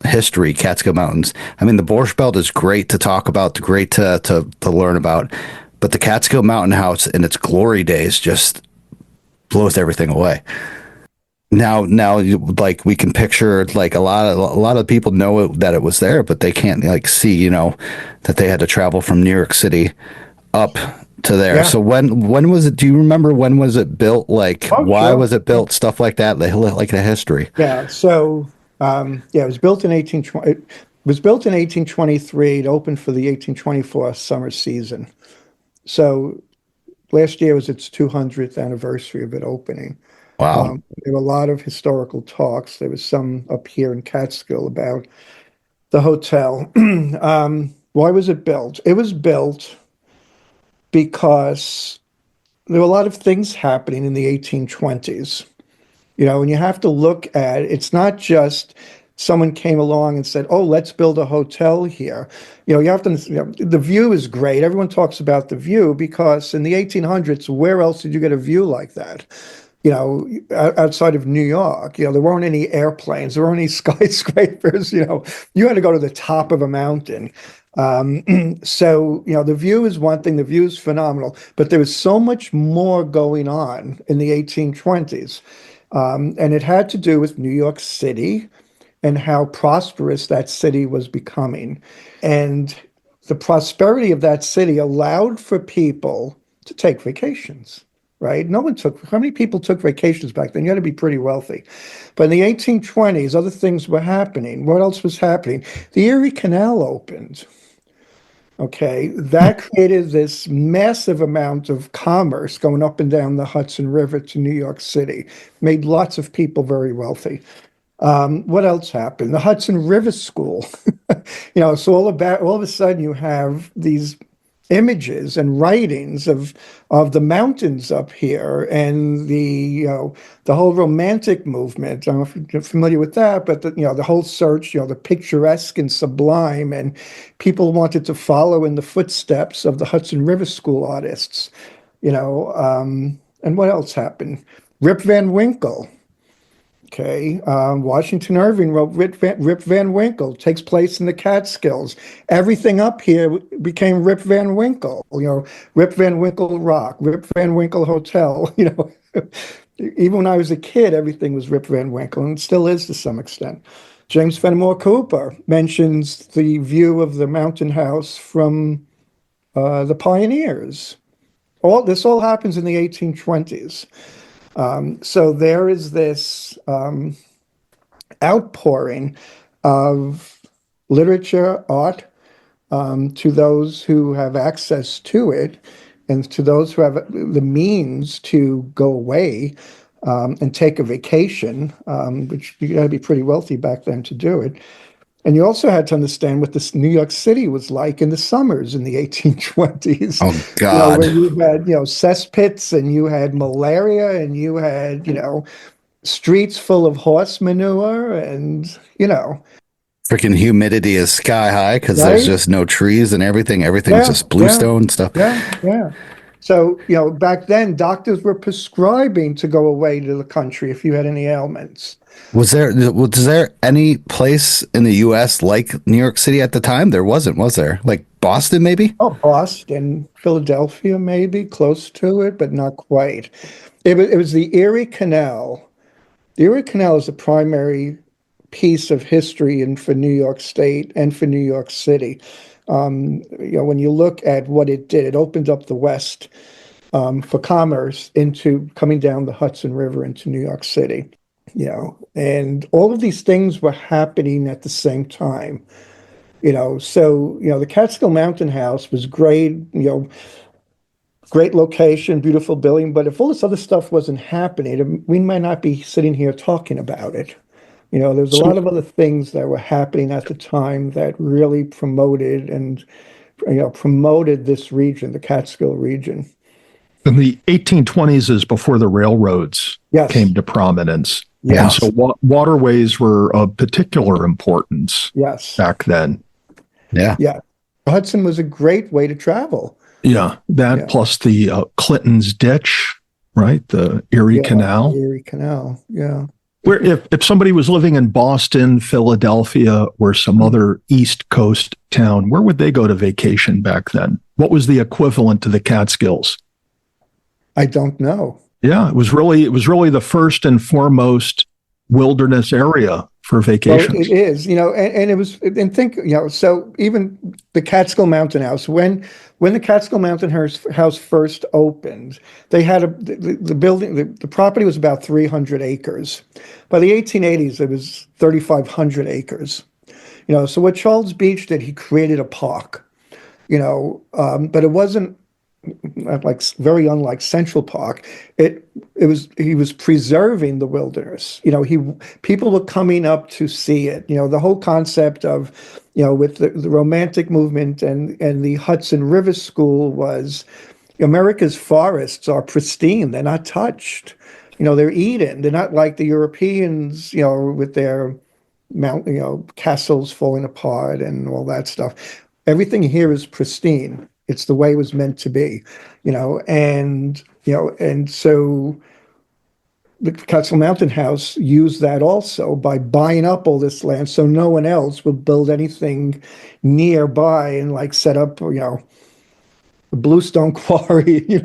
Speaker 6: history, Catskill Mountains. I mean, the Borscht Belt is great to talk about, great to learn about. But the Catskill Mountain House in its glory days just blows everything away. Like we can picture like a lot of people know that it was there, but they can't like see, that they had to travel from New York City up to there.
Speaker 8: Yeah.
Speaker 6: So when was it? Do you remember when was it built? Like
Speaker 8: Oh,
Speaker 6: why
Speaker 8: sure.
Speaker 6: was it built? Stuff like that. Like the history.
Speaker 8: Yeah. So, it was built in 1820. It was built in 1823. It opened for the 1824 summer season. So last year was its 200th anniversary of it opening.
Speaker 6: Wow.
Speaker 8: There were a lot of historical talks. There was some up here in Catskill about the hotel. Why was it built? It was built because there were a lot of things happening in the 1820s. And you have to look at it's not just someone came along and said, "Oh, let's build a hotel here." You have to, the view is great. Everyone talks about the view because in the 1800s, where else did you get a view like that? Outside of New York, there weren't any airplanes, there weren't any skyscrapers, you had to go to the top of a mountain. So, the view is one thing, the view is phenomenal, but there was so much more going on in the 1820s. And it had to do with New York City and how prosperous that city was becoming. And the prosperity of that city allowed for people to take vacations. Right? How many people took vacations back then? You had to be pretty wealthy. But in the 1820s, other things were happening. What else was happening? The Erie Canal opened. Okay, that created this massive amount of commerce going up and down the Hudson River to New York City, made lots of people very wealthy. What else happened? The Hudson River School. So all of a sudden you have these images and writings of the mountains up here and the whole romantic movement. I don't know if you're familiar with that, but the whole search, the picturesque and sublime, and people wanted to follow in the footsteps of the Hudson River School artists. And what else happened? Rip Van Winkle. Okay, Washington Irving wrote Rip Van Winkle, takes place in the Catskills. Everything up here became Rip Van Winkle, Rip Van Winkle Rock, Rip Van Winkle Hotel, Even when I was a kid, everything was Rip Van Winkle, and it still is to some extent. James Fenimore Cooper mentions the view of the mountain house from the Pioneers. This all happens in the 1820s. So there is this outpouring of literature, art, to those who have access to it, and to those who have the means to go away and take a vacation, which you got to be pretty wealthy back then to do it. And you also had to understand what this New York City was like in the summers in the 1820s.
Speaker 6: Oh God.
Speaker 8: When you had, cesspits, and you had malaria, and you had, streets full of horse manure, and,
Speaker 6: Freaking humidity is sky high because
Speaker 8: right?
Speaker 6: there's just no trees and everything. Everything's just bluestone stuff.
Speaker 8: Yeah. So, back then doctors were prescribing to go away to the country if you had any ailments.
Speaker 6: Was there any place in the U.S. like New York City at the time? There wasn't, was there? Like Boston, maybe?
Speaker 8: Oh, Boston, Philadelphia, maybe close to it, but not quite. It was the Erie Canal. The Erie Canal is the primary piece of history for New York State and for New York City. When you look at what it did, it opened up the West for commerce into coming down the Hudson River into New York City. And all of these things were happening at the same time. So the Catskill Mountain House was great, great location, beautiful building, but if all this other stuff wasn't happening, we might not be sitting here talking about it. There's a lot of other things that were happening at the time that really promoted this region, the Catskill region.
Speaker 7: In the 1820s is before the railroads came to prominence.
Speaker 8: Yes.
Speaker 7: And so waterways were of particular importance back then.
Speaker 6: Yeah.
Speaker 8: Hudson was a great way to travel.
Speaker 7: Plus the Clinton's Ditch, right? The Erie Canal.
Speaker 8: The Erie Canal,
Speaker 7: Where if somebody was living in Boston, Philadelphia, or some other East Coast town, where would they go to vacation back then? What was the equivalent to the Catskills?
Speaker 8: I don't know.
Speaker 7: Yeah, it was really the first and foremost wilderness area for vacations.
Speaker 8: Well, it is, and it was, and think, so even the Catskill Mountain House, when the Catskill Mountain House first opened, they had the building, the property was about 300 acres. By the 1880s, it was 3,500 acres. So what Charles Beach did, he created a park, but it wasn't like very unlike Central Park. He was preserving the wilderness. People were coming up to see it. The whole concept of, with the Romantic movement and the Hudson River School was America's forests are pristine. They're not touched. They're Eden. They're not like the Europeans, with their castles falling apart and all that stuff. Everything here is pristine. It's the way it was meant to be, and so the Catskill Mountain House used that also by buying up all this land so no one else would build anything nearby and like set up, the Bluestone Quarry,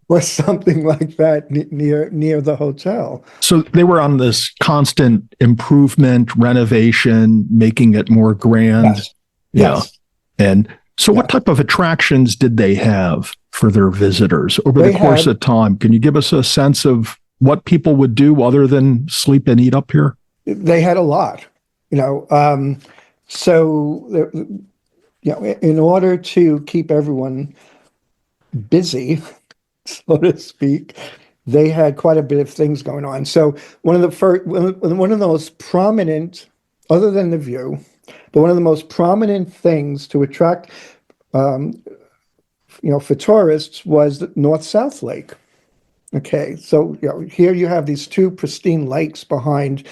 Speaker 8: or something like that near the hotel.
Speaker 7: So they were on this constant improvement, renovation, making it more grand.
Speaker 8: Yes.
Speaker 7: Yeah.
Speaker 8: Yes.
Speaker 7: And so what type of attractions did they have for their visitors over the course of time? Can you give us a sense of what people would do other than sleep and eat up here?
Speaker 8: They had a lot, so, in order to keep everyone busy, so to speak, they had quite a bit of things going on. So one of the most prominent, other than the view, but one of the most prominent things to attract, for tourists was the North-South Lake. Okay, so here you have these two pristine lakes behind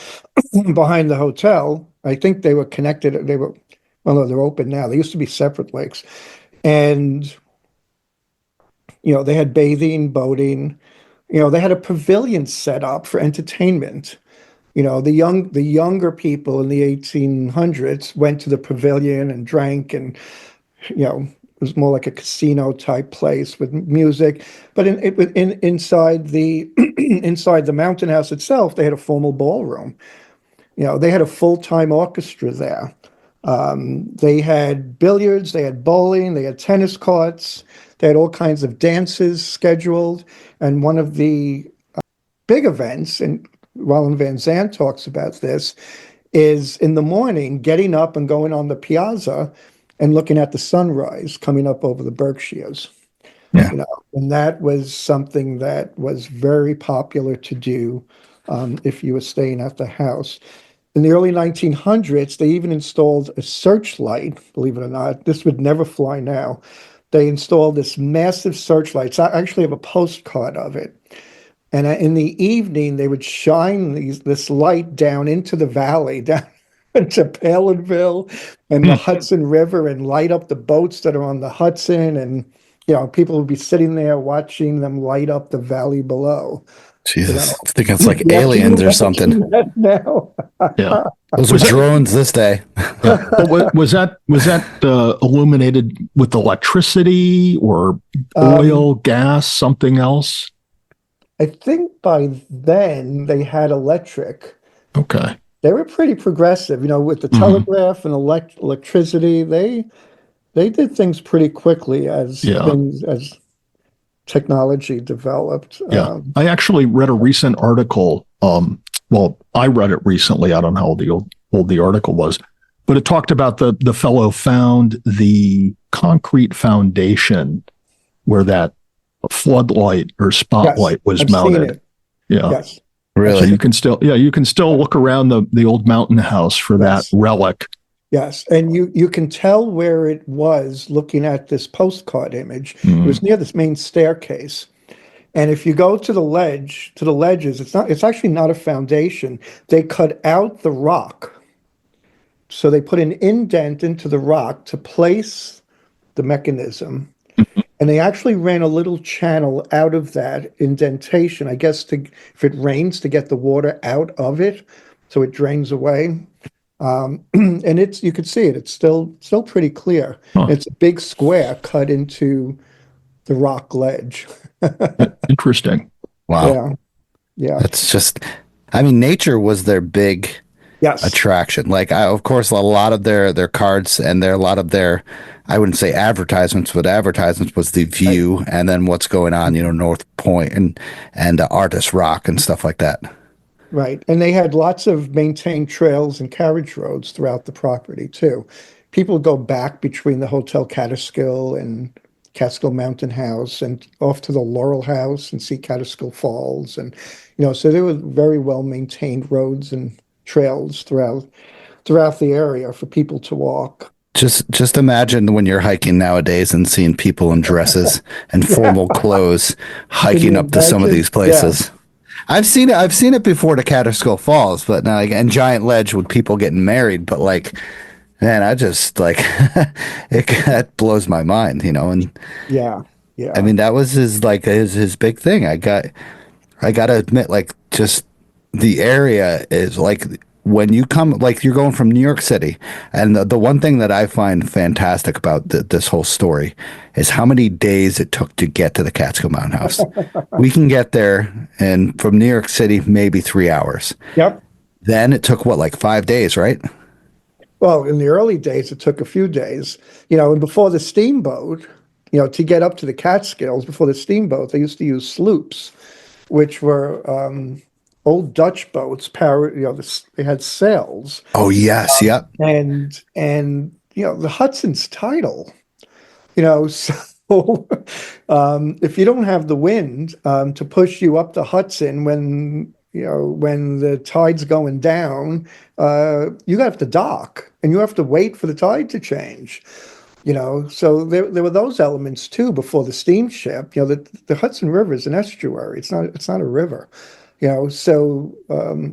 Speaker 8: the hotel. I think they were connected. Well, no, they're open now. They used to be separate lakes, and they had bathing, boating. They had a pavilion set up for entertainment. The younger people in the 1800s went to the pavilion and drank, and it was more like a casino type place with music. But inside the inside the mountain house itself, they had a formal ballroom. They had a full-time orchestra there. They had billiards, they had bowling, they had tennis courts, they had all kinds of dances scheduled. And one of the big events, and Roland Van Zandt talks about this, is in the morning getting up and going on the piazza and looking at the sunrise coming up over the Berkshires.
Speaker 6: Yeah.
Speaker 8: And that was something that was very popular to do if you were staying at the house. In the early 1900s, they even installed a searchlight, believe it or not. This would never fly now. They installed this massive searchlight. So I actually have a postcard of it. And in the evening, they would shine this light down into the valley, down into Palinville and the Hudson River, and light up the boats that are on the Hudson. And, people would be sitting there watching them light up the valley below.
Speaker 6: Jesus, I think it's like aliens or something.
Speaker 8: Now.
Speaker 7: Yeah.
Speaker 6: Those were drones this day.
Speaker 7: But was that illuminated with electricity or oil, gas, something else?
Speaker 8: I think by then they had electric.
Speaker 7: Okay.
Speaker 8: They were pretty progressive, with the telegraph and electricity. They did things pretty quickly as technology developed.
Speaker 7: Yeah. I actually read a recent article. I read it recently. I don't know how old the article was, but it talked about the fellow found the concrete foundation where that floodlight or spotlight was mounted.
Speaker 8: Seen it.
Speaker 7: Yeah.
Speaker 8: Yes.
Speaker 6: Really?
Speaker 7: So you can still look around the old mountain house for that relic.
Speaker 8: Yes, and you can tell where it was looking at this postcard image. It was near this main staircase. And if you go to the ledges, it's actually not a foundation. They cut out the rock. So they put an indent into the rock to place the mechanism. And they actually ran a little channel out of that indentation, I guess, if it rains, to get the water out of it, so it drains away. And you can see it. It's still pretty clear.
Speaker 7: Huh.
Speaker 8: It's a big square cut into the rock ledge.
Speaker 7: Interesting.
Speaker 6: Wow.
Speaker 8: Yeah. Yeah.
Speaker 6: That's just, I mean, nature was their big
Speaker 8: Yes.
Speaker 6: attraction. Like, of course, a lot of their cards and a lot of their, I wouldn't say advertisements, but advertisements was the view and then what's going on, North Point and Artist Rock and stuff like that.
Speaker 8: Right. And they had lots of maintained trails and carriage roads throughout the property too. People go back between the Hotel Catskill and Catskill Mountain House and off to the Laurel House and see Catskill Falls. And, so there were very well maintained roads and trails throughout the area for people to walk.
Speaker 6: Just imagine when you're hiking nowadays and seeing people in dresses and formal clothes hiking up to some of these places.
Speaker 8: Yeah.
Speaker 6: I've seen it before to Catskill Falls, but now and Giant Ledge with people getting married, but like, man, I just like that blows my mind, and
Speaker 8: Yeah.
Speaker 6: I mean that was his big thing. I gotta admit, like, just the area is like when you come, like, you're going from New York City, and the one thing that I find fantastic about this whole story is how many days it took to get to the Catskill Mountain House. We can get there, and from New York City, maybe 3 hours.
Speaker 8: Yep.
Speaker 6: Then it took, what, like 5 days, right?
Speaker 8: Well, in the early days, it took a few days, and before the steamboat, to get up to the Catskills, before the steamboat, they used to use sloops, which were old Dutch boats. They had sails.
Speaker 6: Oh, yes. Yep.
Speaker 8: And the Hudson's tidal, so if you don't have the wind to push you up the Hudson when the tide's going down, you have to dock and you have to wait for the tide to change. So there were those elements too before the steamship. The Hudson River is an estuary. It's not a river. So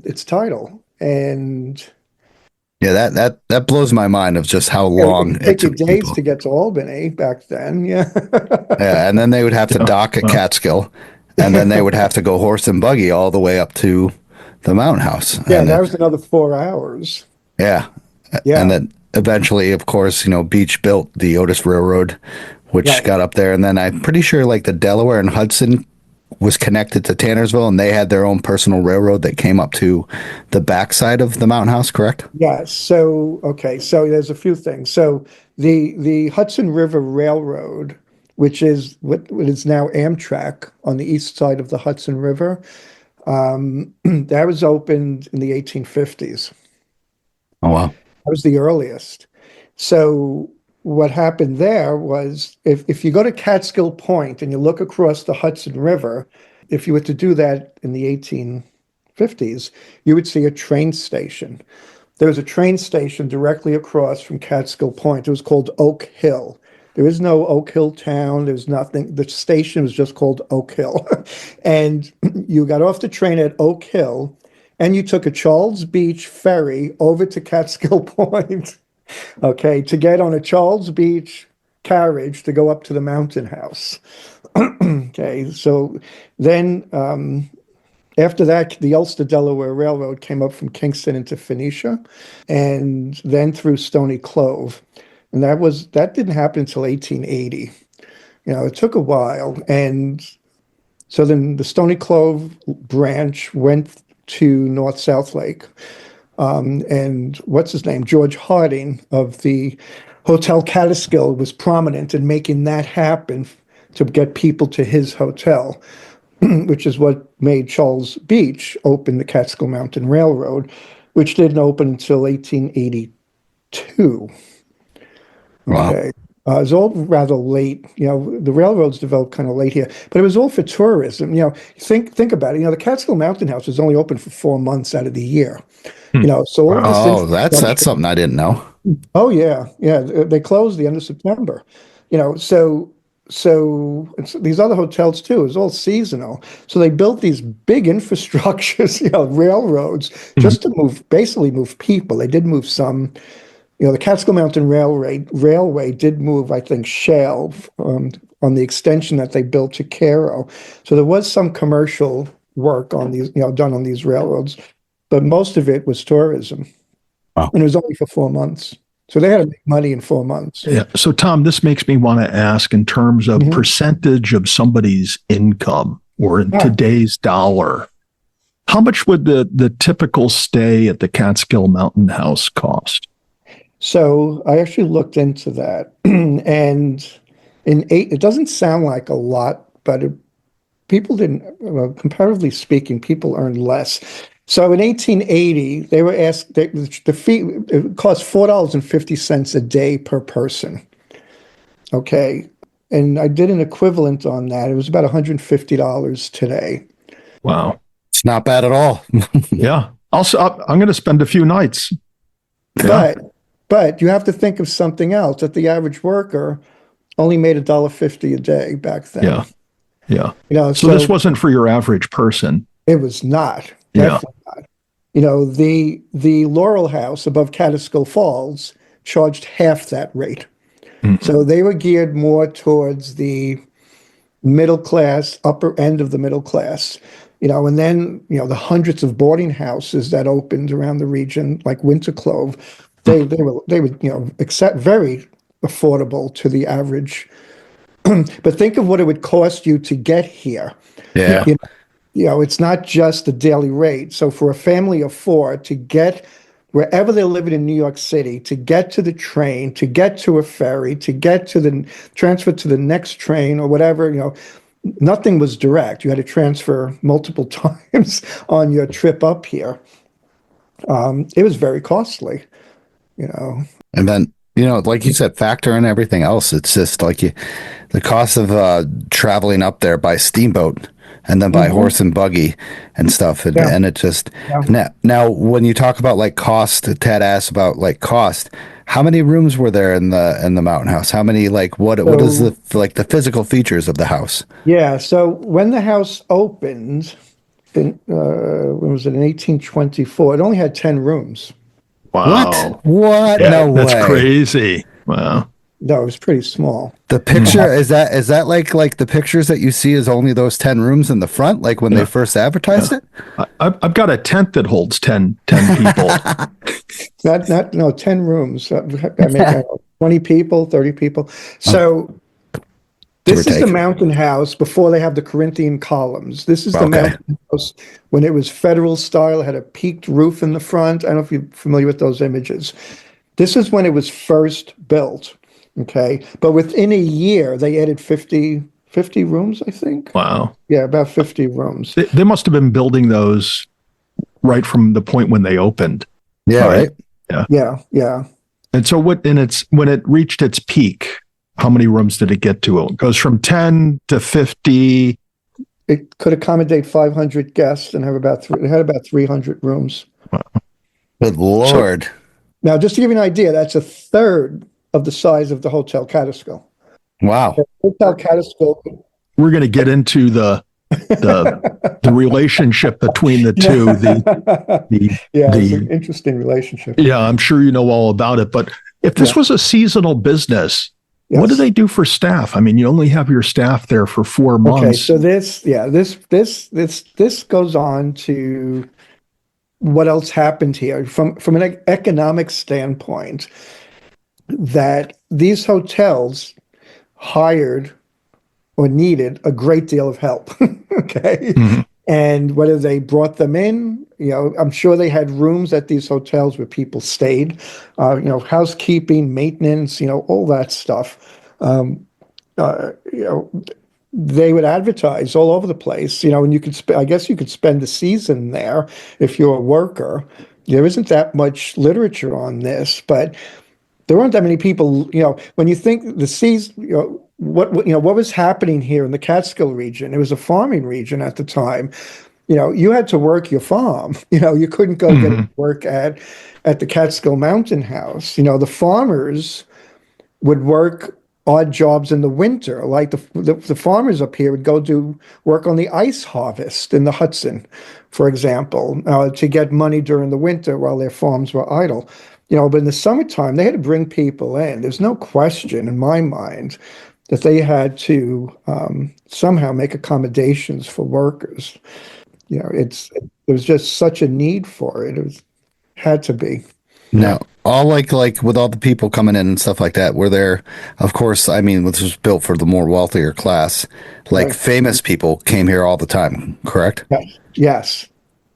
Speaker 8: it's tidal. And
Speaker 6: yeah, that blows my mind of just how long
Speaker 8: it took days to get to Albany back then. Yeah.
Speaker 6: Yeah, and then they would have to dock at Catskill, and then they would have to go horse and buggy all the way up to the Mountain House.
Speaker 8: Yeah,
Speaker 6: and
Speaker 8: that was another 4 hours.
Speaker 6: Yeah.
Speaker 8: Yeah.
Speaker 6: And then eventually, of course, Beach built the Otis Railroad, which got up there. And then I'm pretty sure like the Delaware and Hudson was connected to Tannersville, and they had their own personal railroad that came up to the backside of the Mountain House, correct?
Speaker 8: Yeah. So there's a few things. So the Hudson River Railroad, which is what is now Amtrak on the east side of the Hudson River, that was opened in the 1850s.
Speaker 6: Oh, wow.
Speaker 8: That was the earliest. So what happened there was if you go to Catskill Point and you look across the Hudson River, if you were to do that in the 1850s, you would see a train station. There was a train station directly across from Catskill Point. It was called Oak Hill. There is no Oak Hill town. There's nothing. The station was just called Oak Hill. And you got off the train at Oak Hill and you took a Charles Beach ferry over to Catskill Point. Okay, to get on a Charles Beach carriage to go up to the Mountain House. Okay, so then after that, the Ulster Delaware Railroad came up from Kingston into Phoenicia, and then through Stony Clove, and that didn't happen until 1880. It took a while, and so then the Stony Clove branch went to North South Lake. And what's his name? George Harding of the Hotel Catskill was prominent in making that happen to get people to his hotel, which is what made Charles Beach open the Catskill Mountain Railroad, which didn't open until 1882.
Speaker 6: Wow.
Speaker 8: Okay. It was all rather late. The railroads developed kind of late here, but it was all for tourism. Think about it. The Catskill Mountain House was only open for 4 months out of the year. So all of this
Speaker 6: that's something I didn't know.
Speaker 8: Oh yeah. They closed the end of September. So these other hotels too. It was all seasonal. So they built these big infrastructures, railroads, just to basically move people. They did move some. The Catskill Mountain Railway did move, I think, shale on the extension that they built to Cairo. So there was some commercial work on these, done on these railroads, but most of it was tourism.
Speaker 6: Wow.
Speaker 8: And it was only for 4 months. So they had to make money in 4 months.
Speaker 7: Yeah. So Tom, this makes me want to ask in terms of percentage of somebody's income or in
Speaker 8: Yeah.
Speaker 7: today's dollar, how much would the typical stay at the Catskill Mountain House cost?
Speaker 8: So I actually looked into that, and it doesn't sound like a lot, but people didn't, well, comparatively speaking, people earned less. So in 1880, they were asked, the fee, it cost $4.50 a day per person. Okay. And I did an equivalent on that. It was about $150 today.
Speaker 7: Wow.
Speaker 6: It's not bad at all.
Speaker 7: Yeah. Also, I'm going to spend a few nights. Yeah.
Speaker 8: But you have to think of something else, that the average worker only made $1.50 a day back then.
Speaker 7: Yeah. Yeah.
Speaker 8: So
Speaker 7: this wasn't for your average person.
Speaker 8: It was not.
Speaker 7: Yeah.
Speaker 8: Definitely not. The Laurel House above Catskill Falls charged half that rate.
Speaker 7: Mm.
Speaker 8: So they were geared more towards the middle class, upper end of the middle class. And then, the hundreds of boarding houses that opened around the region, like Winter Clove, they were very affordable to the average. But think of what it would cost you to get here.
Speaker 6: Yeah.
Speaker 8: It's not just the daily rate. So for a family of four to get wherever they're living in New York City, to get to the train, to get to a ferry, to get to the transfer to the next train or whatever, nothing was direct. You had to transfer multiple times on your trip up here. It was very costly,
Speaker 6: And then, like you said, factor in everything else. It's just like the cost of traveling up there by steamboat and then by horse and buggy and stuff. And it just, now when you talk about like cost, Ted asked about like cost, how many rooms were there in the mountain house? How many, like, what is the physical features of the house?
Speaker 8: Yeah. So when the house opened, when was it, in 1824, it only had 10 rooms.
Speaker 7: Wow.
Speaker 6: What?
Speaker 7: Yeah,
Speaker 6: No way.
Speaker 7: That's crazy. Wow.
Speaker 8: No, it was pretty small.
Speaker 6: The picture is that like the pictures that you see is only those 10 rooms in the front, like when they first advertised it?
Speaker 7: I've got a tent that holds 10 people.
Speaker 8: No, 10 rooms. I mean, 20 people, 30 people. So this is the mountain house before they have the Corinthian columns. This is the mountain house when it was federal style. It had a peaked roof in the front. I don't know if you're familiar with those images. This is when it was first built. Okay. But within a year, they added 50 rooms, I think.
Speaker 7: Wow.
Speaker 8: Yeah, about 50 rooms.
Speaker 7: They must have been building those right from the point when they opened.
Speaker 6: Yeah, right?
Speaker 8: Yeah.
Speaker 7: And so when it reached its peak, how many rooms did it get to? It goes from 10 to 50.
Speaker 8: It could accommodate 500 guests and it had about 300 rooms.
Speaker 7: Wow.
Speaker 6: Good Lord.
Speaker 8: Now, just to give you an idea, that's a third of the size of the Hotel Catskill.
Speaker 6: Wow.
Speaker 8: The Hotel Catskill.
Speaker 7: We're going to get into the relationship between the two.
Speaker 8: It's an interesting relationship.
Speaker 7: Yeah, I'm sure you know all about it. But if this was a seasonal business, what do they do for staff? I mean, you only have your staff there for 4 months.
Speaker 8: Okay, so this goes on to what else happened here from an economic standpoint. That these hotels hired or needed a great deal of help. Okay. Mm-hmm. And whether they brought them in, I'm sure they had rooms at these hotels where people stayed, housekeeping, maintenance, all that stuff. They would advertise all over the place, and you could, I guess you could spend the season there if you're a worker. There isn't that much literature on this, but there weren't that many people, when you think the seas, what was happening here in the Catskill region, it was a farming region at the time. You had to work your farm, you couldn't go get work at the Catskill Mountain House. The farmers would work odd jobs in the winter, like the farmers up here would go do work on the ice harvest in the Hudson, for example, to get money during the winter while their farms were idle. But in the summertime, they had to bring people in. There's no question in my mind that they had to somehow make accommodations for workers. There was just such a need for it. It had to be.
Speaker 6: Now, all like with all the people coming in and stuff like that, were there, of course, I mean, this was built for the more wealthier class, like
Speaker 8: Right.
Speaker 6: famous people came here all the time, correct?
Speaker 8: Yes. Yes.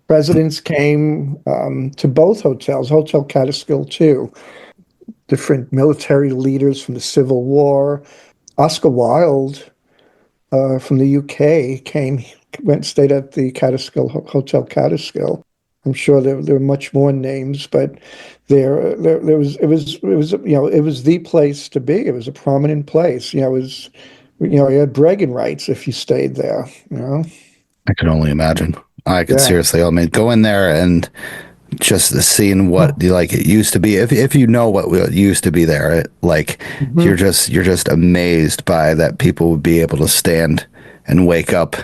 Speaker 8: Presidents came to both hotels, Hotel Catskill too. Different military leaders from the Civil War. Oscar Wilde from the UK stayed at the Hotel Catskill. I'm sure there were much more names, but it was the place to be. It was a prominent place. You had bragging rights if you stayed there.
Speaker 6: I can only imagine. I could
Speaker 8: Yeah.
Speaker 6: seriously, I mean, go in there and just seeing what like it used to be. If you know what used to be there,
Speaker 8: Mhm.
Speaker 6: you're just amazed by that people would be able to stand and wake up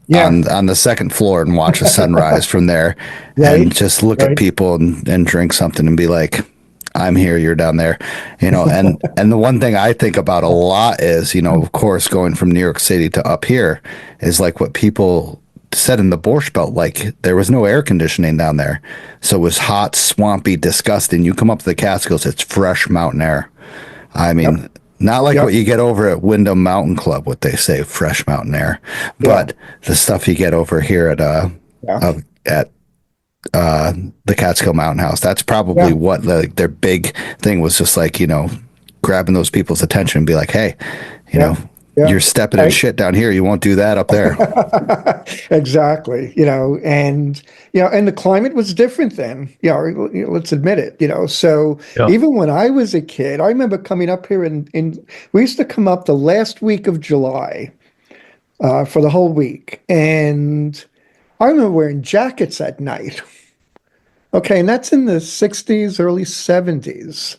Speaker 8: Yeah.
Speaker 6: on the second floor and watch a sunrise from there, and
Speaker 8: Right.
Speaker 6: just look at
Speaker 8: Right.
Speaker 6: people and drink something and be like, I'm here, you're down there, and the one thing I think about a lot is, of course, going from New York City to up here is like what people said in the Borscht Belt, like there was no air conditioning down there. So it was hot, swampy, disgusting. You come up to the Catskills, it's fresh mountain air. I mean,
Speaker 8: Yep.
Speaker 6: not like
Speaker 8: Yep.
Speaker 6: what you get over at Wyndham Mountain Club, what they say, fresh mountain air,
Speaker 8: Yeah.
Speaker 6: but the stuff you get over here
Speaker 8: Yeah.
Speaker 6: at the Catskill Mountain House, that's probably
Speaker 8: Yeah.
Speaker 6: what their big thing was, just like, grabbing those people's attention and be like, hey,
Speaker 8: Yeah. Yeah.
Speaker 6: you're stepping in
Speaker 8: Right.
Speaker 6: shit down here. You won't do that up there.
Speaker 8: Exactly. And the climate was different then. Let's admit it. So
Speaker 7: Yeah.
Speaker 8: even when I was a kid, I remember coming up here and we used to come up the last week of July for the whole week, and I remember wearing jackets at night. Okay, and that's in the 60s, early 70s.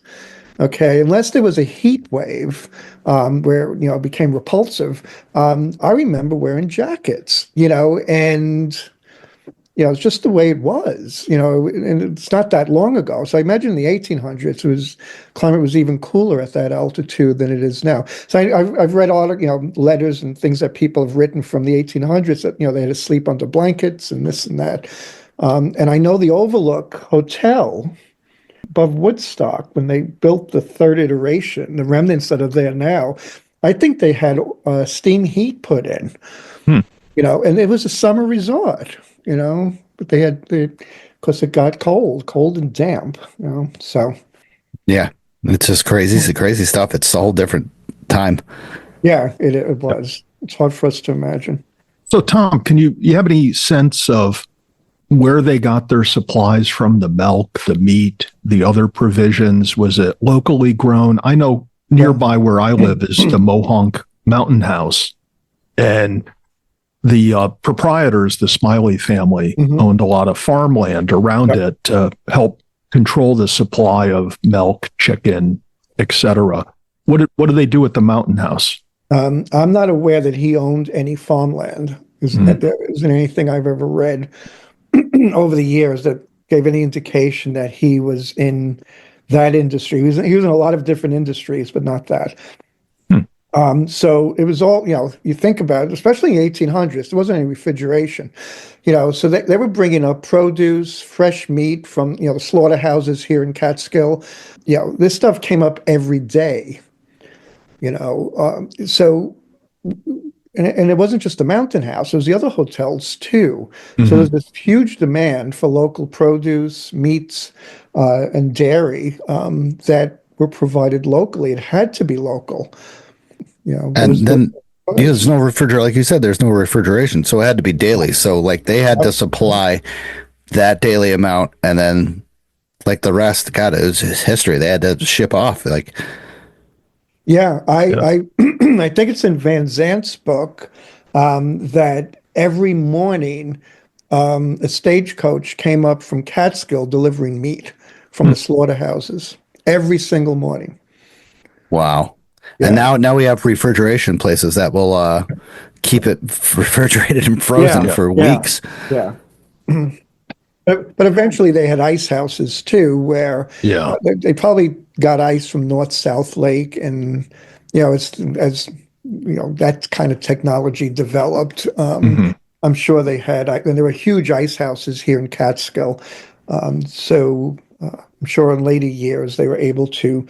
Speaker 8: Okay, unless there was a heat wave where it became repulsive. I remember wearing jackets, and it's just the way it was, and it's not that long ago. So I imagine in the 1800s climate was even cooler at that altitude than it is now. So I've read all letters and things that people have written from the 1800s that they had to sleep under blankets and this and that. And I know the Overlook Hotel above Woodstock, when they built the third iteration, the remnants that are there now, I think they had steam heat put in, and it was a summer resort, but because it got cold and damp, so.
Speaker 6: Yeah, it's just crazy. It's crazy stuff. It's a whole different time.
Speaker 8: Yeah, it was. It's hard for us to imagine.
Speaker 7: So, Tom, can you have any sense of where they got their supplies from? The milk, the meat, the other provisions? Was it locally grown? I know nearby where I live is the Mohonk Mountain House, and the proprietors, the Smiley family, owned a lot of farmland around it to help control the supply of milk, chicken, etc. What do they do at the Mountain House?
Speaker 8: I'm not aware that he owned any farmland. There isn't anything I've ever read over the years that gave any indication that he was in that industry. He was in a lot of different industries, but not that. So it was all, you think about it, especially in the 1800s, there wasn't any refrigeration, so they were bringing up produce, fresh meat from, the slaughterhouses here in Catskill. This stuff came up every day, so, and it wasn't just the Mountain House, it was the other hotels too. So there's this huge demand for local produce, meats, and dairy that were provided locally. It had to be local.
Speaker 6: And then there's no refrigerator, like you said, there's no refrigeration, so it had to be daily. So like they had to supply that daily amount, and then like the rest, God, it was history. They had to ship off. Like,
Speaker 8: I I think it's in Van Zant's book that every morning a stagecoach came up from Catskill delivering meat from the slaughterhouses every single morning.
Speaker 6: wow.
Speaker 8: Yeah.
Speaker 6: And now we have refrigeration places that will keep it refrigerated and frozen for weeks.
Speaker 8: Yeah. But eventually they had ice houses too, where they probably got ice from North South Lake, and it's as that kind of technology developed. I'm sure they had, and there were huge ice houses here in Catskill. So I'm sure in later years they were able to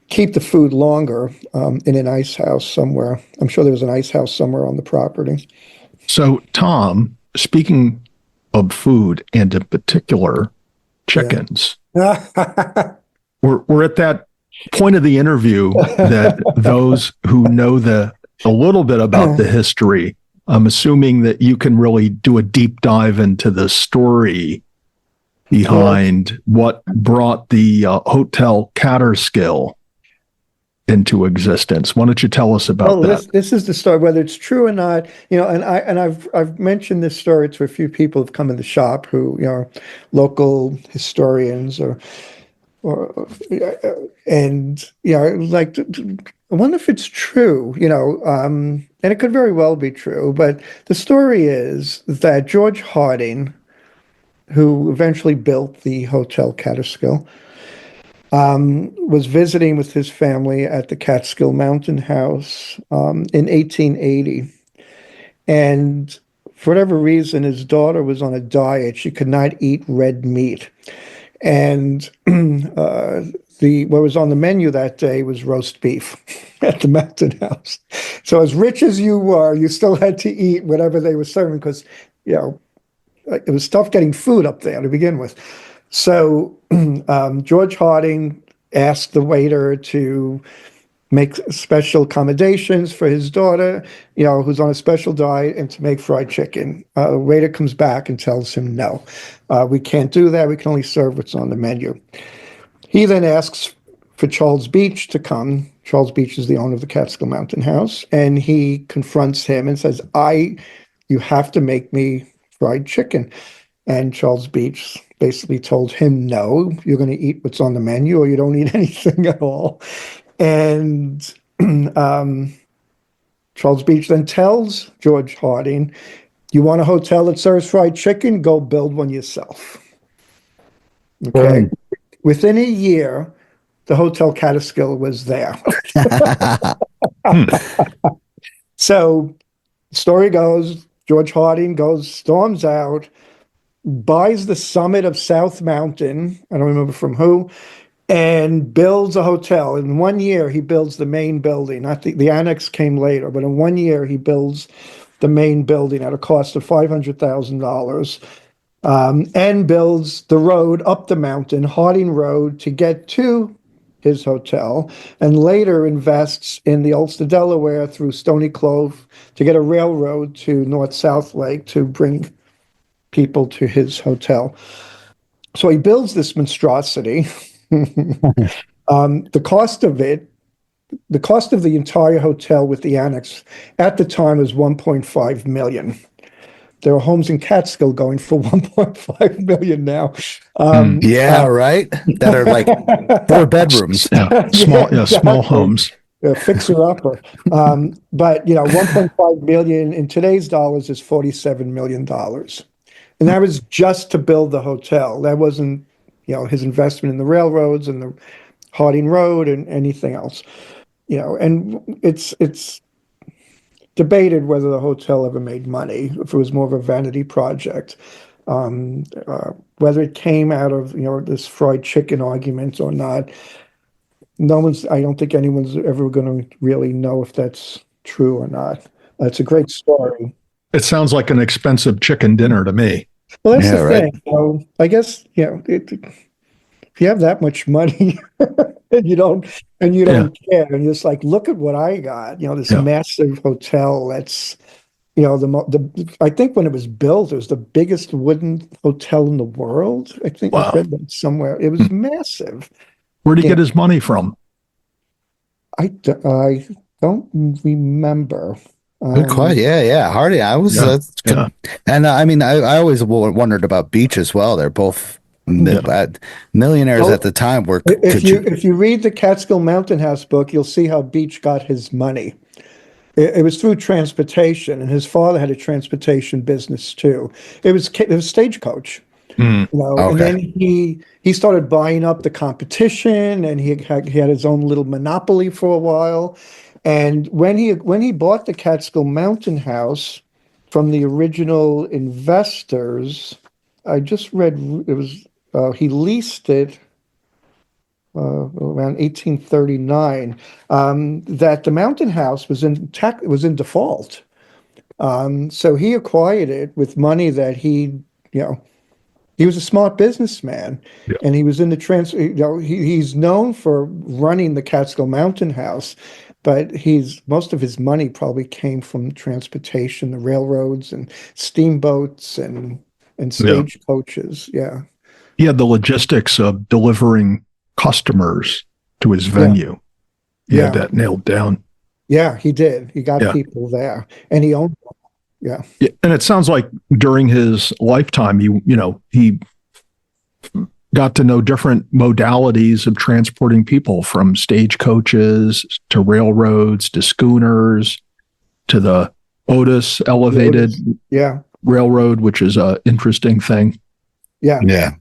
Speaker 8: keep the food longer in an ice house somewhere. I'm sure there was an ice house somewhere on the property.
Speaker 7: So, Tom, speaking of food and in particular chickens, we're at that point of the interview that those who know a little bit about the history, I'm assuming that you can really do a deep dive into the story behind what brought the Hotel Catskill into existence. Why don't you tell us about that?
Speaker 8: This is the story, whether it's true or not, and I've mentioned this story to a few people who've come in the shop who, local historians and like, I wonder if it's true, and it could very well be true, but the story is that George Harding, who eventually built the Hotel Catskill, was visiting with his family at the Catskill Mountain House in 1880. And for whatever reason, his daughter was on a diet. She could not eat red meat. And what was on the menu that day was roast beef at the Mountain House. So as rich as you were, you still had to eat whatever they were serving because, it was tough getting food up there to begin with. So George Harding asked the waiter to make special accommodations for his daughter, who's on a special diet, and to make fried chicken. The waiter comes back and tells him, no, we can't do that. We can only serve what's on the menu. He then asks for Charles Beach to come. Charles Beach is the owner of the Catskill Mountain House, and he confronts him and says, you have to make me fried chicken. And Charles Beach basically told him, no, you're going to eat what's on the menu or you don't eat anything at all. And Charles Beach then tells George Harding, you want a hotel that serves fried chicken? Go build one yourself. Okay. Within a year, the Hotel Catskill was there. So the story goes, George Harding storms out, buys the summit of South Mountain, I don't remember from who, and builds a hotel. In 1 year, he builds the main building. I think the annex came later, but in 1 year, he builds the main building at a cost of $500,000 and builds the road up the mountain, Harding Road, to get to his hotel, and later invests in the Ulster, Delaware through Stony Clove to get a railroad to North-South Lake to bring people to his hotel. So he builds this monstrosity. The cost of the entire hotel with the annex at the time was $1.5 million. There are homes in Catskill going for $1.5 million now.
Speaker 6: Right. That are like 4 bedrooms.
Speaker 7: Small homes.
Speaker 8: Fixer upper. But $1.5 million in today's dollars is $47 million. And that was just to build the hotel. That wasn't, his investment in the railroads and the Harding Road and anything else. And it's debated whether the hotel ever made money, if it was more of a vanity project, whether it came out of, this fried chicken argument or not. I don't think anyone's ever going to really know if that's true or not. It's a great story.
Speaker 7: It sounds like an expensive chicken dinner to me.
Speaker 8: Well, that's the thing. I guess, if you have that much money and you don't care, and you're just like, look at what I got, this massive hotel that's, I think when it was built, it was the biggest wooden hotel in the world. I think I read that somewhere. It was massive.
Speaker 7: Where'd he get his money from?
Speaker 8: I don't remember.
Speaker 6: Good question. Yeah. Hardy. I was, and I always wondered about Beach as well. They're both millionaires at the time.
Speaker 8: If you read the Catskill Mountain House book, you'll see how Beach got his money. It was through transportation, and his father had a transportation business too. It was Stagecoach. Okay. And then he started buying up the competition, and he had his own little monopoly for a while. And when he bought the Catskill Mountain House from the original investors, I just read it was he leased it around 1839, that the Mountain House was in default. So he acquired it with money that you know, he was a smart businessman,
Speaker 7: Yeah.
Speaker 8: and he was in the he's known for running the Catskill Mountain House, but most of his money probably came from transportation, the railroads and steamboats and stagecoaches. Yeah.
Speaker 7: He had the logistics of delivering customers to his
Speaker 8: Yeah.
Speaker 7: venue. He had
Speaker 8: Yeah.
Speaker 7: that nailed down.
Speaker 8: Yeah, he did. He got
Speaker 7: Yeah.
Speaker 8: people there, and he owned them. Yeah.
Speaker 7: Yeah, and it sounds like during his lifetime, he got to know different modalities of transporting people, from stagecoaches to railroads to schooners to the Otis elevated
Speaker 8: Yeah.
Speaker 7: railroad, which is a interesting thing.
Speaker 8: Yeah.
Speaker 6: Yeah.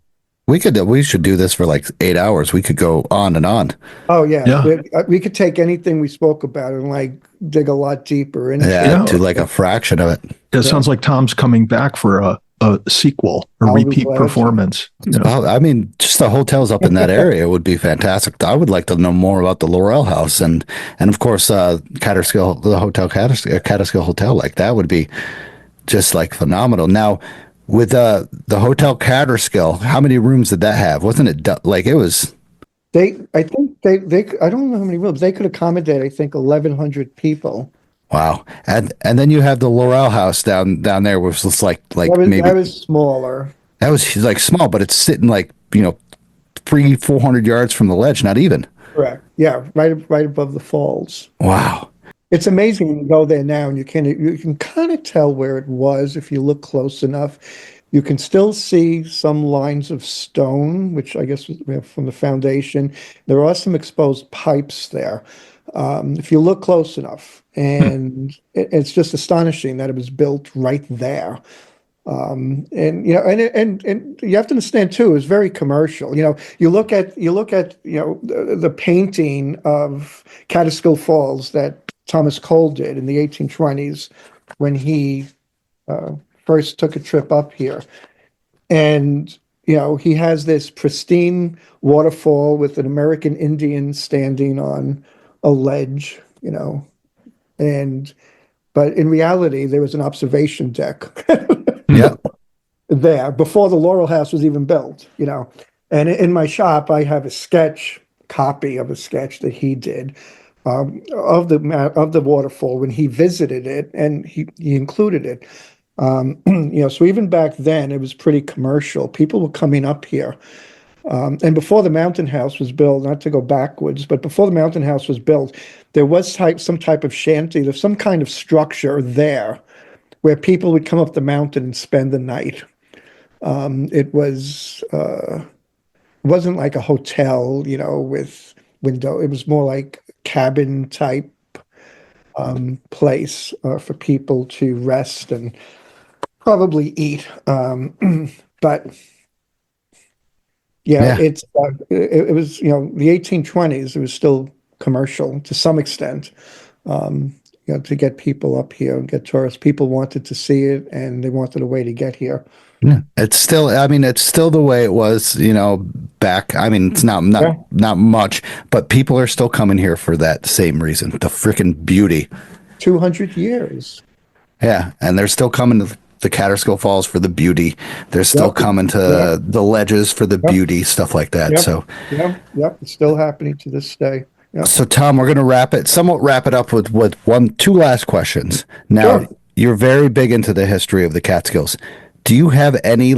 Speaker 6: We should do this for like 8 hours. We could go on and on.
Speaker 8: Oh yeah.
Speaker 7: Yeah.
Speaker 8: We could take anything we spoke about and like dig a lot deeper into
Speaker 6: Yeah,
Speaker 8: it.
Speaker 6: to like a fraction of it.
Speaker 7: It sounds like Tom's coming back for a sequel, a
Speaker 8: I'll be
Speaker 7: repeat
Speaker 8: glad to.
Speaker 7: performance. Yeah.
Speaker 6: Well, I mean, just the hotels up in that area would be fantastic. I would like to know more about the Laurel House and of course Catskill, the Hotel Catskill Hotel. Like that would be just like phenomenal. Now, with the Hotel Catskill, how many rooms did that have? Wasn't it like it was?
Speaker 8: I think they I don't know how many rooms they could accommodate. I think 1,100 people.
Speaker 6: Wow. And then you have the Laurel House down there, which was like maybe
Speaker 8: that was smaller.
Speaker 6: that was like small, but it's sitting like 300-400 yards from the ledge, not even.
Speaker 8: Correct. Yeah, right above the falls.
Speaker 6: Wow.
Speaker 8: It's amazing when you go there now, and you can kind of tell where it was if you look close enough. You can still see some lines of stone, which I guess we have from the foundation. There are some exposed pipes there, if you look close enough, and it's just astonishing that it was built right there. And you have to understand too, it's very commercial. You look at the painting of Catskill Falls that Thomas Cole did in the 1820s when he first took a trip up here. And, he has this pristine waterfall with an American Indian standing on a ledge, but in reality, there was an observation deck
Speaker 6: Yeah.
Speaker 8: there before the Laurel House was even built, And in my shop, I have copy of a sketch that he did of the waterfall when he visited it, and he included it. So even back then, it was pretty commercial. People were coming up here. And before the Mountain House was built, not to go backwards, but before the Mountain House was built, there was some type of shanty, there's some kind of structure there where people would come up the mountain and spend the night. It wasn't like a hotel, with window. It was more like cabin type place for people to rest and probably eat. But yeah, it was, the 1820s, it was still commercial to some extent, to get people up here and get tourists. People wanted to see it, and they wanted a way to get here.
Speaker 6: Yeah. It's still the way it was, back. I mean, it's not much, but people are still coming here for that same reason, the freaking beauty.
Speaker 8: 200 years.
Speaker 6: Yeah. And they're still coming to the Catskill Falls for the beauty. They're still coming to the ledges for the beauty, stuff like that.
Speaker 8: Yep.
Speaker 6: So,
Speaker 8: Yep. It's still happening to this day. Yep.
Speaker 6: So Tom, we're going to somewhat wrap it up with two last questions. Now,
Speaker 8: Sure.
Speaker 6: You're very big into the history of the Catskills. Do you have any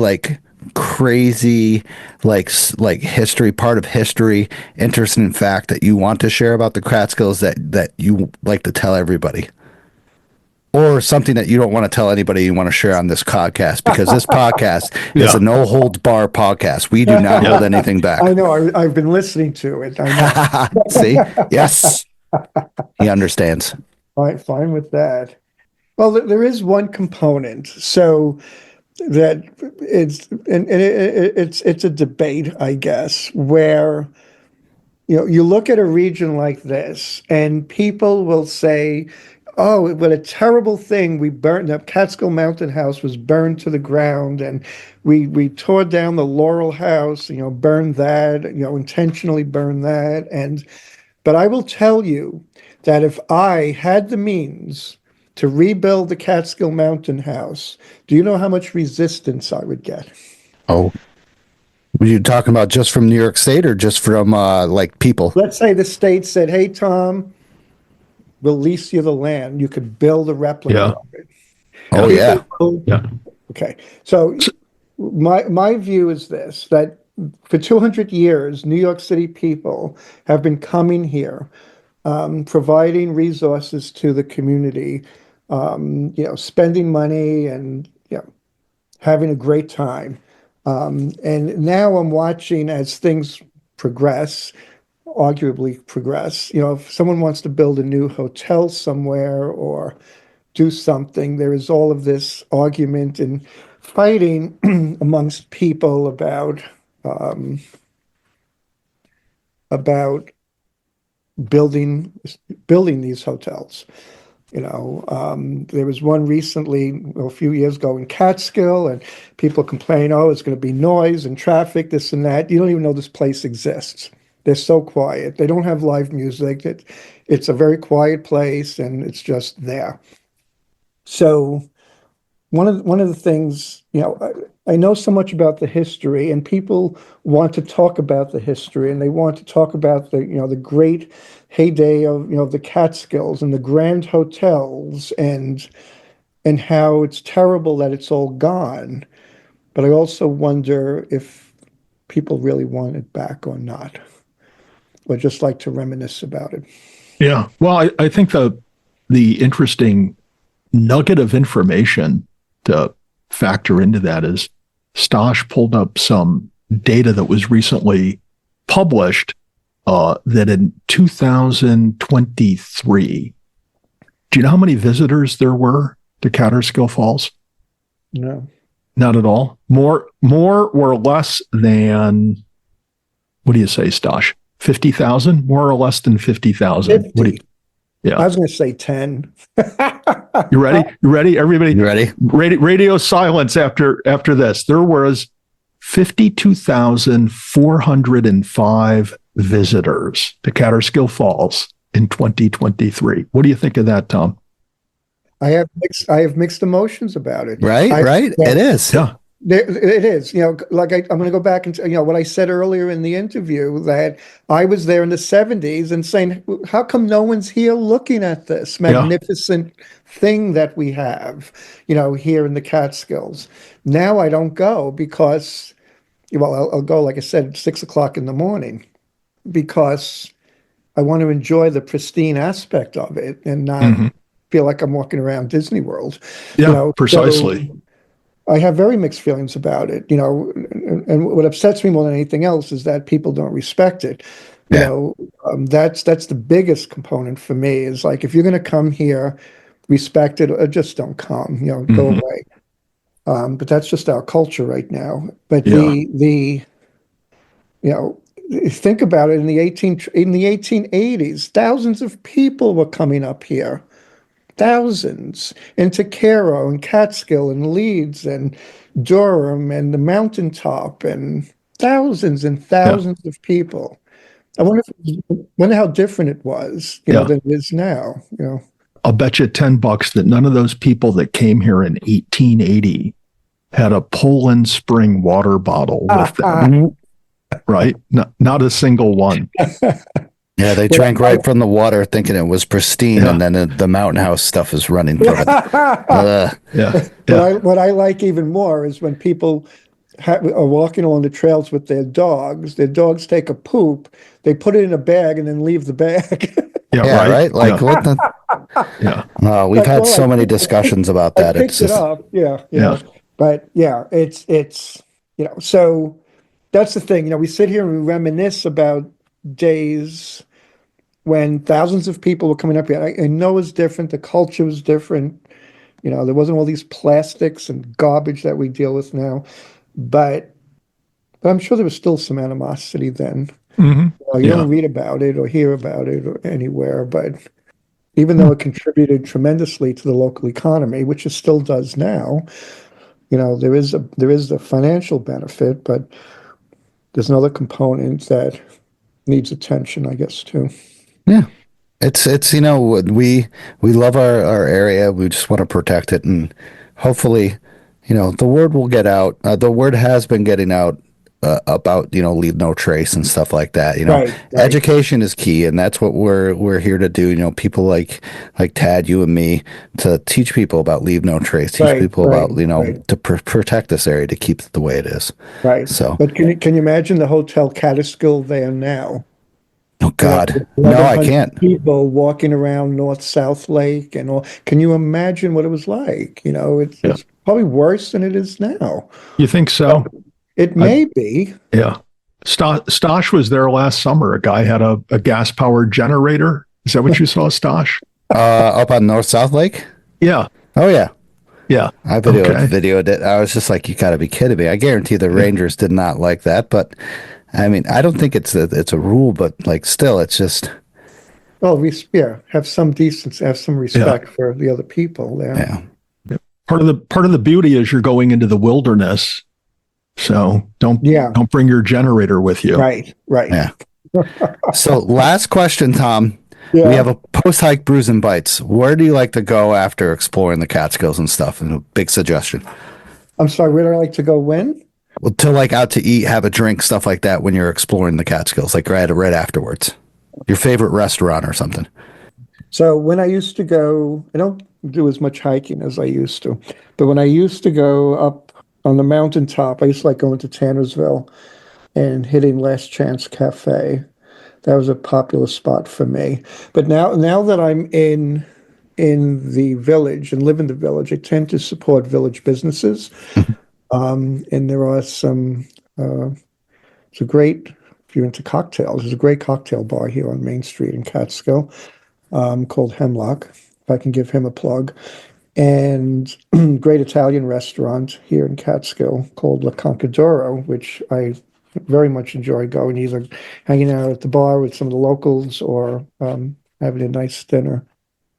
Speaker 6: crazy history, part of history, interesting fact that you want to share about the Catskills that you like to tell everybody? Or something that you don't want to tell anybody you want to share on this podcast, because this podcast is a no holds bar podcast. We do not hold anything back.
Speaker 8: I know. I've been listening to it. I know.
Speaker 6: See? Yes. He understands.
Speaker 8: Fine with that. Well, there is one component. So that it's a debate, I guess, where you look at a region like this and people will say, Oh, what a terrible thing. We burned up Catskill Mountain House was burned to the ground, and we tore down the Laurel House, burned that, intentionally burned that. But I will tell you that if I had the means to rebuild the Catskill Mountain House, do you know how much resistance I would get?
Speaker 6: Oh, were you talking about just from New York State or just from like people?
Speaker 8: Let's say the state said, "Hey, Tom, we'll lease you the land. You could build a replica
Speaker 7: Yeah.
Speaker 8: of it."
Speaker 6: Oh yeah.
Speaker 7: Yeah.
Speaker 8: Okay. So my view is this, that for 200 years, New York City people have been coming here, providing resources to the community, spending money and having a great time. And now I'm watching as things progress, arguably progress. If someone wants to build a new hotel somewhere or do something, there is all of this argument and fighting amongst people about building these hotels. There was one recently, a few years ago in Catskill, and people complain, oh, it's going to be noise and traffic, this and that. You don't even know this place exists. They're so quiet. They don't have live music. It's a very quiet place, and it's just there. So one of the things, I know so much about the history, and people want to talk about the history, and they want to talk about the great heyday of the Catskills and the grand hotels, and how it's terrible that it's all gone. But I also wonder if people really want it back or not, or just like to reminisce about it.
Speaker 7: Yeah. Well, I think the interesting nugget of information to factor into that is Stosh pulled up some data that was recently published that in 2023, do you know how many visitors there were to Catskill Falls?
Speaker 8: No.
Speaker 7: Not at all. More or less than, what do you say, Stosh? 50,000? More or less than 50,000? Yeah.
Speaker 8: I was going to say 10.
Speaker 7: You ready? You ready? Everybody,
Speaker 6: You ready?
Speaker 7: Radio silence after this. There was 52,405 visitors to Catskill Falls in 2023. What do you think of that, Tom?
Speaker 8: I have mixed emotions about it.
Speaker 6: Right. It is.
Speaker 7: Yeah.
Speaker 8: It is, I'm going to go back and what I said earlier in the interview, that I was there in the 70s and saying, how come no one's here looking at this magnificent thing that we have, here in the Catskills? Now I don't go because, I'll go, like I said, 6 o'clock in the morning, because I want to enjoy the pristine aspect of it and not feel like I'm walking around Disney World.
Speaker 7: Yeah, precisely.
Speaker 8: So I have very mixed feelings about it, and what upsets me more than anything else is that people don't respect it. That's the biggest component for me, is like, if you're going to come here, respect it, or just don't come, go away. But that's just our culture right now. But think about it, in the 1880s, thousands of people were coming up here. Thousands into Cairo and Catskill and Leeds and Durham and the mountaintop, and thousands and thousands of people. I wonder how different it was, than it is now.
Speaker 7: I'll bet you $10 that none of those people that came here in 1880 had a Poland Spring water bottle with them, right? Not a single one.
Speaker 6: Yeah, they drank right from the water, thinking it was pristine, and then the mountain house stuff is running through it.
Speaker 8: What I like even more is when people are walking along the trails with their dogs. Their dogs take a poop, they put it in a bag, and then leave the bag.
Speaker 6: Right. Like what the? We've had so many discussions about that.
Speaker 8: It's just, it up. But it's so that's the thing. We sit here and we reminisce about days when thousands of people were coming up here. I know it's different. The culture was different. There wasn't all these plastics and garbage that we deal with now. But I'm sure there was still some animosity then. You don't read about it or hear about it or anywhere. But even though it contributed tremendously to the local economy, which it still does now. There is the financial benefit, but there's another component that needs attention, I guess, too.
Speaker 6: Yeah. It's we love our area. We just want to protect it, and hopefully, the word will get out. The word has been getting out about leave no trace and stuff like that.
Speaker 8: Right.
Speaker 6: Education is key, and that's what we're here to do. People like Tad, you and me, to teach people about leave no trace. Teach people about to protect this area, to keep it the way it is.
Speaker 8: Right.
Speaker 6: So,
Speaker 8: but can you imagine the Hotel Catskill there now?
Speaker 6: Oh God, no, I can't.
Speaker 8: People walking around North South Lake and all. Can you imagine what it was like? It's probably worse than it is now.
Speaker 7: You think so?
Speaker 8: It may be.
Speaker 7: Yeah. Stosh was there last summer. A guy had a gas-powered generator. Is that what you saw, Stosh?
Speaker 6: Up on North South Lake?
Speaker 7: Yeah.
Speaker 6: Oh, yeah.
Speaker 7: Yeah.
Speaker 6: I videoed it. I was just like, you got to be kidding me. I guarantee the Rangers did not like that, but I mean, I don't think it's a rule, but still, it's just.
Speaker 8: Well, have some decency, have some respect for the other people there.
Speaker 6: Yeah.
Speaker 7: Part of the beauty is you're going into the wilderness, so don't bring your generator with you.
Speaker 8: Right.
Speaker 6: Yeah. So, last question, Tom.
Speaker 8: Yeah.
Speaker 6: We have a post-hike brews and bites. Where do you like to go after exploring the Catskills and stuff? And a big suggestion.
Speaker 8: I'm sorry, where do I like to go when?
Speaker 6: Well, out to eat, have a drink, stuff like that when you're exploring the Catskills, right afterwards. Your favorite restaurant or something.
Speaker 8: So when I used to go, I don't do as much hiking as I used to, but when I used to go up on the mountaintop, I used to like going to Tannersville and hitting Last Chance Cafe. That was a popular spot for me. But now that I'm in the village and live in the village, I tend to support village businesses. And there are some, it's a great, if you're into cocktails, there's a great cocktail bar here on Main Street in Catskill called Hemlock, if I can give him a plug. And great Italian restaurant here in Catskill called La Conquistadora, which I very much enjoy going, either hanging out at the bar with some of the locals or having a nice dinner.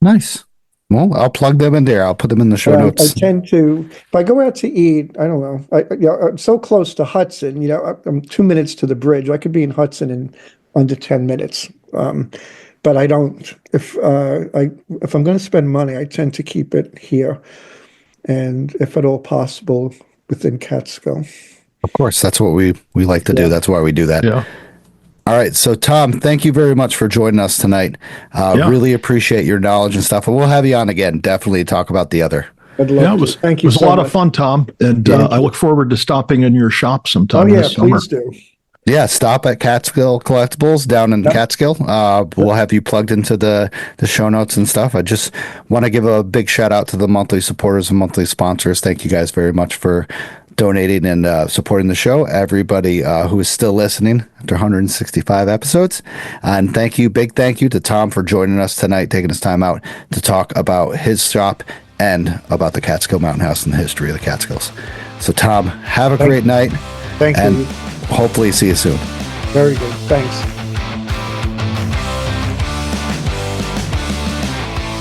Speaker 6: Nice. Well, I'll plug them in there. I'll put them in the show notes.
Speaker 8: I tend to, if I go out to eat, I don't know. I'm so close to Hudson. I'm 2 minutes to the bridge. I could be in Hudson in under 10 minutes. But I don't. If I'm going to spend money, I tend to keep it here, and if at all possible, within Catskill.
Speaker 6: Of course, that's what we like to do. That's why we do that.
Speaker 7: Yeah.
Speaker 6: All right. So, Tom, thank you very much for joining us tonight. Really appreciate your knowledge and stuff. And we'll have you on again. Definitely talk about the other.
Speaker 8: I'd love to. Thank you.
Speaker 7: It was a lot of fun, Tom. And I look forward to stopping in your shop sometime this summer.
Speaker 8: Please do.
Speaker 6: Yeah, stop at Catskill Collectibles down in Catskill. We'll have you plugged into the show notes and stuff. I just want to give a big shout out to the monthly supporters and monthly sponsors. Thank you guys very much for donating and supporting the show. Everybody who is still listening after 165 episodes. And big thank you to Tom for joining us tonight, taking his time out to talk about his shop and about the Catskill Mountain House and the history of the Catskills. So, Tom, have a great night.
Speaker 8: Thank you.
Speaker 6: Hopefully see you soon.
Speaker 8: Very good. Thanks.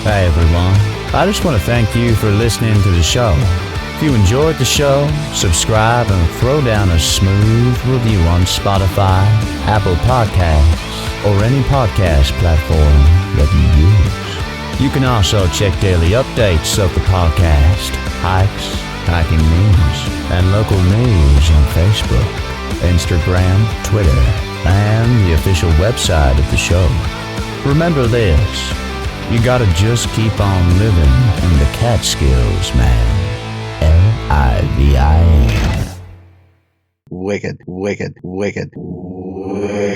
Speaker 5: Hey everyone, I just want to thank you for listening to the show. If you enjoyed the show, subscribe and throw down a smooth review on Spotify, Apple Podcasts, or any podcast platform that you use. You can also check daily updates of the podcast, hikes, hiking news, and local news on Facebook, Instagram, Twitter, and the official website of the show. Remember this, you gotta just keep on living in the Catskills, man. Livin.
Speaker 6: Wicked, wicked, wicked, wicked.